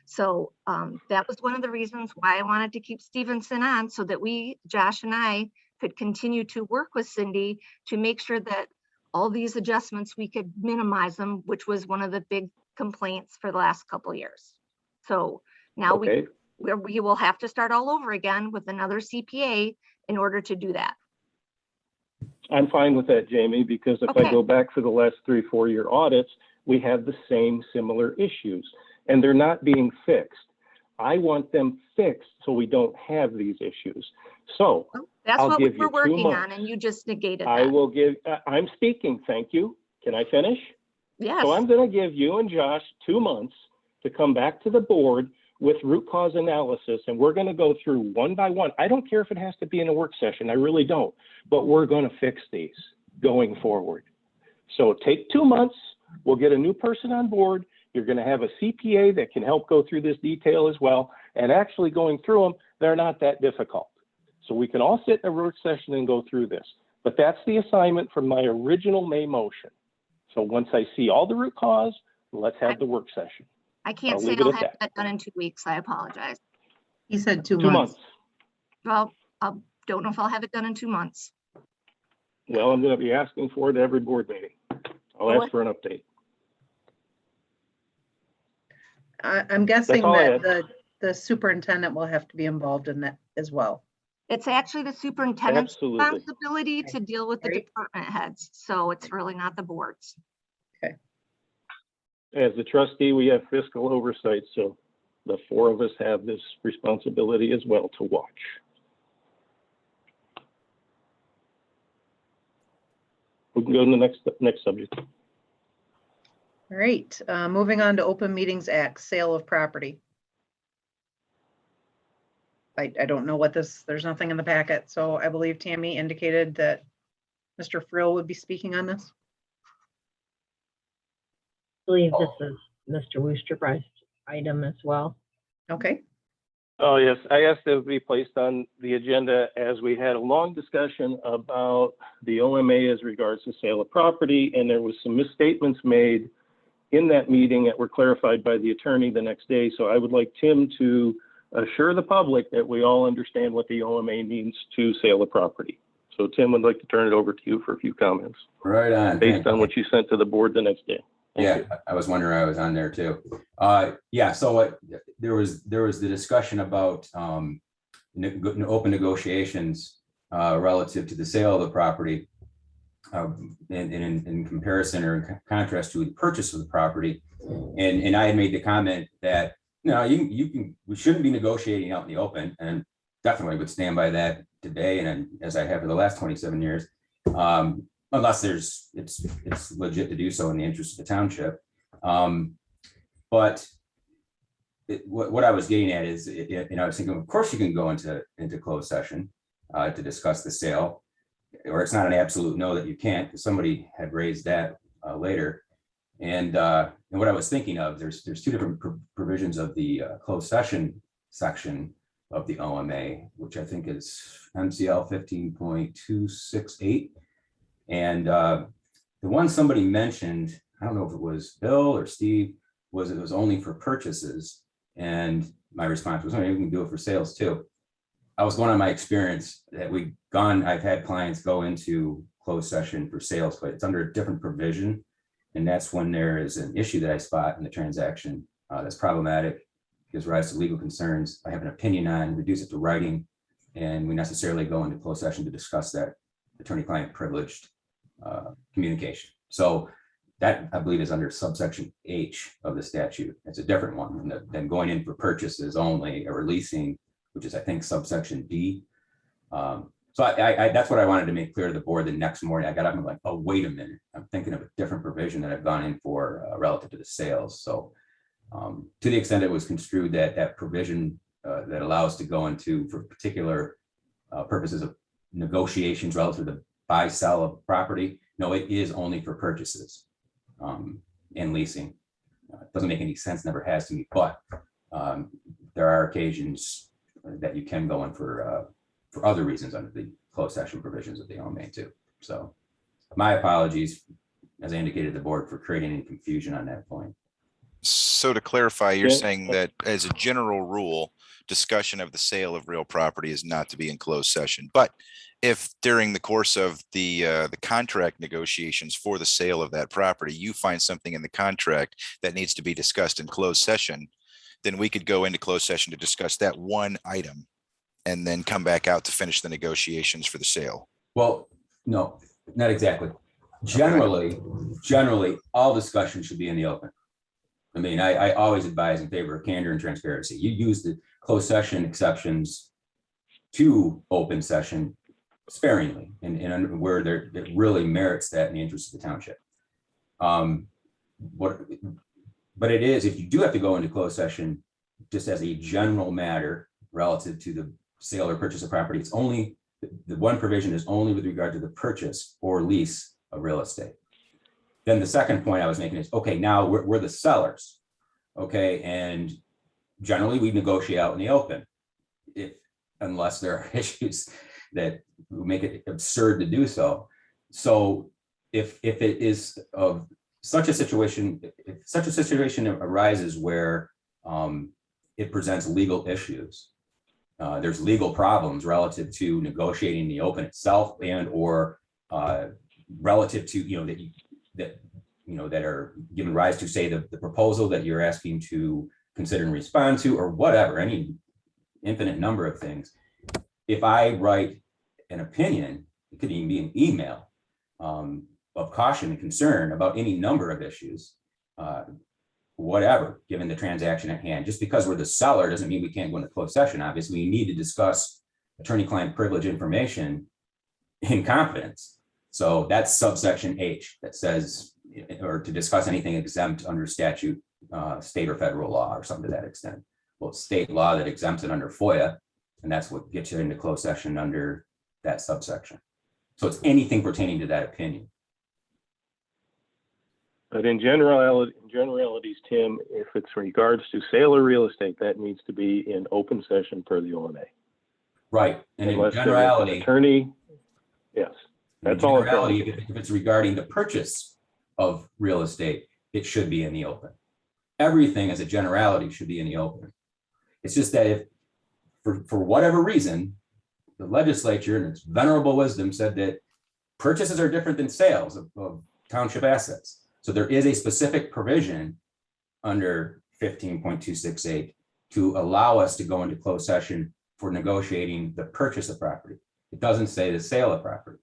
So that was one of the reasons why I wanted to keep Stevenson on, so that Josh and I, could continue to work with Cindy to make sure that all these adjustments, we could minimize them, which was one of the big complaints for the last couple of years. So now Okay. we will have to start all over again with another CPA in order to do that. I'm fine with that, Jamie, because if Okay. I go back for the last 3-4 year audits, we have the same similar issues, and they're not being fixed. I want them fixed so we don't have these issues. So That's I'll what give we're you 2 working on, months. and you just negated I that. will give, I'm speaking, thank you. Can I finish? Yes. So I'm going to give you and Josh 2 months to come back to the board with root cause analysis, and we're going to go through one by one. I don't care if it has to be in a work session, I really don't, but we're going to fix these going forward. So take 2 months, we'll get a new person on board. You're going to have a CPA that can help go through this detail as well. And actually going through them, they're not that difficult. So we can all sit in a work session and go through this. But that's the assignment from my original May motion. So once I see all the root cause, let's have the work session. I can't I'll say leave it I'll at have that. that done in 2 weeks. I apologize. He said 2 2 months. months. Well, I don't know if I'll have it done in 2 months. Well, I'm going to be asking for it at every board meeting. I'll ask for an update. I'm guessing all I that had. the superintendent will have to be involved in that as well. It's actually the superintendent's Absolutely. responsibility to deal with the Right. department heads. So it's really not the board's. As the trustee, we have fiscal oversight, so the 4 of us have this responsibility as well to watch. We can go to the next subject. All right, moving on to Open Meetings Act, sale of property. I don't know what there's nothing in the packet, so I believe Tammy indicated that Mr. Frill would be speaking on this. I believe this is Mr. Woosterbrice's item as well. Okay, Oh, yes, I asked it to be placed on the agenda as we had a long discussion about the OMA as regards to sale of property, and there was some misstatements made in that meeting that were clarified by the attorney the next day. So I would like Tim to assure the public that we all understand what the OMA means to sale of property. So Tim, would like to turn it over to you for a few comments Right on. based on what you sent to the board the next day. Thank Yeah, you. I was wondering, I was on there too. Yeah, so there was the discussion about open negotiations relative to the sale of the property in comparison or in contrast to the purchase of the property. And I had made the comment that, we shouldn't be negotiating out in the open, and definitely would stand by that today, and as I have for the last 27 years. Unless it's legit to do so in the interest of the township. But what I was getting at is, I was thinking, of course you can go into closed session to discuss the sale, or it's not an absolute no that you can't, because somebody had raised that later. And what I was thinking of, there's two different provisions of the closed session section of the OMA, which I think is MCL 15.268. And the one somebody mentioned, I don't know if it was Bill or Steve, was it was only for purchases. And my response was, we can do it for sales too. I was going on my experience that I've had clients go into closed session for sales, but it's under a different provision. And that's when there is an issue that I spot in the transaction that's problematic, gives rise to legal concerns. I have an opinion on, reduce it to writing, and we necessarily go into closed session to discuss that attorney-client privileged communication. So that, I believe, is under subsection H of the statute. It's a different one than going in for purchases only or leasing, which is, I think, subsection D. So I that's what I wanted to make clear to the board. The next morning I got up and I'm like, oh, wait a minute, I'm thinking of a different provision that I've gone in for relative to the sales. So to the extent it was construed that provision that allows to go into for particular purposes of negotiations relative to buy sell of property, no, it is only for purchases and leasing. It doesn't make any sense, never has to me, but there are occasions that you can go in for other reasons under the closed session provisions of the OMA too. So my apologies, as I indicated to the board, for creating any confusion on that point. So to clarify, you're Yeah. saying that as a general rule, discussion of the sale of real property is not to be in closed session. But if during the course of the contract negotiations for the sale of that property, you find something in the contract that needs to be discussed in closed session, then we could go into closed session to discuss that one item and then come back out to finish the negotiations for the sale. Well, no, not exactly. Generally, all discussion should be in the open. I mean, I always advise in favor of candor and transparency. You use the closed session exceptions to open session sparingly and where it really merits that in the interest of the township. But it is, if you do have to go into closed session, just as a general matter relative to the sale or purchase of property, it's only, the one provision is only with regard to the purchase or lease of real estate. Then the second point I was making is, okay, now we're the sellers, okay? And generally we negotiate out in the open, unless there are issues that make it absurd to do so. So if it is of such a situation, if such a situation arises where it presents legal issues, there's legal problems relative to negotiating the open itself and or relative to, that are given rise to, say, the proposal that you're asking to consider and respond to, or whatever, any infinite number of things. If I write an opinion, it could even be an email of caution and concern about any number of issues, whatever, given the transaction at hand. Just because we're the seller doesn't mean we can't go into closed session. Obviously, we need to discuss attorney-client privilege information in confidence. So that's subsection H that says, or to discuss anything exempt under statute, state or federal law, or something to that extent. Well, it's state law that exempts it under FOIA, and that's what gets you into closed session under that subsection. So it's anything pertaining to that opinion. But in generalities, Tim, if it's regards to sale or real estate, that needs to be in open session per the OMA. Right, and in Unless there's an generality, attorney, yes, that's all. if it's regarding the purchase of real estate, it should be in the open. Everything as a generality should be in the open. It's just that if, for whatever reason, the legislature in its venerable wisdom said that purchases are different than sales of township assets. So there is a specific provision under 15.268 to allow us to go into closed session for negotiating the purchase of property. It doesn't say the sale of property.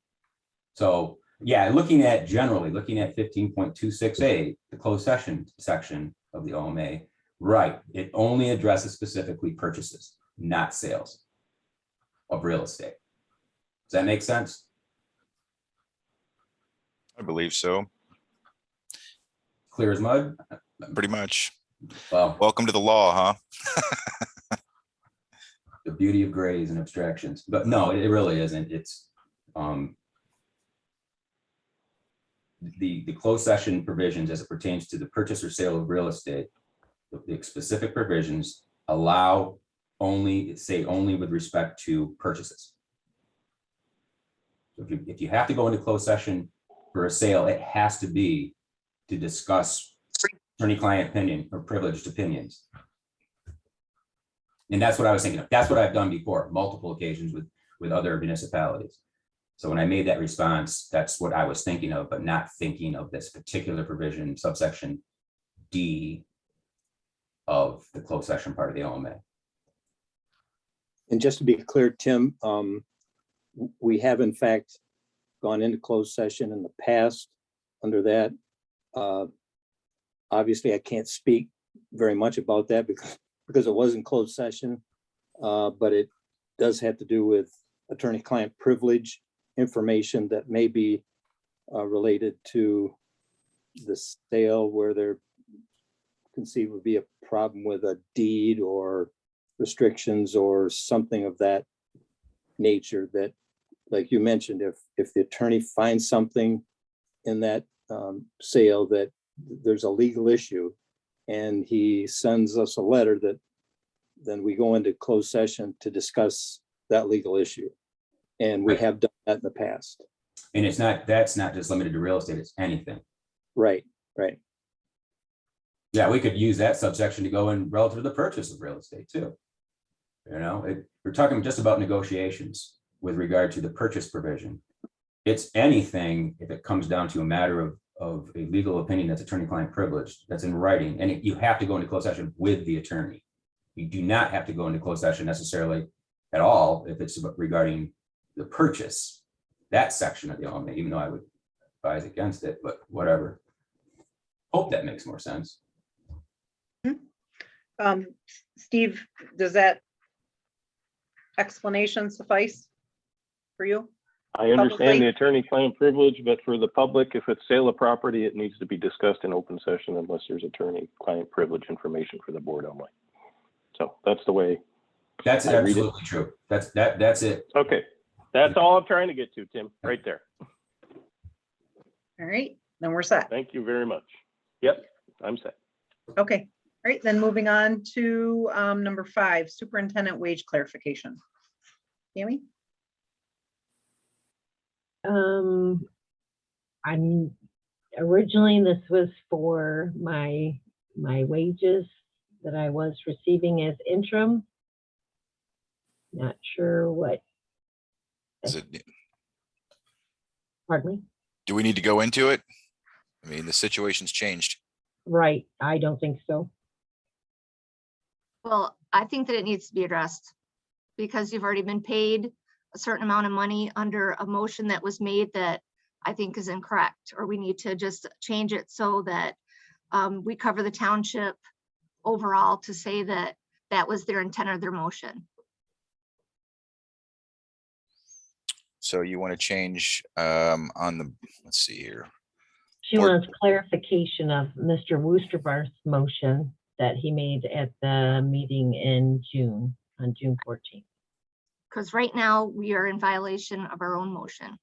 So yeah, looking at 15.268, the closed session section of the OMA, right, it only addresses specifically purchases, not sales of real estate. Does that make sense? I believe so. Clear as mud? Pretty much. Well, Welcome to the law, huh? the beauty of grays and abstractions, but no, it really isn't. It's the closed session provisions as it pertains to the purchase or sale of real estate. The specific provisions allow only with respect to purchases. So if you have to go into closed session for a sale, it has to be to discuss attorney-client opinion or privileged opinions. And that's what I was thinking of. That's what I've done before, multiple occasions with other municipalities. So when I made that response, that's what I was thinking of, but not thinking of this particular provision, subsection D of the closed session part of the OMA. And just to be clear, Tim, we have in fact gone into closed session in the past under that. Obviously, I can't speak very much about that because it was in closed session, but it does have to do with attorney-client privilege information that may be related to the sale, where there conceived would be a problem with a deed or restrictions or something of that nature, that, like you mentioned, if the attorney finds something in that sale that there's a legal issue and he sends us a letter, that then we go into closed session to discuss that legal issue. And we have done that in the past. And that's not just limited to real estate, it's anything. Right, right. Yeah, we could use that subsection to go in relative to the purchase of real estate too. You know, we're talking just about negotiations with regard to the purchase provision. It's anything if it comes down to a matter of a legal opinion that's attorney-client privilege, that's in writing, and you have to go into closed session with the attorney. You do not have to go into closed session necessarily at all if it's regarding the purchase, that section of the OMA, even though I would advise against it, but whatever. Hope that makes more sense. Steve, does that explanation suffice for you? I understand the attorney-client privilege, but for the public, if it's sale of property, it needs to be discussed in open session unless there's attorney-client privilege information for the board only. So that's the way. That's absolutely true. That's it. Okay, that's all I'm trying to get to, Tim, right there. All right, then we're set. Thank you very much. Yep, I'm set. Okay, all right, then moving on to number 5, superintendent wage clarification. Tammy? I'm originally, this was for my wages that I was receiving as interim. Not sure what. Is it, Pardon me? do we need to go into it? I mean, the situation's changed. Right, I don't think so. Well, I think that it needs to be addressed because you've already been paid a certain amount of money under a motion that was made that I think is incorrect, or we need to just change it so that we cover the township overall to say that that was their intent of their motion. So you want to change on the, let's see here. She wants clarification of Mr. Woosterbar's motion that he made at the meeting in June, on June 14th. Because right now we are in violation of our own motion.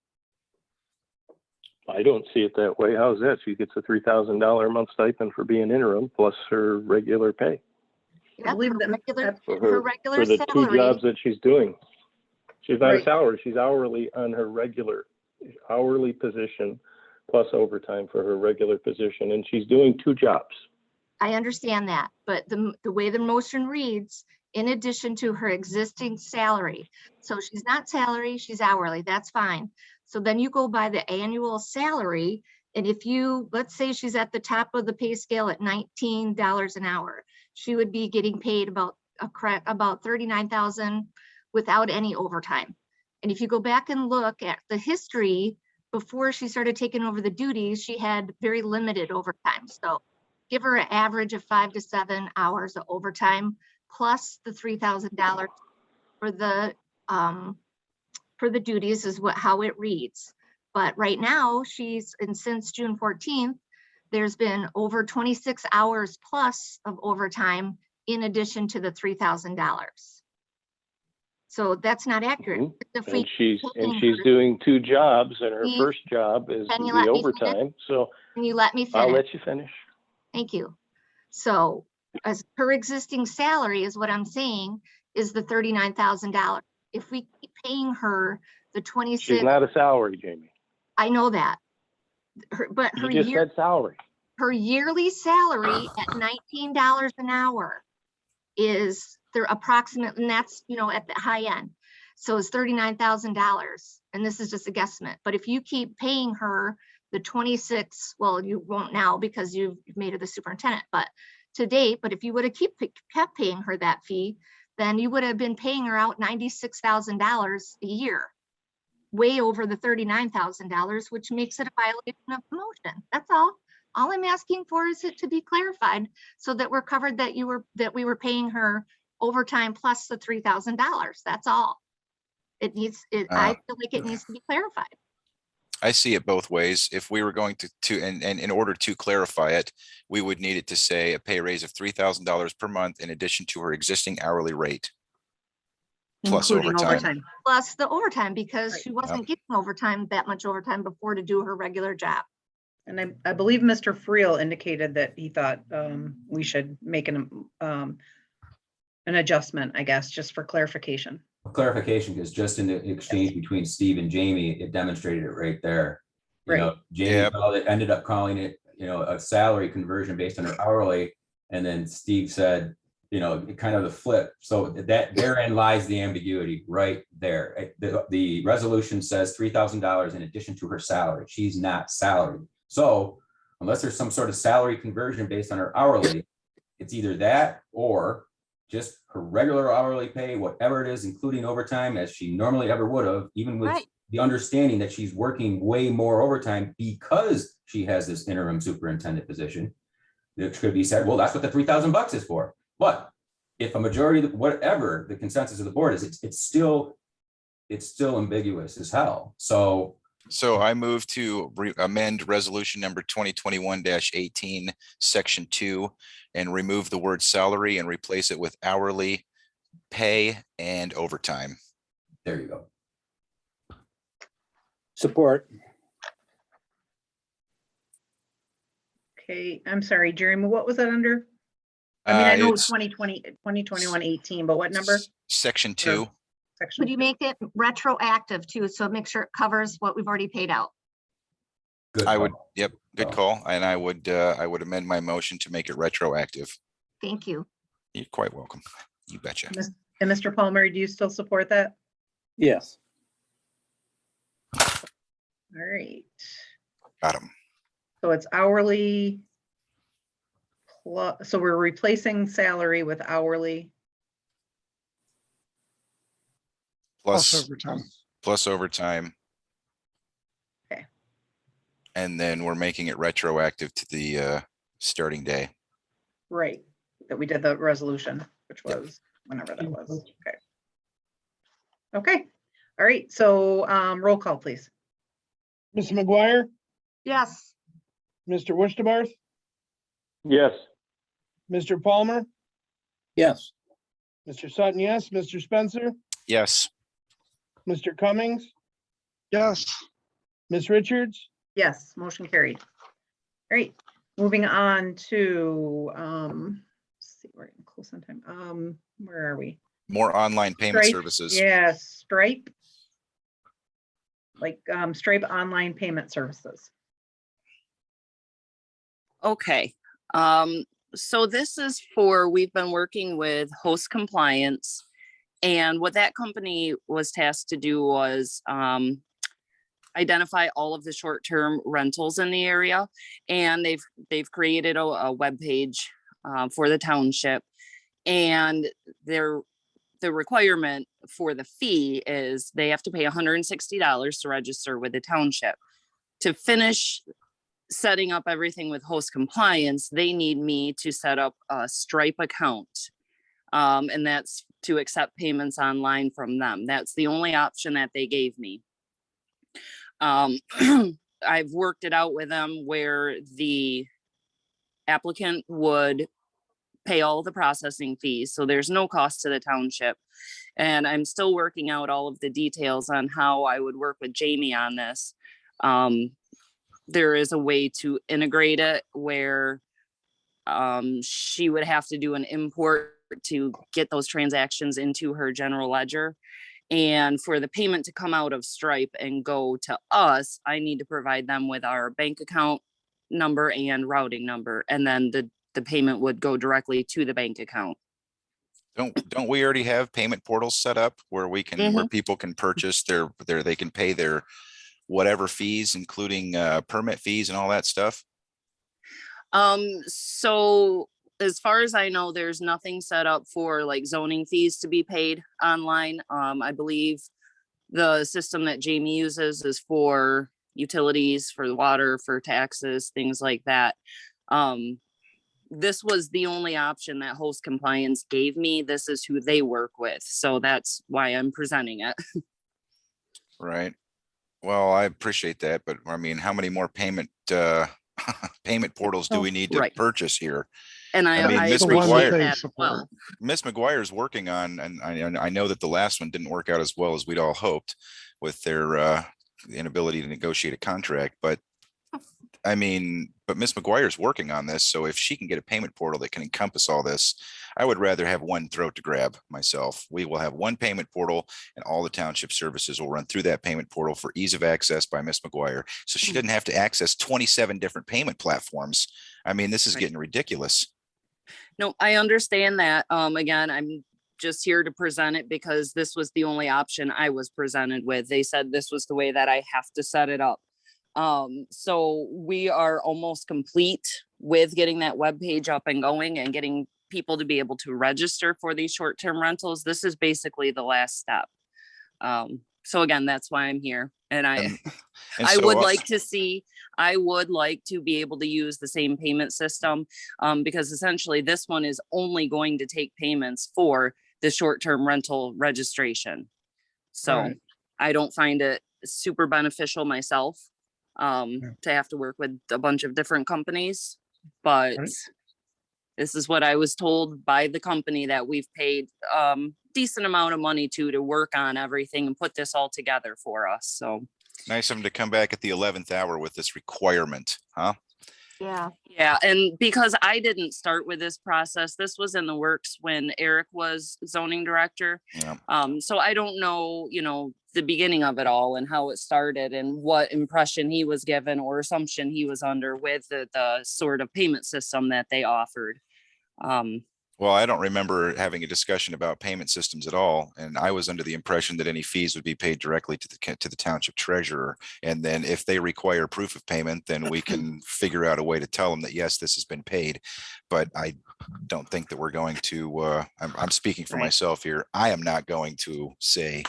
I don't see it that way. How's that? She gets a $3,000 a month stipend for being interim plus her regular pay. Yeah, believe her that- regular, For her her, regular for the two salary. jobs that she's doing. She's not Right. a salary, she's hourly on her regular hourly position plus overtime for her regular position, and she's doing 2 jobs. I understand that, but the way the motion reads, in addition to her existing salary. So she's not salary, she's hourly, that's fine. So then you go by the annual salary. And if you, let's say she's at the top of the pay scale at $19 an hour, she would be getting paid about $39,000 without any overtime. And if you go back and look at the history, before she started taking over the duties, she had very limited overtime. So give her an average of 5 to 7 hours of overtime, plus the $3,000 for the duties is how it reads. But right now and since June 14th, there's been over 26 hours plus of overtime in addition to the $3,000. So that's not accurate. If And we she's paying her- doing 2 jobs, and her Can you- first job is can you the let me overtime. So Can you let me finish? I'll let you finish. Thank you. So as her existing salary is what I'm saying is the $39,000. If we keep paying her the 26, She's not a salary, Jamie. I know that. But You just said salary. her yearly salary at $19 an hour is they're approximately, and that's, at the high end. So it's $39,000. And this is just a guesstimate. But if you keep paying her the 26, well, you won't now because you've made her the superintendent, but to date, but if you would have kept paying her that fee, then you would have been paying her out $96,000 a year, way over the $39,000, which makes it a violation of promotion. That's all. All I'm asking for is it to be clarified so that we're covered that we were paying her overtime plus the $3,000. That's all. I feel like it needs to be clarified. I see it both ways. If we were going and in order to clarify it, we would need it to say a pay raise of $3,000 per month in addition to her existing hourly rate. Plus Including overtime. Plus the overtime, because she Right. wasn't getting overtime, that much overtime before to do her regular job. And I believe Mr. Friel indicated that he thought we should make an adjustment, I guess, just for clarification. Clarification, because just in the exchange between Steve and Jamie, it demonstrated it right there. You know, Jamie Yep. ended up calling it, a salary conversion based on her hourly. And then Steve said, kind of the flip. So that therein lies the ambiguity right there. The resolution says $3,000 in addition to her salary. She's not salaried. So unless there's some sort of salary conversion based on her hourly, it's either that or just her regular hourly pay, whatever it is, including overtime, as she normally ever would have, even with the understanding that she's working way more overtime because she has this interim superintendent position. It could be said, well, that's what the $3,000 is for. But if a majority, whatever the consensus of the board is, it's still ambiguous as hell. So I move to amend resolution number 2021-18, section 2, and remove the word salary and replace it with hourly pay and overtime. There you go. Support. Okay, I'm sorry, Jeremy, what was that under? I mean, I know It's 2021, 18, but what number? Section 2. Section Could you make it retroactive too? So make sure it covers what we've already paid out. Good I would, call. yep, good call. And I would amend my motion to make it retroactive. Thank you. You're quite welcome. You betcha. And Mr. Palmer, do you still support that? Yes. All right, Got him. so it's hourly. So we're replacing salary with hourly. Plus overtime. Plus overtime. Okay. And then we're making it retroactive to the starting day. Right, that we did the resolution, which Yep. was whenever that was. Okay. Okay, all right, so roll call, please. Ms. McGuire, Yes. Mr. Wishtabarth, Yes. Mr. Palmer, Yes. Mr. Sutton, yes, Mr. Spencer, Yes. Mr. Cummings, Yes, Ms. Richards, Yes, motion carried. All right, moving on to, let's see, we're getting close on time. Where are we? More online payment Stripe, services. Yeah, Stripe. Like Stripe online payment services. Okay, so this is we've been working with host compliance. And what that company was tasked to do was identify all of the short-term rentals in the area. And they've created a webpage for the township. And the requirement for the fee is they have to pay $160 to register with the township. To finish setting up everything with host compliance, they need me to set up a Stripe account. And that's to accept payments online from them. That's the only option that they gave me. I've worked it out with them where the applicant would pay all the processing fees. So there's no cost to the township. And I'm still working out all of the details on how I would work with Jamie on this. There is a way to integrate it where she would have to do an import to get those transactions into her general ledger. And for the payment to come out of Stripe and go to us, I need to provide them with our bank account number and routing number. And then the payment would go directly to the bank account. Don't we already have payment portals set up where we can, where people can purchase they can pay their whatever fees, including permit fees and all that stuff? So as far as I know, there's nothing set up for like zoning fees to be paid online. I believe the system that Jamie uses is for utilities, for the water, for taxes, things like that. This was the only option that host compliance gave me. This is who they work with. So that's why I'm presenting it. Right. Well, I appreciate that, but I mean, how many more payment portals do we need to purchase here? And I mean, I Miss appreciate McGuire, that as well. Miss McGuire is working on, and I know that the last one didn't work out as well as we'd all hoped with their inability to negotiate a contract, but I mean, but Miss McGuire is working on this. So if she can get a payment portal that can encompass all this, I would rather have one throat to grab myself. We will have one payment portal and all the township services will run through that payment portal for ease of access by Miss McGuire. So she doesn't have to access 27 different payment platforms. I mean, this is getting ridiculous. No, I understand that. Again, I'm just here to present it because this was the only option I was presented with. They said this was the way that I have to set it up. So we are almost complete with getting that web page up and going and getting people to be able to register for these short-term rentals. This is basically the last step. So again, that's why I'm here. And I would like to be able to use the same payment system, because essentially this one is only going to take payments for the short-term rental registration. So I don't find it super beneficial myself. To have to work with a bunch of different companies, but this is what I was told by the company that we've paid decent amount of money to work on everything and put this all together for us. So nice of them to come back at the 11th hour with this requirement, huh? Yeah. And because I didn't start with this process, this was in the works when Eic was zoning director. So I don't know, the beginning of it all and how it started and what impression he was given or assumption he was under with the sort of payment system that they offered. Well, I don't remember having a discussion about payment systems at all. And I was under the impression that any fees would be paid directly to the township treasurer. And then if they require proof of payment, then we can figure out a way to tell them that, yes, this has been paid. But I don't think that we're going to, I'm speaking for myself here. I am not going to say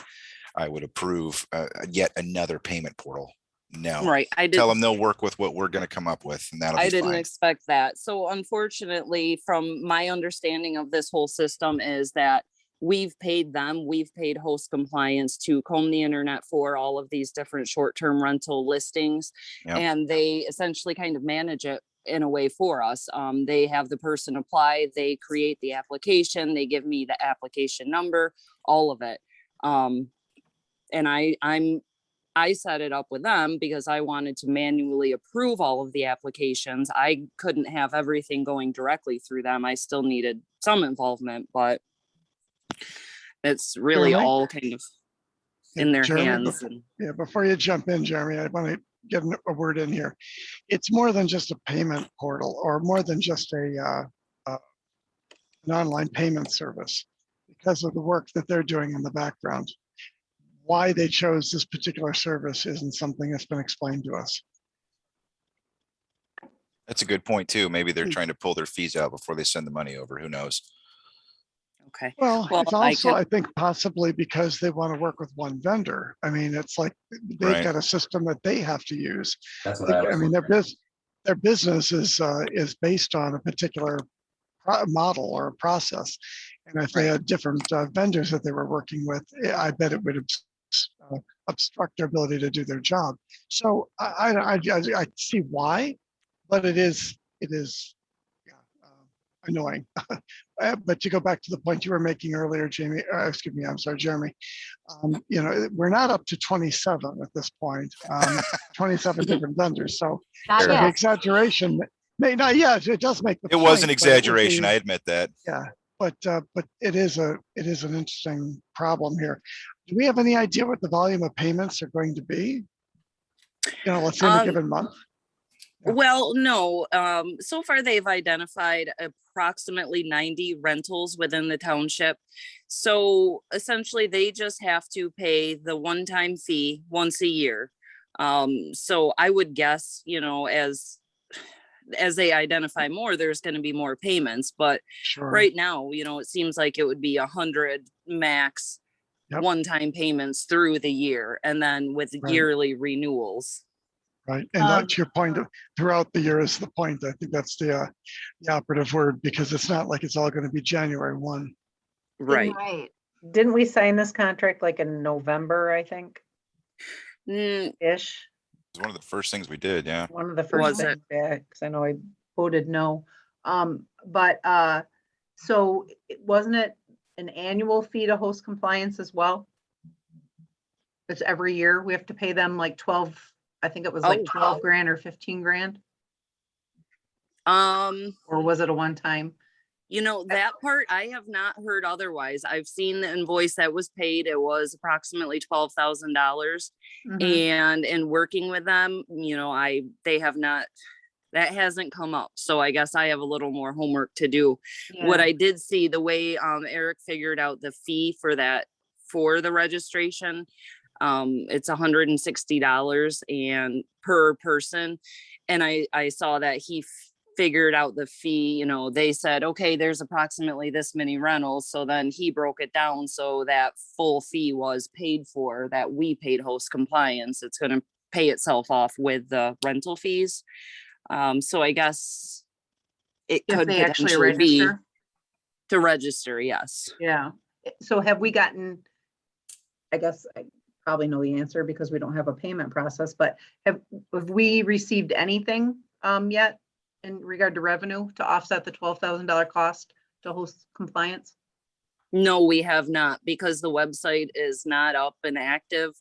I would approve yet another payment portal. No. Right. Tell them they'll work with what we're going to come up with, and that'll be fine. I didn't expect that. So unfortunately, from my understanding of this whole system is that we've paid host compliance to comb the internet for all of these different short-term rental listings. And they essentially kind of manage it in a way for us. They have the person apply, they create the application, they give me the application number, all of it. And I set it up with them because I wanted to manually approve all of the applications. I couldn't have everything going directly through them. I still needed some involvement, but it's really all kind of in their hands. Before you jump in, Jeremy, I want to get a word in here. It's more than just a payment portal or more than just an online payment service because of the work that they're doing in the background. Why they chose this particular service isn't something that's been explained to us. That's a good point too. Maybe they're trying to pull their fees out before they send the money over. Who knows? Okay. Well, Well, it's I also, can- I think, possibly because they want to work with one vendor. I mean, it's like they've Right. got a system that they have to use. That's what I was. I mean, wondering. their business is based on a particular model or a process. And if they had different vendors that they were working with, I bet it would obstruct their ability to do their job. So I see why, but it is yeah, annoying. But to go back to the point you were making earlier, Jamie, excuse me, I'm sorry, Jeremy, you know, we're not up to 27 at this point, 27 different vendors. So Not the yet. exaggeration may not, yeah, it does make the It was point, an but it would exaggeration. be- I admit that. Yeah, but it is an interesting problem here. Do we have any idea what the volume of payments are going to be? You know, let's say in a given month. Yeah. Well, no, so far they've identified approximately 90 rentals within the township. So essentially they just have to pay the one-time fee once a year. So I would guess, you know, as they identify more, there's going to be more payments, but Sure. right now, you know, it seems like it would be 100 max Yep. one-time payments through the year, and then with Right. yearly renewals. Right, and to your point, throughout the year is the point. I think that's the operative word, because it's not like it's all going to be January 1. Right. Right. Didn't we sign this contract like in November, I think, Mm, ish? It's one of the first things we did. Yeah. One of the Was first it? things, yeah, because I know I voted no. So wasn't it an annual fee to host compliance as well? It's every year we have to pay them like 12, I think it was like Oh. 12 grand or 15 grand, Um, or was it a one time? you know, that part I have not heard otherwise. I've seen the invoice that was paid. It was approximately $12,000. Mm-hmm. And in working with them, you know, they have not, that hasn't come up. So I guess I have a little more homework to do. What I did see, the way Eric figured out the fee for that, for the registration, it's $160 and per person. And I saw that he figured out the fee, you know, they said, okay, there's approximately this many rentals. So then he broke it down so that full fee was paid for, that we paid host compliance. It's going to pay itself off with the rental fees. So I guess it If could they actually potentially be register? to register, yes. Yeah. So have we gotten, I guess I probably know the answer because we don't have a payment process, but have we received anything yet in regard to revenue to offset the $12,000 cost to host compliance? No, we have not, because the website is not up and active,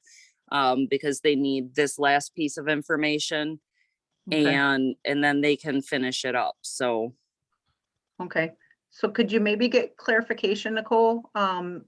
because they need this last piece of information. Okay. And then they can finish it up. So Okay, so could you maybe get clarification, Nicole,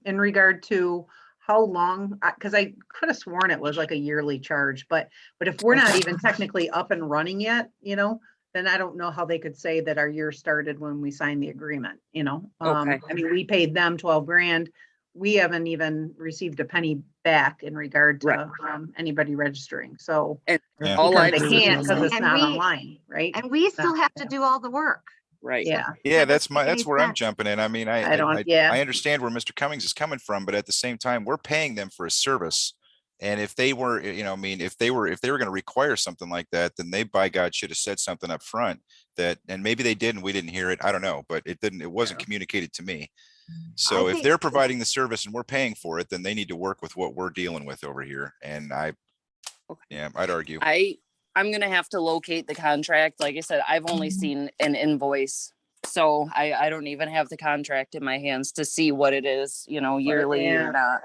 in regard to how long, because I could have sworn it was like a yearly charge, but if we're not even technically up and running yet, you know, then I don't know how they could say that our year started when we signed the agreement, you know? Okay. I mean, we paid them 12 grand. We haven't even received a penny back in regard to anybody registering, so. And Yeah. all Because I've they seen can't, is, because it's And not we- online, right? And we still have to do all the work. right. Yeah, Yeah, That that's doesn't make that's any where I'm sense. jumping in. I mean, I don't- yeah. I understand where Mr. Cummings is coming from, but at the same time, we're paying them for a service. And if they were, you know, I mean, if they were going to require something like that, then they, by God, should have said something up front that, and maybe they did and we didn't hear it. I don't know, but it wasn't communicated to me. So if think- they're providing the service and we're paying for it, then they need to work with what we're dealing with over here. And I'd argue. I'm gonna have to locate the contract. Like I said, I've only seen an invoice. So I don't even have the contract in my hands to see what it is, you know, yearly Yeah. or not.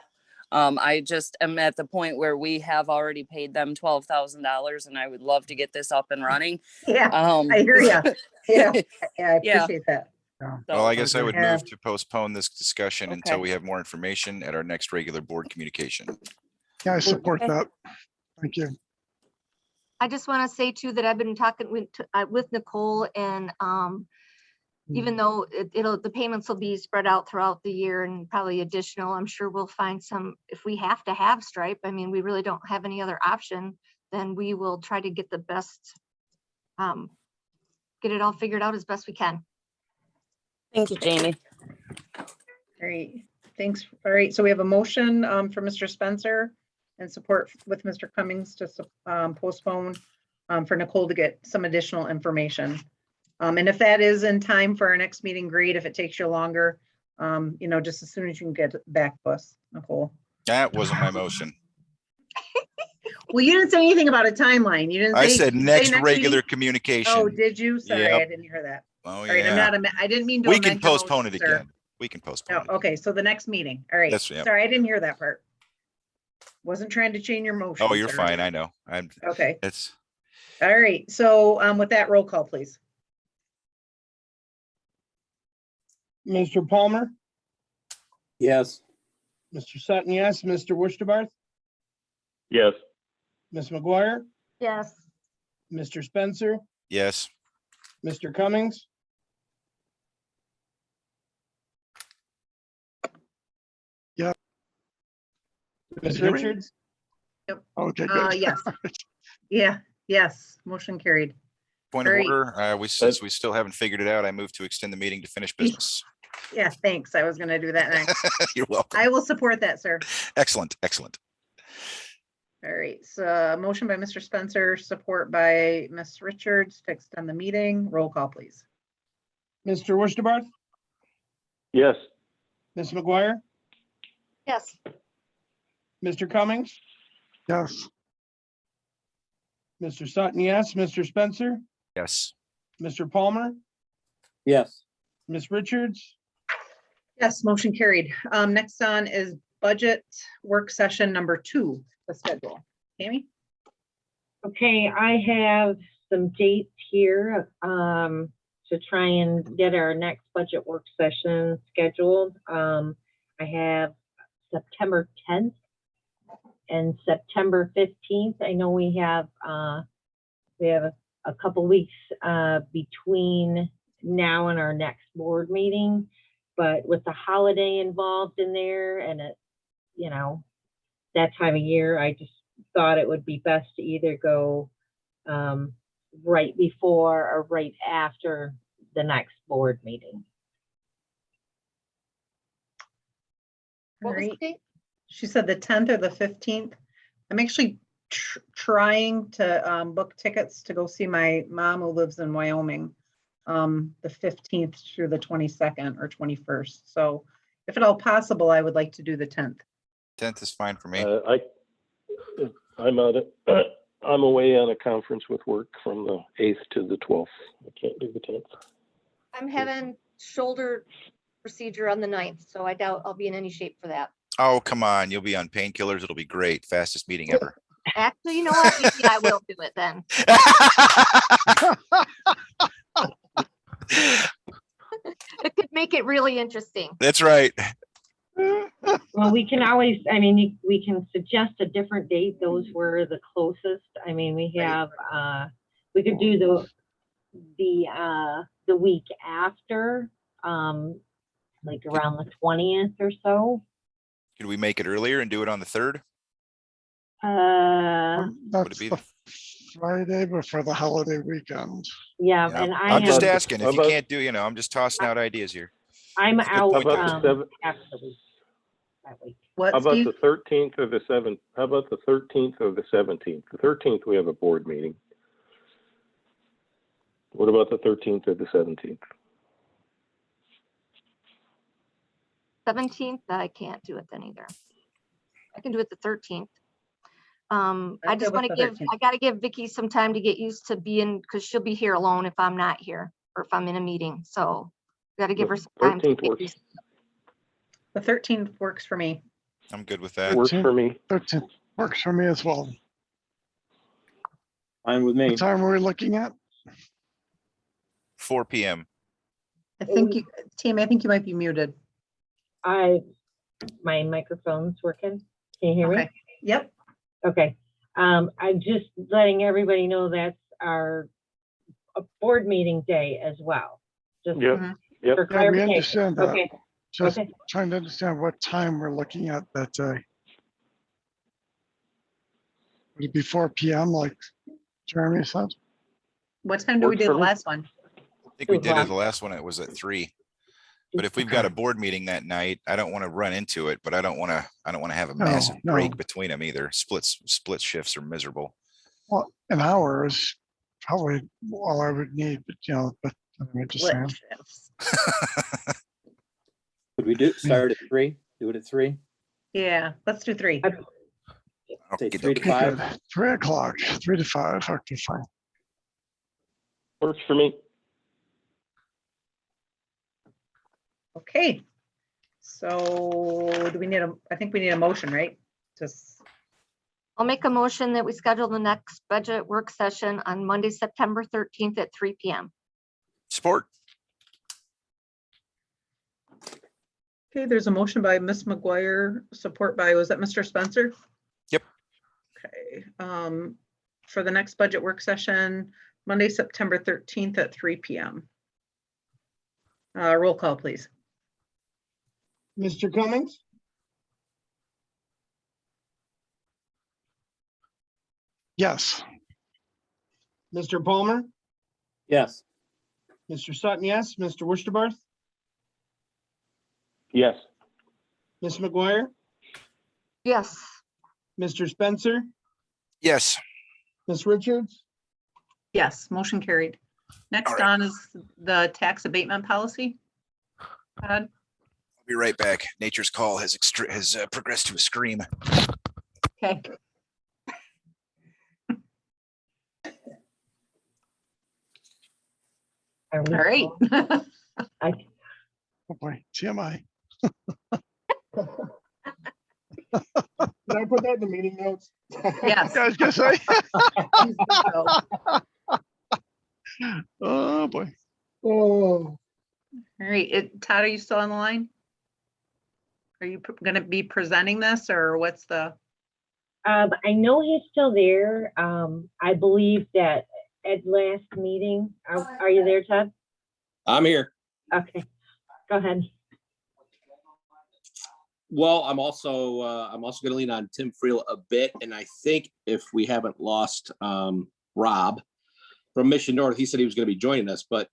I just am at the point where we have already paid them $12,000 and I would love to get this up and running. yeah, I hear ya. Yeah, I Yeah. appreciate that. Well, I guess I would Yeah. move to postpone this discussion until Okay. we have more information at our next regular board communication. Yeah, I support Okay. that. Thank you. I just want to say too that I've been talking with Nicole, and even though the payments will be spread out throughout the year and probably additional, I'm sure we'll find some, if we have to have Stripe, I mean, we really don't have any other option, then we will try to get the best, get it all figured out as best we can. Thank you, Jamie. All right, thanks. All right, so we have a motion for Mr. Spencer and support with Mr. Cummings to postpone for Nicole to get some additional information. And if that is in time for our next meeting, great. If it takes you longer, you know, just as soon as you can get it back to us, Nicole. That wasn't my motion. Well, you didn't say anything about a timeline. You didn't say. I said did you say next meeting? regular communication. Oh, did you? Sorry, Yep. I didn't hear that. Oh, All right, I'm yeah. not, I didn't mean to. We can amend your postpone it motion, sir. again. We can postpone Oh, it. okay, so the next meeting. All right. Yes, yeah. Sorry, I didn't hear that part. Wasn't trying to change your motion. Oh, you're sir. fine. I know. Okay. It's All right. So with that, roll call, please. Mr. Palmer, Yes. Mr. Sutton, yes, Mr. Wurstabarth, Yes. Ms. McGuire, Yes. Mr. Spencer, yes. Mr. Cummings. Yeah. Ms. Hear me? Richards, Okay, good. Yes. Yeah, yes, motion carried. Point of Great. order. Since we still haven't figured it out, I move to extend the meeting to finish business. Yeah, thanks. I was gonna do that next. You're welcome. I will support that, sir. Excellent, excellent. All right, so motion by Mr. Spencer, support by Ms. Richards to extend the meeting. Roll call, please. Mr. Wurstabarth, Yes. Ms. McGuire, Yes. Mr. Cummings, Yes, Mr. Sutton, yes, Mr. Spencer, Yes. Mr. Palmer, Yes. Ms. Richards, Yes, motion carried. Next on is budget work session number 2, the schedule. Tammy? Okay, I have some dates here to try and get our next budget work session scheduled. I have September 10th and September 15th. I know we have a couple weeks between now and our next board meeting, but with the holiday involved in there and it, you know, that time of year, I just thought it would be best to either go right before or right after the next board meeting. All What was the right. date? She said the 10th or the 15th. I'm actually trying to book tickets to go see my mom who lives in Wyoming, the 15th through the 22nd or 21st. So if at all possible, I would like to do the 10th. 10th is fine for me. I'm away on a conference with work from the 8th to the 12th. I can't do the 10th. I'm having shoulder procedure on the 9th, so I doubt I'll be in any shape for that. Oh, come on. You'll be on painkillers. It'll be great. Fastest meeting ever. Actually, you know what? Maybe I will do it then. It could make it really interesting. That's right. Well, we can always, I mean, we can suggest a different date. Those were the closest. I mean, we have, we could do the week after, like around the 20th or so. Could we make it earlier and do it on the 3rd? that's it be the Friday before the holiday weekend. Yeah, Yeah. and I'm just have, asking if you can't do, you know, I'm just tossing out ideas here. I'm That's a good out point, though. after the week, that week. What, How about Steve? the 13th or the 7th? How about the 13th or the 17th? The 13th, we have a board meeting. What about the 13th or the 17th? 17th, I can't do it then either. I can do it the 13th. I I'm just good want with to the give, 13th. I got to give Vicky some time to get used to being, because she'll be here alone if I'm not here or if I'm in a meeting. So got to give her some time to 13th get works. used. The 13th works for me. I'm good with that. Works for me. 13th works for me as well. Fine with me. What time are we looking at? 4 p.m. I think you, Tammy, I think you might be muted. My microphone's working. Can you hear me? Okay. Yep. Okay. I'm just letting everybody know that's our board meeting day as well. Just Yep, Mhm. yep. for Yeah, we clarification. understand that. Okay, Just okay. trying to understand what time we're looking at that day. Would it be 4 PM like Jeremy said? What time do we Works do for the me. last one? I think we 2 did it o'clock. the last one. It was at 3. But if we've got a board meeting that night, I don't want to run into it, but I don't want to have a No, massive no. break between them either. Split shifts are miserable. Well, an hour is probably all I would need, but I'm just saying. Split shifts. Could we start at 3? Do it at 3? Yeah, let's do 3. Say Okey 3 to dokey. 5. Good. 3 o'clock, 3 to 5. Okay, fine. Works for me. Okay. So do we need I think we need a motion, right? Just, I'll make a motion that we schedule the next budget work session on Monday, September 13th at 3 PM. Sport. okay, there's a motion by Ms. McGuire, support by, was that Mr. Spencer? Yep. Okay, for the next budget work session, Monday, September 13th at 3 PM. Roll call, please. Mr. Cummings, Yes, Mr. Palmer, Yes. Mr. Sutton, yes, Mr. Worcester, Yes. Ms. McGuire, Yes, Mr. Spencer, Yes. Ms. Richards, Yes, motion carried. Next All right. on is the tax abatement policy. Todd? I'll be right back. Nature's call has progressed to a scream. Okay. Are we All right. all- I, oh boy, TMI. Did I put that in the meeting notes? Yes. Yeah, I was gonna say. All Oh, boy. Oh, right, Todd, are you still on the line? Are you going to be presenting this or what's the? I know he's still there. I believe that at last meeting, are you there, Todd? I'm here. Okay, go ahead. Well, I'm also going to lean on Tim Friel a bit, and I think if we haven't lost Rob from Mission North, he said he was going to be joining us, but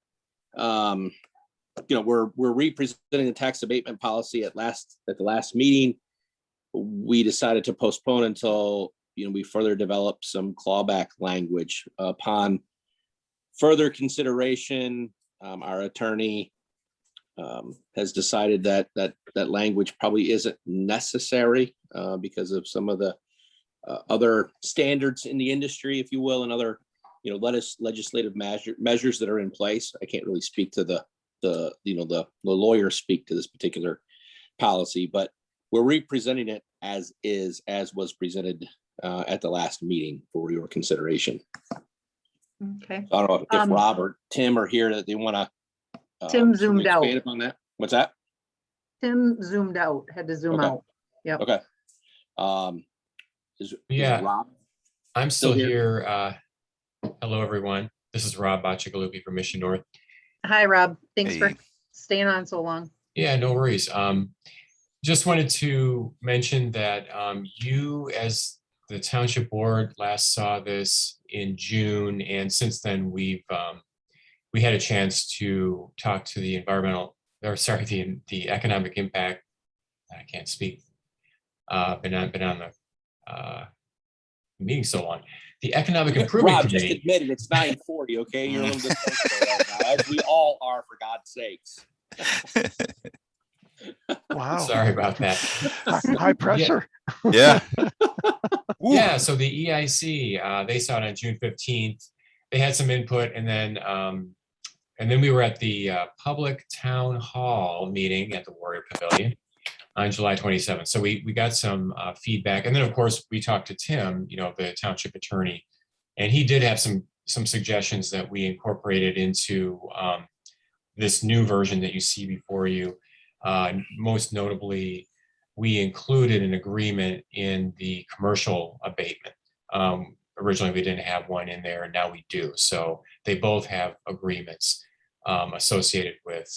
we're representing the tax abatement policy at the last meeting. We decided to postpone until we further develop some clawback language. Upon further consideration, our attorney has decided that language probably isn't necessary because of some of the other standards in the industry, if you will, and other legislative measures that are in place. I can't really speak to the lawyers speak to this particular policy, but we're representing it as was presented at the last meeting for your consideration. Okay. I don't know if Rob or Tim are here that they want to. Tim zoomed out. Expand upon that. What's that? Tim zoomed out, had to zoom Okay. out. Yep. Okay. Is Rob? I'm still Still here. Hello, everyone. This is Rob Baccigalupi from Mission North. Hi, Rob. Thanks for Hey. staying on so long. Yeah, no worries. Just wanted to mention that you, as the Township Board, last saw this in June, and since then we had a chance to talk to the the economic impact. I can't speak. Been on the meeting so long. The Economic Improvement Rob, just Committee. admit it. It's 9:40. Okay, you're a little bit right now, as we all are, for God's sakes. Wow. Sorry about that. High pressure. Yeah. Yeah, so the EIC, they saw it on June 15th. They had some input, and then we were at the public town hall meeting at the Warrior Pavilion on July 27th. So we got some feedback, and then of course we talked to Tim, the township attorney, and he did have some suggestions that we incorporated into this new version that you see before you. Most notably, we included an agreement in the commercial abatement Originally, we didn't have one in there, and now we do. So they both have agreements associated with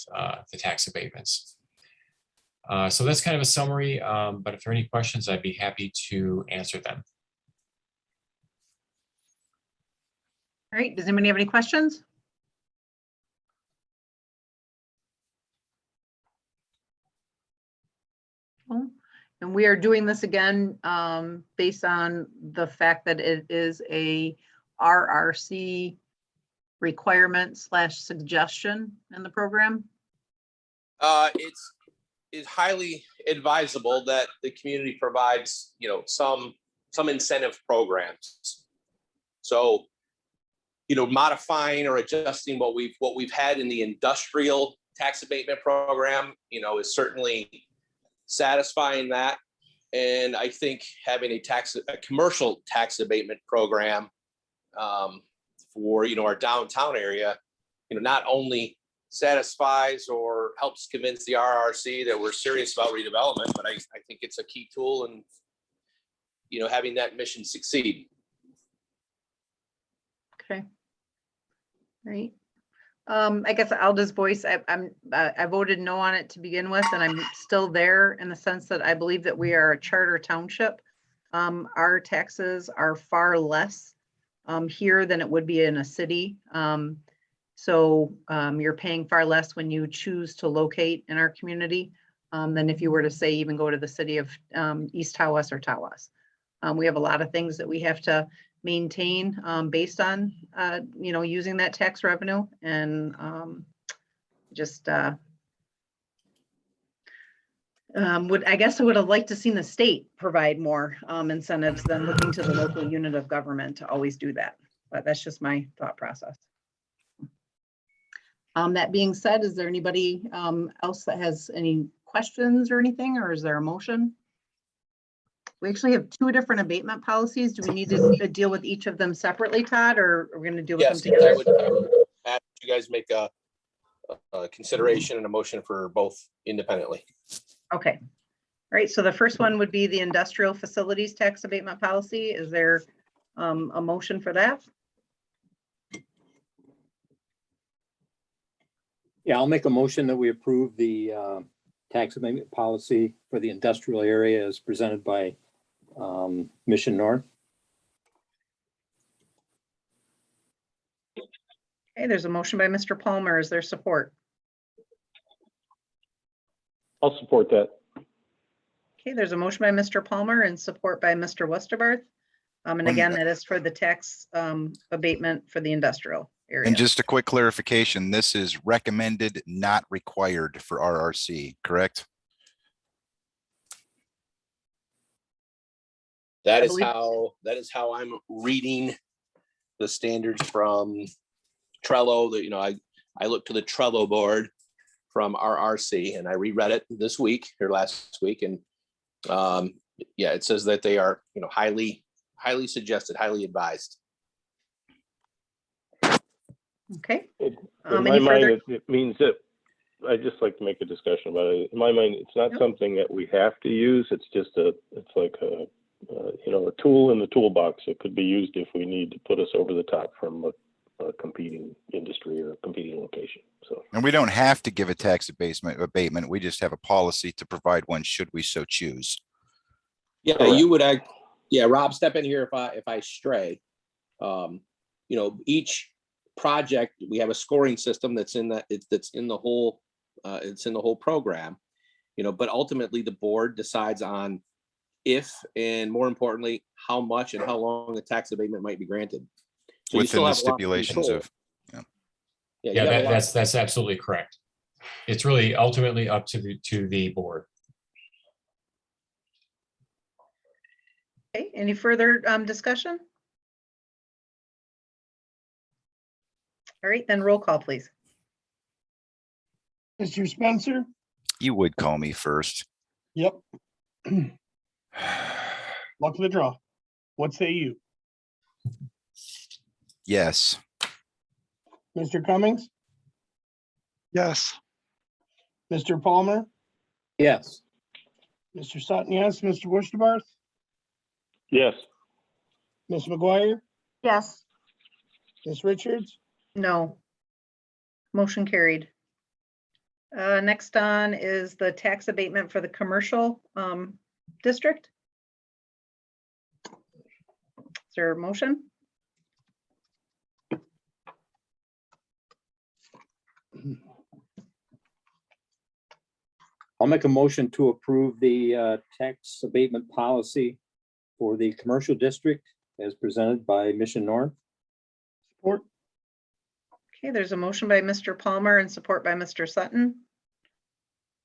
the tax abatements. So that's kind of a summary, but if there are any questions, I'd be happy to answer them. All right, does anybody have any questions? And we are doing this again based on the fact that it is a RRC requirement / suggestion in the program. It's highly advisable that the community provides, some incentive programs. So, modifying or adjusting what we've had in the industrial tax abatement program, is certainly satisfying that. And I think having a commercial tax abatement program for, our downtown area, not only satisfies or helps convince the RRC that we're serious about redevelopment, but I think it's a key tool in, having that mission succeed. Okay. All right. I guess I'll just voice, I voted no on it to begin with, and I'm still there in the sense that I believe that we are a charter township. Our taxes are far less here than it would be in a city. So you're paying far less when you choose to locate in our community than if you were to say even go to the city of East Tawas or Tawas. We have a lot of things that we have to maintain based on using that tax revenue, and I guess I would have liked to seen the state provide more incentives than looking to the local unit of government to always do that. But that's just my thought process. That being said, is there anybody else that has any questions or anything, or is there a motion? We actually have 2 different abatement policies. Do we need to deal with each of them separately, Todd, or are we going to deal with them together? I would ask you guys make a consideration and a motion for both independently. Okay. All right. So the first one would be the industrial facilities tax abatement policy. Is there a motion for that? Yeah, I'll make a motion that we approve the tax abatement policy for the industrial area as presented by Mission North. Okay, there's a motion by Mr. Palmer. Is there support? I'll support that. Okay, there's a motion by Mr. Palmer and support by Mr. Westerbarth. And again, that is for the tax abatement for the industrial area. And just a quick clarification, this is recommended, not required for RRC, correct? That is how I'm reading the standards from Trello. That I look to the Trello board from RRC, and I reread it last week, and yeah, it says that they are highly suggested, highly advised. Okay. In my mind, it means that I'd just like to make a discussion about it. In my mind, it's not something that we have to use. It's just it's like a tool in the toolbox that could be used if we need to put us over the top from a competing industry or a competing location. So, and we don't have to give a tax abatement. We just have a policy to provide one should we so choose. Yeah, correct. You would Rob, step in here if I stray. Each project, we have a scoring system that's in the whole program, but ultimately the board decides on if, and more importantly, how much and how long the tax abatement might be granted. So within the stipulations of, that's absolutely correct. It's really ultimately up to the board. Okay, any further discussion? All right, then roll call, please. Mr. Spencer? You would call me first. Yep. Luck of the draw. What say you? Yes. Mr. Cummings? Yes. Mr. Palmer? Yes. Mr. Sutton, yes. Mr. Westerbarth? yes. Ms. McGuire, Yes. Ms. Richards, No. Motion carried. Next on is the tax abatement for the commercial district. Is there a motion? I'll make a motion to approve the tax abatement policy for the commercial district as presented by Mission North. support, Okay, there's a motion by Mr. Palmer and support by Mr. Sutton.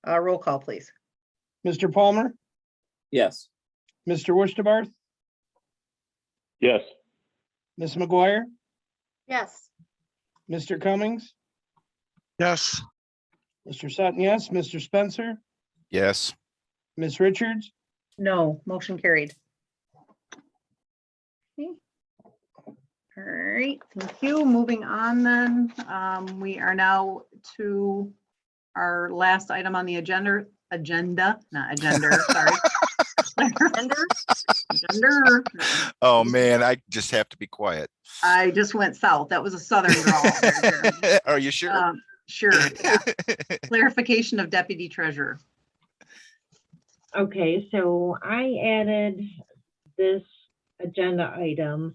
Roll call, please. Mr. Palmer, Yes. Mr. Wurstabarth, Yes. Ms. McGuire, Yes. Mr. Cummings, yes, Mr. Sutton, yes, Mr. Spencer, yes, Ms. Richards, No, motion carried. Okay. All right, thank you. Moving on then, we are now to our last item on the agenda, sorry. Agenda. oh man, I just have to be quiet. I just went south. That was a southern drawl. there, Jeremy. Are you sure? Sure, yeah. Clarification of deputy treasurer. Okay, so I added this agenda item.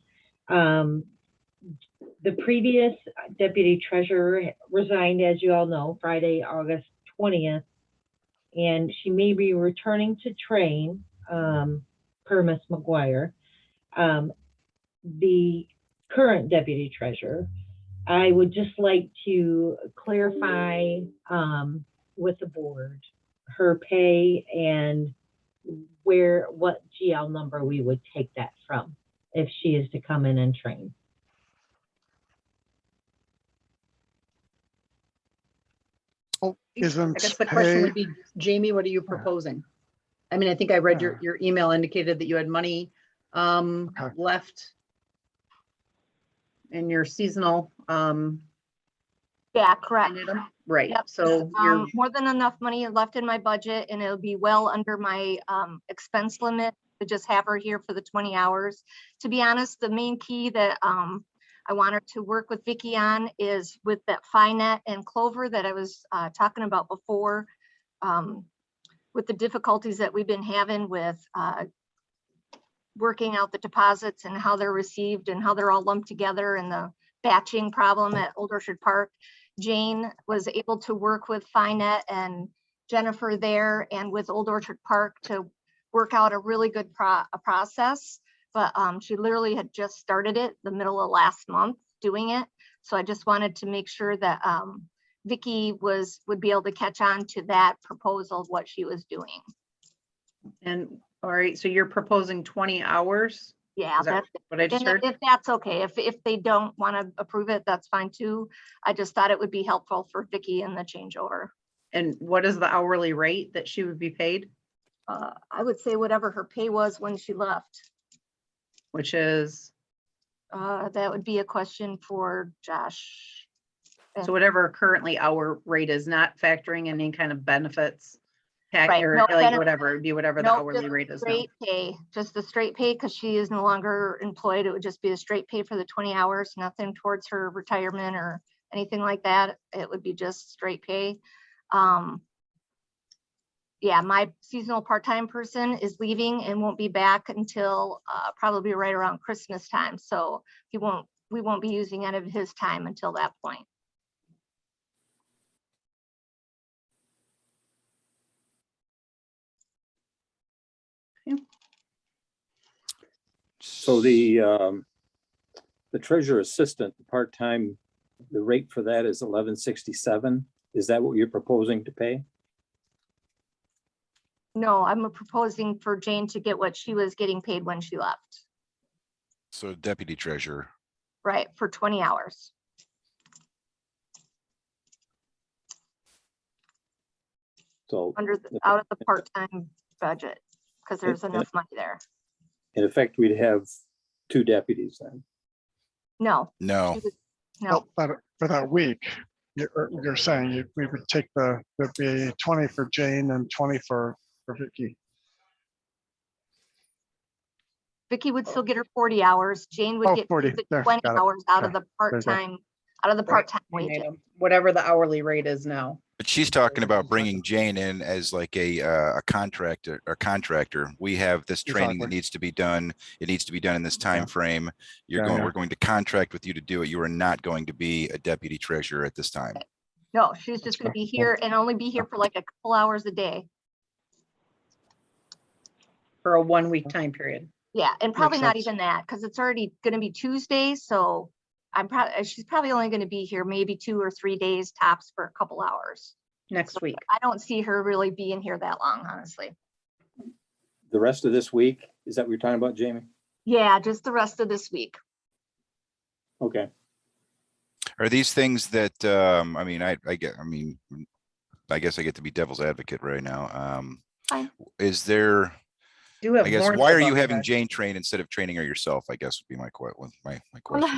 The previous deputy treasurer resigned, as you all know, Friday, August 20th, and she may be returning to train, per Ms. McGuire. The current deputy treasurer, I would just like to clarify with the board her pay and what GL number we would take that from if she is to come in and train. oh, I isn't guess the question pay, would be, Jamie, what are you proposing? I mean, I think I read your email indicated that you had money left in your seasonal. Yeah, correct. Right, Yep. so you're, More than enough money left in my budget, and it'll be well under my expense limit to just have her here for the 20 hours. To be honest, the main key that I want her to work with Vicky on is with that FiNet and Clover that I was talking about before. With the difficulties that we've been having with working out the deposits and how they're received and how they're all lumped together, and the batching problem at Old Orchard Park. Jane was able to work with FiNet and Jennifer there and with Old Orchard Park to work out a really good process. But she literally had just started it the middle of last month doing it. So I just wanted to make sure that Vicky would be able to catch on to that proposal of what she was doing. and, all right, so you're proposing 20 hours? Yeah, Is that that's what I just heard? if that's okay. If they don't want to approve it, that's fine too. I just thought it would be helpful for Vicky in the changeover. And what is the hourly rate that she would be paid? I would say whatever her pay was when she left. Which is, That would be a question for Josh. so whatever currently our rate is, not factoring in any kind of benefits. Right, Or no like benefit- whatever, it'd be whatever the Nope, hourly just rate is now. straight pay, just the straight pay, because she is no longer employed. It would just be a straight pay for the 20 hours, nothing towards her retirement or anything like that. It would be just straight pay. Yeah, my seasonal part-time person is leaving and won't be back until probably right around Christmas time. So we won't be using any of his time until that point. So the treasurer assistant, the part-time, the rate for that is $11.67. Is that what you're proposing to pay? No, I'm proposing for Jane to get what she was getting paid when she left, so deputy treasurer, right, for 20 hours. So Out of the part-time budget, because there's enough money there. in effect, we'd have two deputies then. No. no, she was- No, well, but for that week, you're saying we would take there'd be 20 for Jane and 20 for Vicky. Vicky would still get her 40 hours. Jane would Oh, get 40. the There, 20 got it. hours out of Okay. the There's that. part-time, out of the Right. part-time wages. Whatever the hourly rate is now. But she's talking about bringing Jane in as like a contractor or contractor. We have this training that Exactly. needs to be done. It needs to be done in this time frame. You're Yeah, going, yeah. we're going to contract with you to do it. You are not going to be a deputy treasurer at this time. No, she's just gonna be here and only be here for like a couple hours a day. For a 1 week time period. Yeah, and probably not sense. even that, because it's already gonna be Tuesday, so she's probably only gonna be here maybe 2 or 3 days tops for a couple hours. Next week. I don't see her really being here that long, honestly. The rest of this week, is that what you're talking about, Jamie? Yeah, just the rest of this week. Okay. Are these things that, I mean, I guess I get to be devil's advocate right now. Fine. Is there, Do have I guess, warrants why are you above having that. Jane train instead of training her yourself? I guess would be my question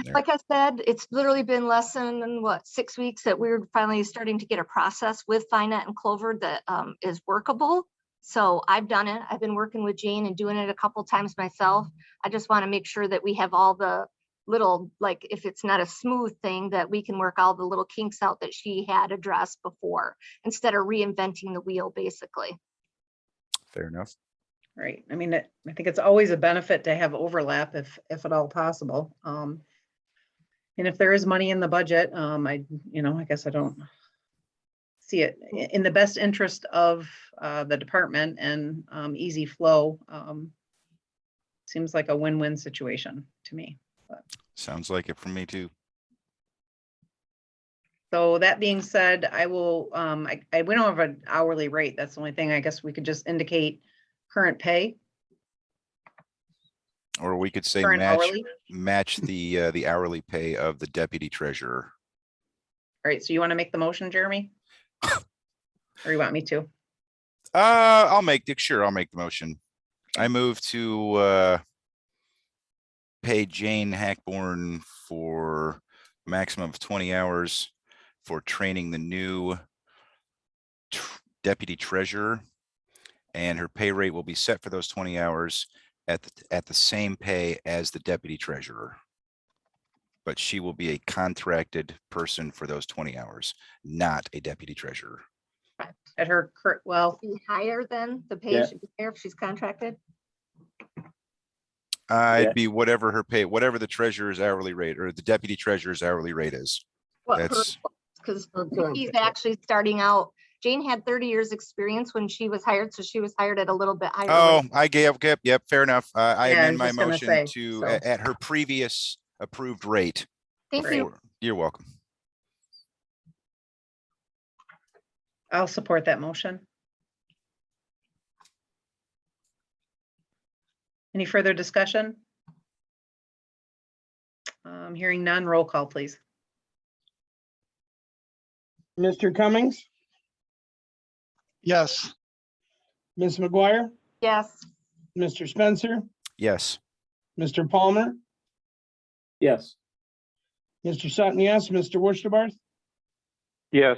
there. Like I said, it's literally been less than what, 6 weeks that we're finally starting to get a process with Finet and Clover that is workable. So I've done it. I've been working with Jane and doing it a couple times myself. I just want to make sure that we have all the little, like, if it's not a smooth thing, that we can work all the little kinks out that she had addressed before, instead of reinventing the wheel, basically. Fair enough. Right. I mean, I think it's always a benefit to have overlap if at all possible. And if there is money in the budget, I guess I don't see it in the best interest of the department and easy flow. Seems like a win-win situation to me. But. Sounds like it for me too. So that being said, I will, we don't have an hourly rate. That's the only thing. I guess we could just indicate current pay. Or we could say Current hourly. match the hourly pay of the deputy treasurer. All right, so you want to make the motion, Jeremy? Or you want me to? I'll make the motion. I move to pay Jane Hackborn for a maximum of 20 hours for training the new deputy treasurer, and her pay rate will be set for those 20 hours at the same pay as the deputy treasurer. But she will be a contracted person for those 20 hours, not a deputy treasurer. At her current, well, Be higher than the pay Yeah. should be higher if she's contracted. It'd be whatever her pay, whatever the treasurer's hourly rate or the deputy treasurer's hourly rate is. That's Because he's actually starting out. Jane had 30 years experience when she was hired, so she was hired at a little bit higher. Oh, rate. yep, fair enough. I Yeah, I amend was my just gonna motion say, to so. at her previous approved rate. Thank you. You're welcome. I'll support that motion. Any further discussion? Hearing none, roll call, please. Mr. Cummings, Yes. Ms. McGuire, Yes. Mr. Spencer, Yes. Mr. Palmer, Yes. Mr. Sutton, yes, Mr. Wurstabarth, Yes.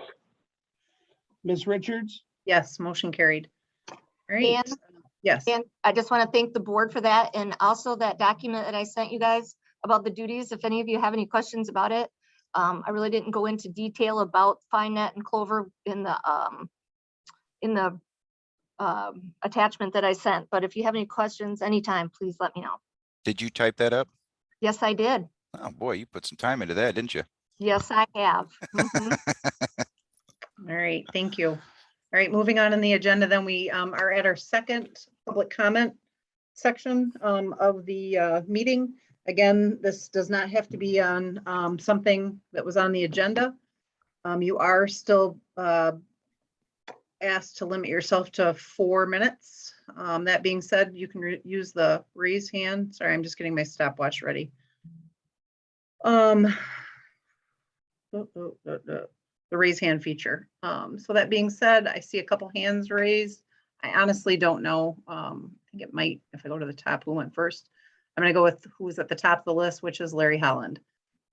Ms. Richards. Yes, motion carried. All right. And- Yes, And I just want to thank the board for that, and also that document that I sent you guys about the duties. If any of you have any questions about it, I really didn't go into detail about Finet and Clover in the attachment that I sent. But if you have any questions anytime, please let me know. Did you type that up? Yes, I did. Oh boy, you put some time into that, didn't you? Yes, I have. Mhm. all right, thank you. All right, moving on in the agenda, then we are at our second public comment section of the meeting. Again, this does not have to be on something that was on the agenda. You are still asked to limit yourself to 4 minutes. That being said, you can use the raise hand. Sorry, I'm just getting my stopwatch ready. The raise hand feature. So that being said, I see a couple hands raised. I honestly don't know. I think it might, if I go to the top, who went first? I'm gonna go with who's at the top of the list, which is Larry Holland.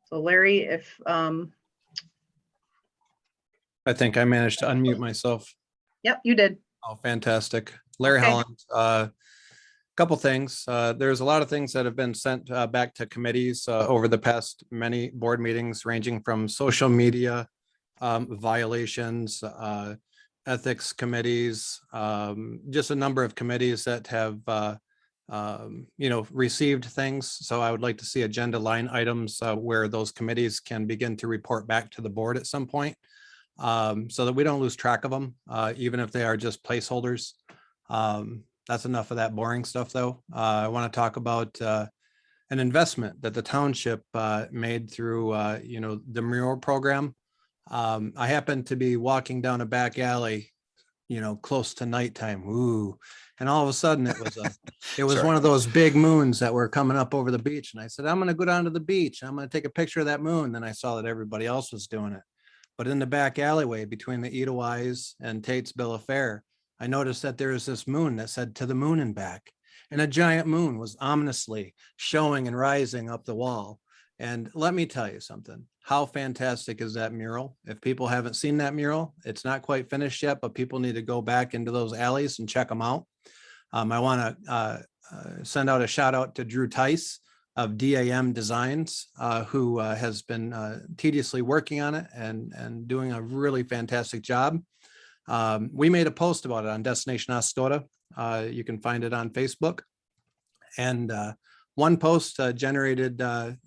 So Larry, if, I think I managed to unmute myself. yep, you did. Oh, fantastic. Larry Okay. Holland, Couple things. There's a lot of things that have been sent back to committees over the past many board meetings, ranging from social media violations, ethics committees, just a number of committees that have received things. So I would like to see agenda line items where those committees can begin to report back to the board at some point, so that we don't lose track of them, even if they are just placeholders. That's enough of that boring stuff, though. I want to talk about an investment that the township made through, the mural program. I happened to be walking down a back alley, close to nighttime. Ooh, and all of a sudden it was Sorry. one of those big moons that were coming up over the beach. And I said, I'm going to go down to the beach. I'm going to take a picture of that moon. Then I saw that everybody else was doing it. But in the back alleyway between the Edelweiss and Tate's Bill of Fare, I noticed that there was this moon that said "to the moon and back," and a giant moon was ominously showing and rising up the wall. And let me tell you something, how fantastic is that mural? If people haven't seen that mural, it's not quite finished yet, but people need to go back into those alleys and check them out. I want to send out a shout out to Drew Tice of DAM Designs, who has been tediously working on it and doing a really fantastic job. We made a post about it on Destination Oscoda. You can find it on Facebook. And one post generated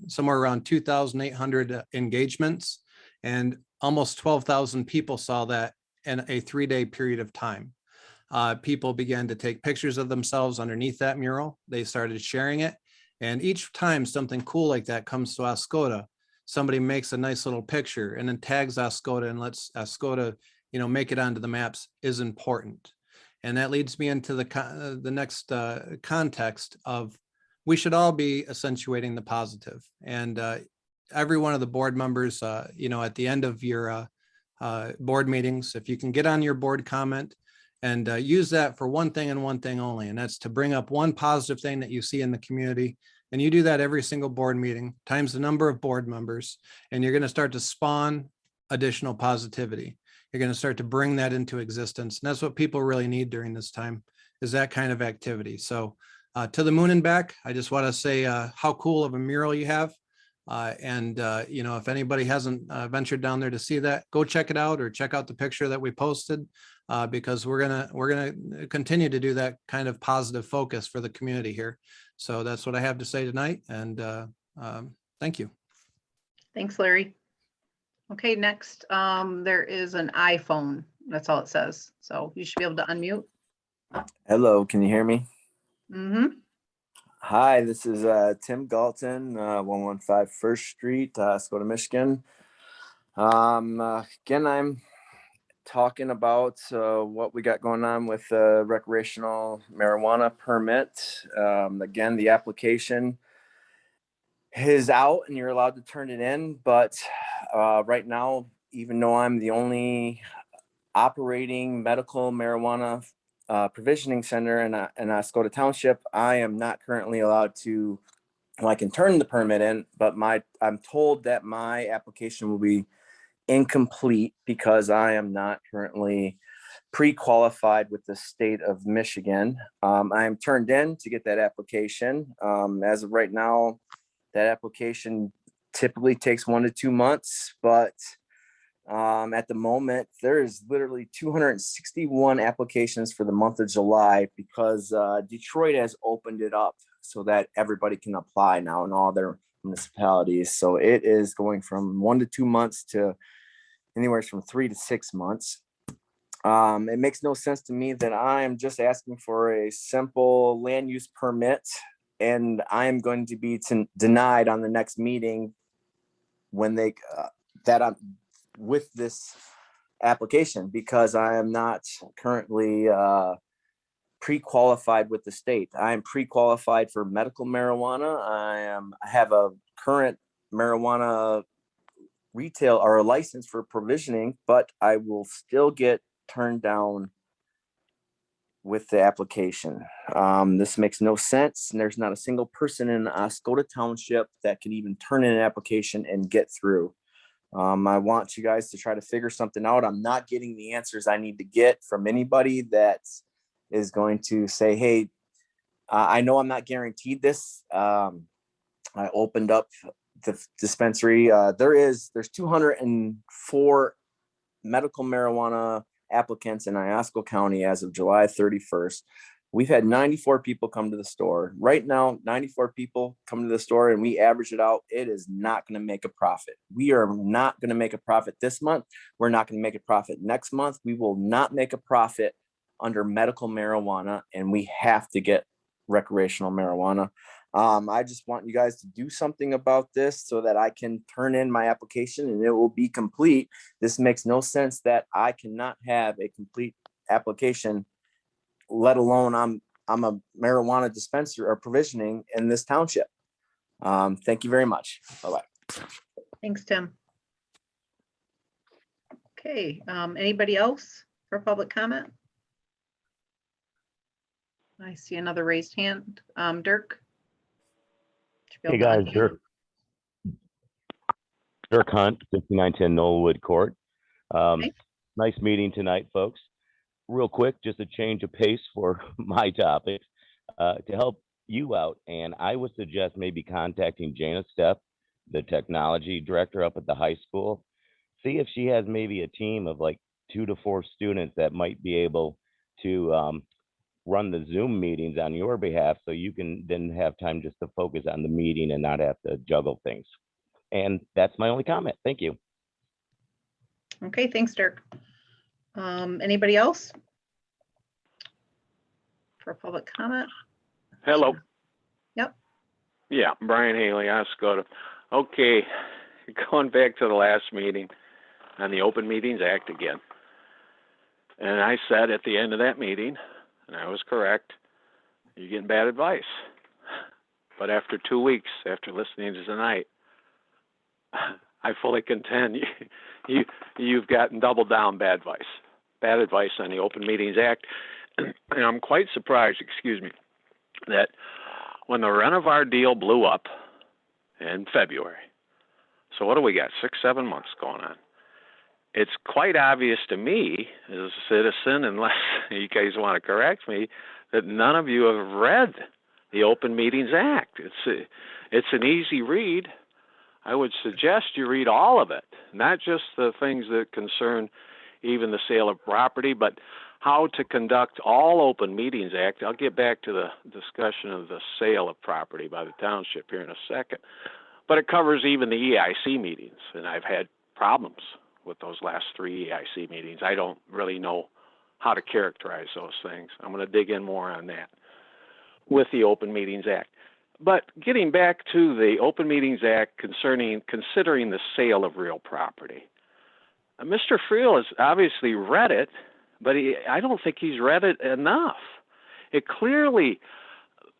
somewhere around 2,800 engagements, and almost 12,000 people saw that in a 3-day period of time. People began to take pictures of themselves underneath that mural. They started sharing it. And each time something cool like that comes to Oscoda, somebody makes a nice little picture and then tags Oscoda and lets Oscoda, make it onto the maps, is important. And that leads me into the next context of, we should all be accentuating the positive. And every one of the board members, at the end of your board meetings, if you can get on your board comment and use that for one thing and one thing only, and that's to bring up one positive thing that you see in the community. And you do that every single board meeting times the number of board members, and you're going to start to spawn additional positivity. You're going to start to bring that into existence. And that's what people really need during this time, is that kind of activity. So to the moon and back, I just want to say how cool of a mural you have. If anybody hasn't ventured down there to see that, go check it out or check out the picture that we posted, because we're gonna continue to do that kind of positive focus for the community here. So that's what I have to say tonight. And thank you. Thanks, Larry. Okay, next, there is an iPhone. That's all it says. So you should be able to unmute. Hello, can you hear me? Mm-hmm. Hi, this is Tim Galton, 115 First Street, Oscoda, Michigan. Again, I'm talking about what we got going on with the recreational marijuana permit. Again, the application is out and you're allowed to turn it in, but right now, even though I'm the only operating medical marijuana provisioning center in Oscoda Township, I am not currently allowed to, I can turn the permit in, but I'm told that my application will be incomplete because I am not currently pre-qualified with the state of Michigan. I am turned in to get that application. As of right now, that application typically takes 1 to 2 months, but at the moment, there is literally 261 applications for the month of July because Detroit has opened it up so that everybody can apply now in all their municipalities. So it is going from 1 to 2 months to anywhere from 3 to 6 months. It makes no sense to me that I am just asking for a simple land use permit and I am going to be denied on the next meeting when I'm with this application because I am not currently pre-qualified with the state. I am pre-qualified for medical marijuana. I have a current marijuana retail or a license for provisioning, but I will still get turned down with the application. This makes no sense. And there's not a single person in Oscoda Township that can even turn in an application and get through. I want you guys to try to figure something out. I'm not getting the answers I need to get from anybody that is going to say, hey, I know I'm not guaranteed this. I opened up the dispensary. There's 204 medical marijuana applicants in Iosco County as of July 31st. We've had 94 people come to the store. Right now, 94 people come to the store and we average it out. It is not going to make a profit. We are not going to make a profit this month. We're not going to make a profit next month. We will not make a profit under medical marijuana, and we have to get recreational marijuana. I just want you guys to do something about this so that I can turn in my application and it will be complete. This makes no sense that I cannot have a complete application, let alone I'm a marijuana dispenser or provisioning in this township. Thank you very much. Bye-bye. Thanks, Tim. Okay, anybody else for public comment? I see another raised hand. Dirk? Hey guys, Dirk Hunt, 5910 Knollwood Court. Nice meeting tonight, folks. Real quick, just a change of pace for my topic to help you out. And I would suggest maybe contacting Jana Stepp, the technology director up at the high school. See if she has maybe a team of like 2 to 4 students that might be able to run the Zoom meetings on your behalf, so you can then have time just to focus on the meeting and not have to juggle things. And that's my only comment. Thank you. Okay, thanks, Dirk. Anybody else for public comment? Hello. Yep. Yeah, Brian Haley, Oscoda. Okay, going back to the last meeting on the Open Meetings Act again. And I said at the end of that meeting, and I was correct, you're getting bad advice. But after 2 weeks, after listening to tonight, I fully contend you've gotten double down bad advice on the Open Meetings Act. And I'm quite surprised, that when the Renewal deal blew up in February, so what do we got, 6-7 months going on? It's quite obvious to me as a citizen, unless you guys want to correct me, that none of you have read the Open Meetings Act. It's an easy read. I would suggest you read all of it, not just the things that concern even the sale of property, but how to conduct all Open Meetings Act. I'll get back to the discussion of the sale of property by the township here in a second. But it covers even the EIC meetings, and I've had problems with those last 3 EIC meetings. I don't really know how to characterize those things. I'm going to dig in more on that with the Open Meetings Act. But getting back to the Open Meetings Act considering the sale of real property. Mr. Friel has obviously read it, but I don't think he's read it enough. It clearly,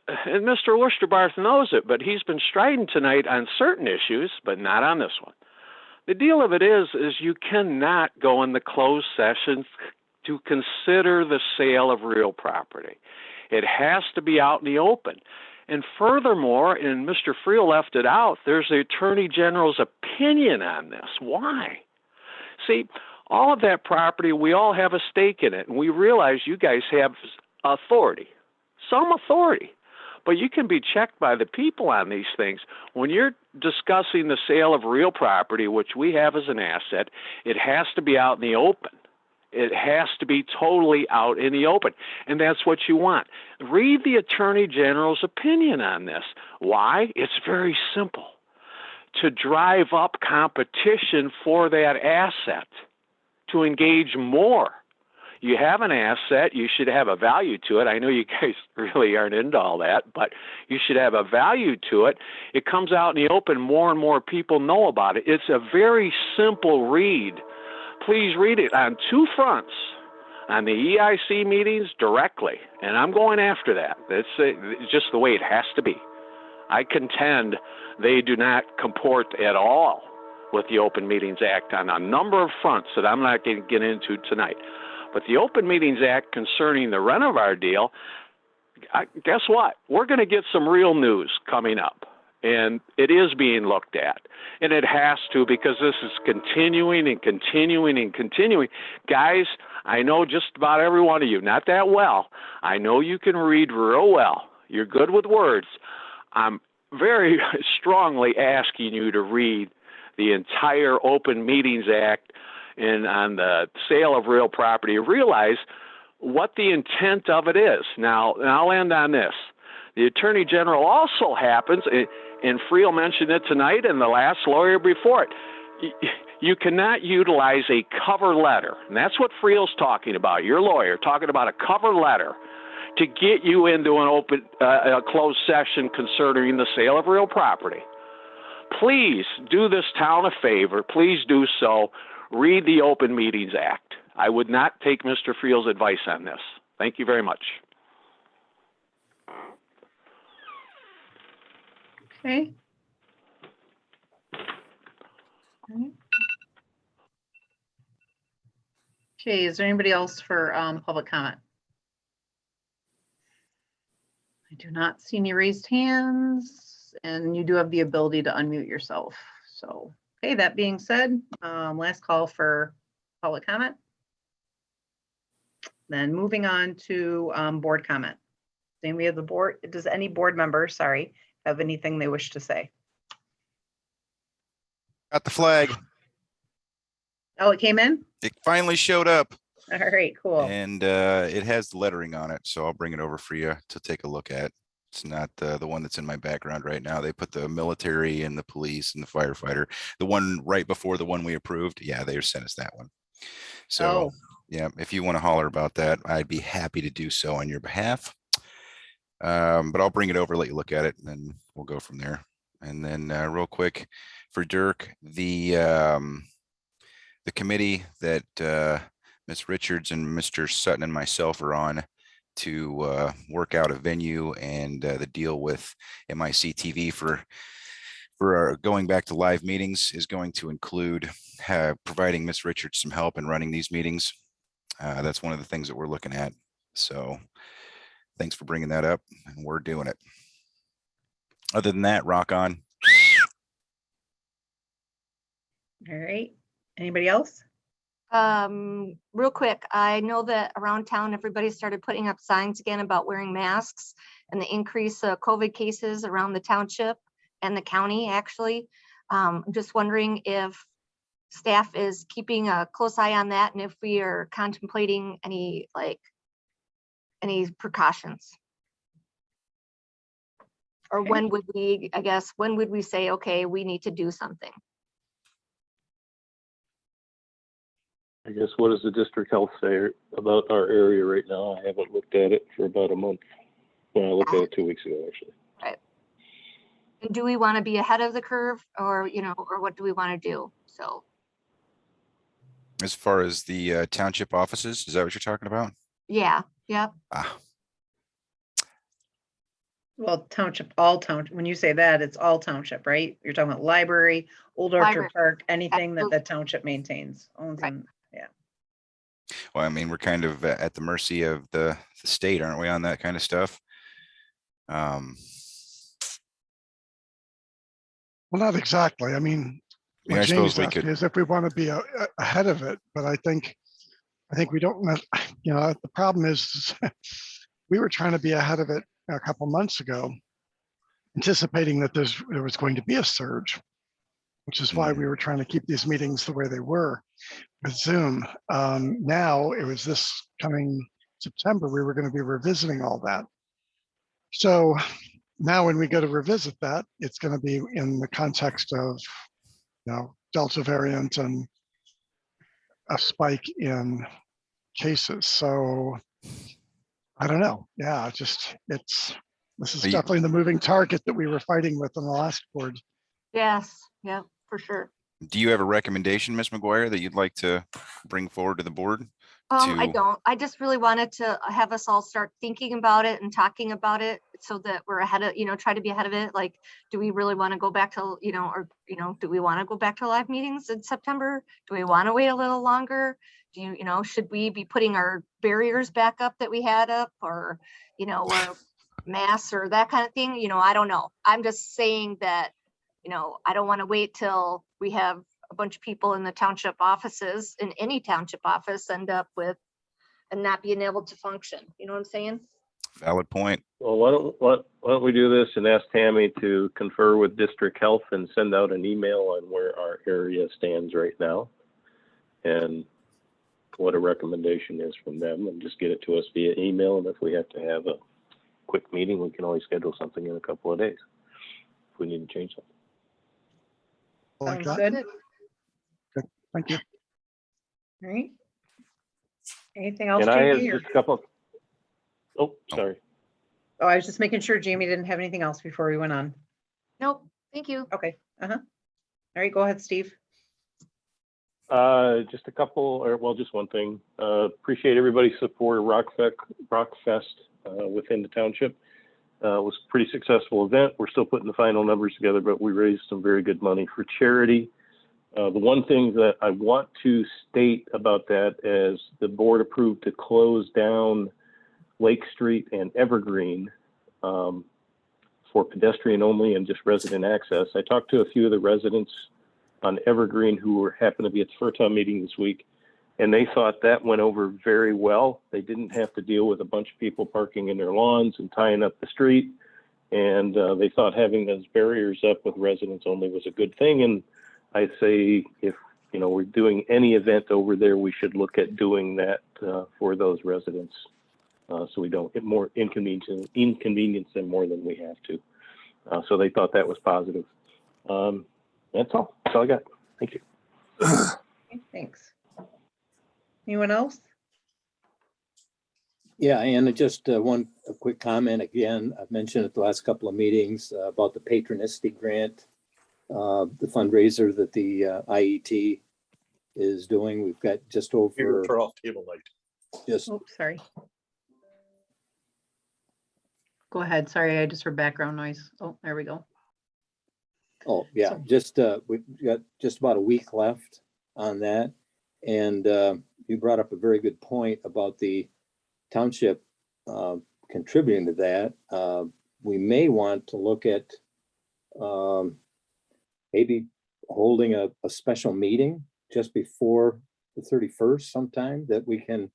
and Mr. Worcesterbarth knows it, but he's been striding tonight on certain issues, but not on this one. The deal of it is you cannot go in the closed session to consider the sale of real property. It has to be out in the open. And furthermore, and Mr. Friel left it out, there's the Attorney General's opinion on this. Why? See, all of that property, we all have a stake in it, and we realize you guys have authority, some authority. But you can be checked by the people on these things. When you're discussing the sale of real property, which we have as an asset, it has to be out in the open. It has to be totally out in the open. And that's what you want. Read the Attorney General's opinion on this. Why? It's very simple. To drive up competition for that asset, to engage more. You have an asset, you should have a value to it. I know you guys really aren't into all that, but you should have a value to it. It comes out in the open, more and more people know about it. It's a very simple read. Please read it on 2 fronts. On the EIC meetings directly, and I'm going after that. It's just the way it has to be. I contend they do not comport at all with the Open Meetings Act on a number of fronts that I'm not going to get into tonight. But the Open Meetings Act concerning the Renewal deal, guess what? We're going to get some real news coming up. And it is being looked at. And it has to, because this is continuing and continuing and continuing. Guys, I know just about every one of you, not that well. I know you can read real well. You're good with words. I'm very strongly asking you to read the entire Open Meetings Act and on the sale of real property. Realize what the intent of it is. Now, and I'll end on this. The Attorney General also happens, and Friel mentioned it tonight and the last lawyer before it. You cannot utilize a cover letter, and that's what Friel's talking about, your lawyer, talking about a cover letter to get you into an a closed session concerning the sale of real property. Please do this town a favor. Please do so. Read the Open Meetings Act. I would not take Mr. Friel's advice on this. Thank you very much. Okay. Okay, is there anybody else for public comment? I do not see any raised hands, and you do have the ability to unmute yourself. So, okay, that being said, last call for public comment. Then moving on to board comment. Then we have the board. Does any board member, sorry, have anything they wish to say? Got the flag. Oh, it came in? It finally showed up. All right, cool. And it has the lettering on it, so I'll bring it over for you to take a look at. It's not the one that's in my background right now. They put the military and the police and the firefighter. The one right before the one we approved, yeah, they sent us that one. So, yeah, if you want to holler about that, I'd be happy to do so on your behalf. But I'll bring it over, let you look at it, and then we'll go from there. And then real quick for Dirk, the committee that Ms. Richards and Mr. Sutton and myself are on to work out a venue and the deal with MIC TV for our going back to live meetings is going to include providing Ms. Richards some help in running these meetings. That's one of the things that we're looking at. So thanks for bringing that up, and we're doing it. Other than that, rock on. All right. Anybody else? Real quick, I know that around town, everybody started putting up signs again about wearing masks and the increase of COVID cases around the township and the county, actually. I'm just wondering if staff is keeping a close eye on that and if we are contemplating any precautions. Or when would we, I guess, when would we say, okay, we need to do something? I guess, what does the district health say about our area right now? I haven't looked at it for about a month. Well, I looked at it 2 weeks ago, actually. Right. And do we want to be ahead of the curve, or, or what do we want to do? So. As far as the township offices, is that what you're talking about? Yeah. Yep. Well, township, all township, when you say that, it's all township, right? You're talking about library, Old Orchard Library. Park, anything that Absolutely. the township maintains, owns, Right. and yeah. Well, I mean, we're kind of at the mercy of the state, aren't we, on that kind of stuff? Well, not exactly. I mean, I what suppose James we asked could. is if we want to be ahead of it, but I think we don't, the problem is we were trying to be ahead of it a couple months ago, anticipating that there was going to be a surge, which is why we were trying to keep these meetings the way they were with Zoom. Now it was this coming September, we were going to be revisiting all that. So now when we go to revisit that, it's going to be in the context of, Delta variant and a spike in cases. So I don't know. Yeah, this is definitely the moving target that we were fighting with in the last board. Yes. Yeah, for sure. Do you have a recommendation, Ms. McGuire, that you'd like to bring forward to the board? I don't. I just really wanted to have us all start thinking about it and talking about it so that we're ahead of, try to be ahead of it. Like, do we really want to go back to, do we want to go back to live meetings in September? Do we want to wait a little longer? Should we be putting our barriers back up that we had up, or, or masks or that kind of thing? I don't know. I'm just saying that, I don't want to wait till we have a bunch of people in the township offices, in any township office, end up with and not being able to function. You know what I'm saying? Valid point. Well, why don't we do this and ask Tammy to confer with district health and send out an email on where our area stands right now and what a recommendation is from them, and just get it to us via email. And if we have to have a quick meeting, we can always schedule something in a couple of days if we need to change something. Like Sounds that? good. Good. Thank you. All right. Anything else, And I have Jamie? or- just a couple. Oh, sorry. Oh, I was just making sure Jamie didn't have anything else before we went on. Nope, thank you. Okay, All right, go ahead, Steve. Just a couple, or well, just one thing. Appreciate everybody's support of Rockfest within the township. It was a pretty successful event. We're still putting the final numbers together, but we raised some very good money for charity. The one thing that I want to state about that is the board approved to close down Lake Street and Evergreen for pedestrian only and just resident access. I talked to a few of the residents on Evergreen who happened to be at the FERTA meeting this week, and they thought that went over very well. They didn't have to deal with a bunch of people parking in their lawns and tying up the street, and they thought having those barriers up with residents only was a good thing. And I say, if we're doing any event over there, we should look at doing that for those residents, so we don't get more inconvenience them more than we have to. So they thought that was positive. That's all. That's all I got. Thank you. Okay, thanks. Anyone else? Yeah, and just a quick comment again. I've mentioned at the last couple of meetings about the patronicity grant, the fundraiser that the IET is doing. We've got just over. Turn off table light. Just Oops, sorry. Go ahead. Sorry, I just heard background noise. Oh, there we go. Oh, yeah, So- just, we've got just about a week left on that. And you brought up a very good point about the township contributing to that. We may want to look at maybe holding a special meeting just before the 31st sometime, that we can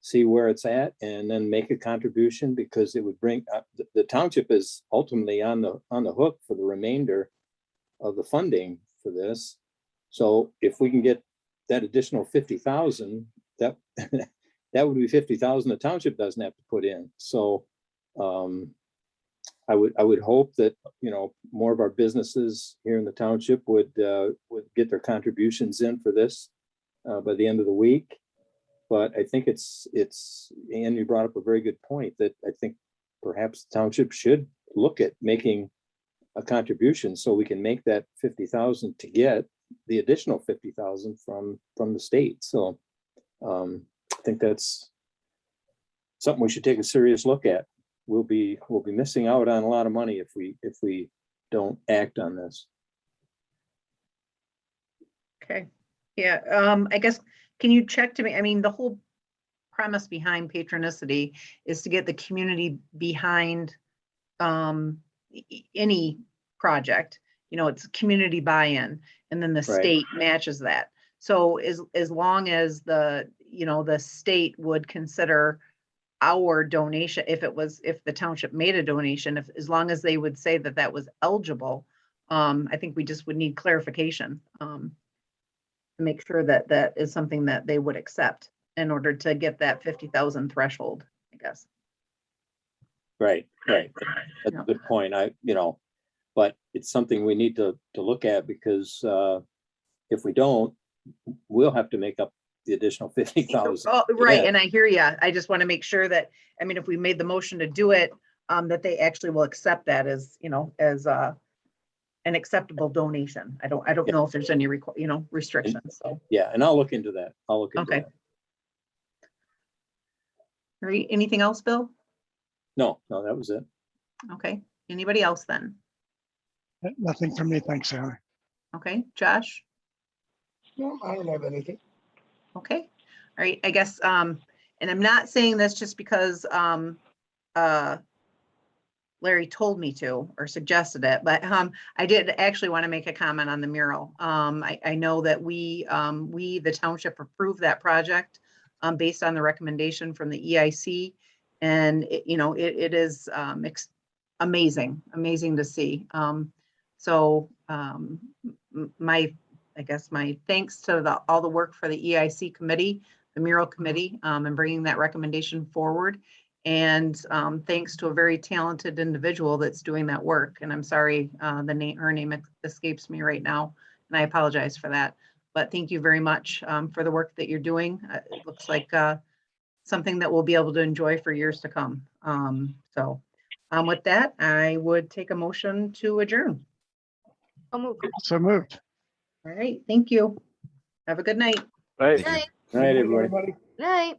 see where it's at and then make a contribution, because it would bring, the township is ultimately on the hook for the remainder of the funding for this. So if we can get that additional 50,000, that that would be 50,000 the township doesn't have to put in. So I would hope that more of our businesses here in the township would get their contributions in for this by the end of the week. But I think it's and you brought up a very good point, that I think perhaps the township should look at making a contribution so we can make that 50,000 to get the additional 50,000 from the state. So I think that's something we should take a serious look at. We'll be missing out on a lot of money if we don't act on this. Okay. Yeah. I guess, can you check to me? I mean, the whole premise behind patronicity is to get the community behind any project. It's community buy-in, and then the Right. state matches that. So as long as the state would consider our donation, if the township made a donation, as long as they would say that that was eligible, I think we just would need clarification to make sure that that is something that they would accept in order to get that 50,000 threshold, I guess. Right. That's Yeah. a good point. But it's something we need to look at, because if we don't, we'll have to make up the additional 50,000. Oh, right, Yeah. and I hear you. I just want to make sure that, if we made the motion to do it, that they actually will accept that as an acceptable donation. I don't know if there's any restrictions, so. Yeah, and I'll look into that. Okay. All right, anything else, Bill? No, that was it. Okay, anybody else then? Nothing from me, thanks, Aaron. Okay, Josh? No, I don't have anything. Okay, all right, I guess, and I'm not saying this just because Larry told me to or suggested it, but I did actually want to make a comment on the mural. I know that we, the township, approved that project based on the recommendation from the EIC. And it is amazing to see. I guess my thanks to all the work for the EIC committee, the mural committee, and bringing that recommendation forward. And thanks to a very talented individual that's doing that work. And I'm sorry, her name escapes me right now, and I apologize for that. But thank you very much for the work that you're doing. It looks like something that we'll be able to enjoy for years to come. With that, I would take a motion to adjourn. So moved. All right, thank you. Have a good night. Right. Night. Night, everybody. Night.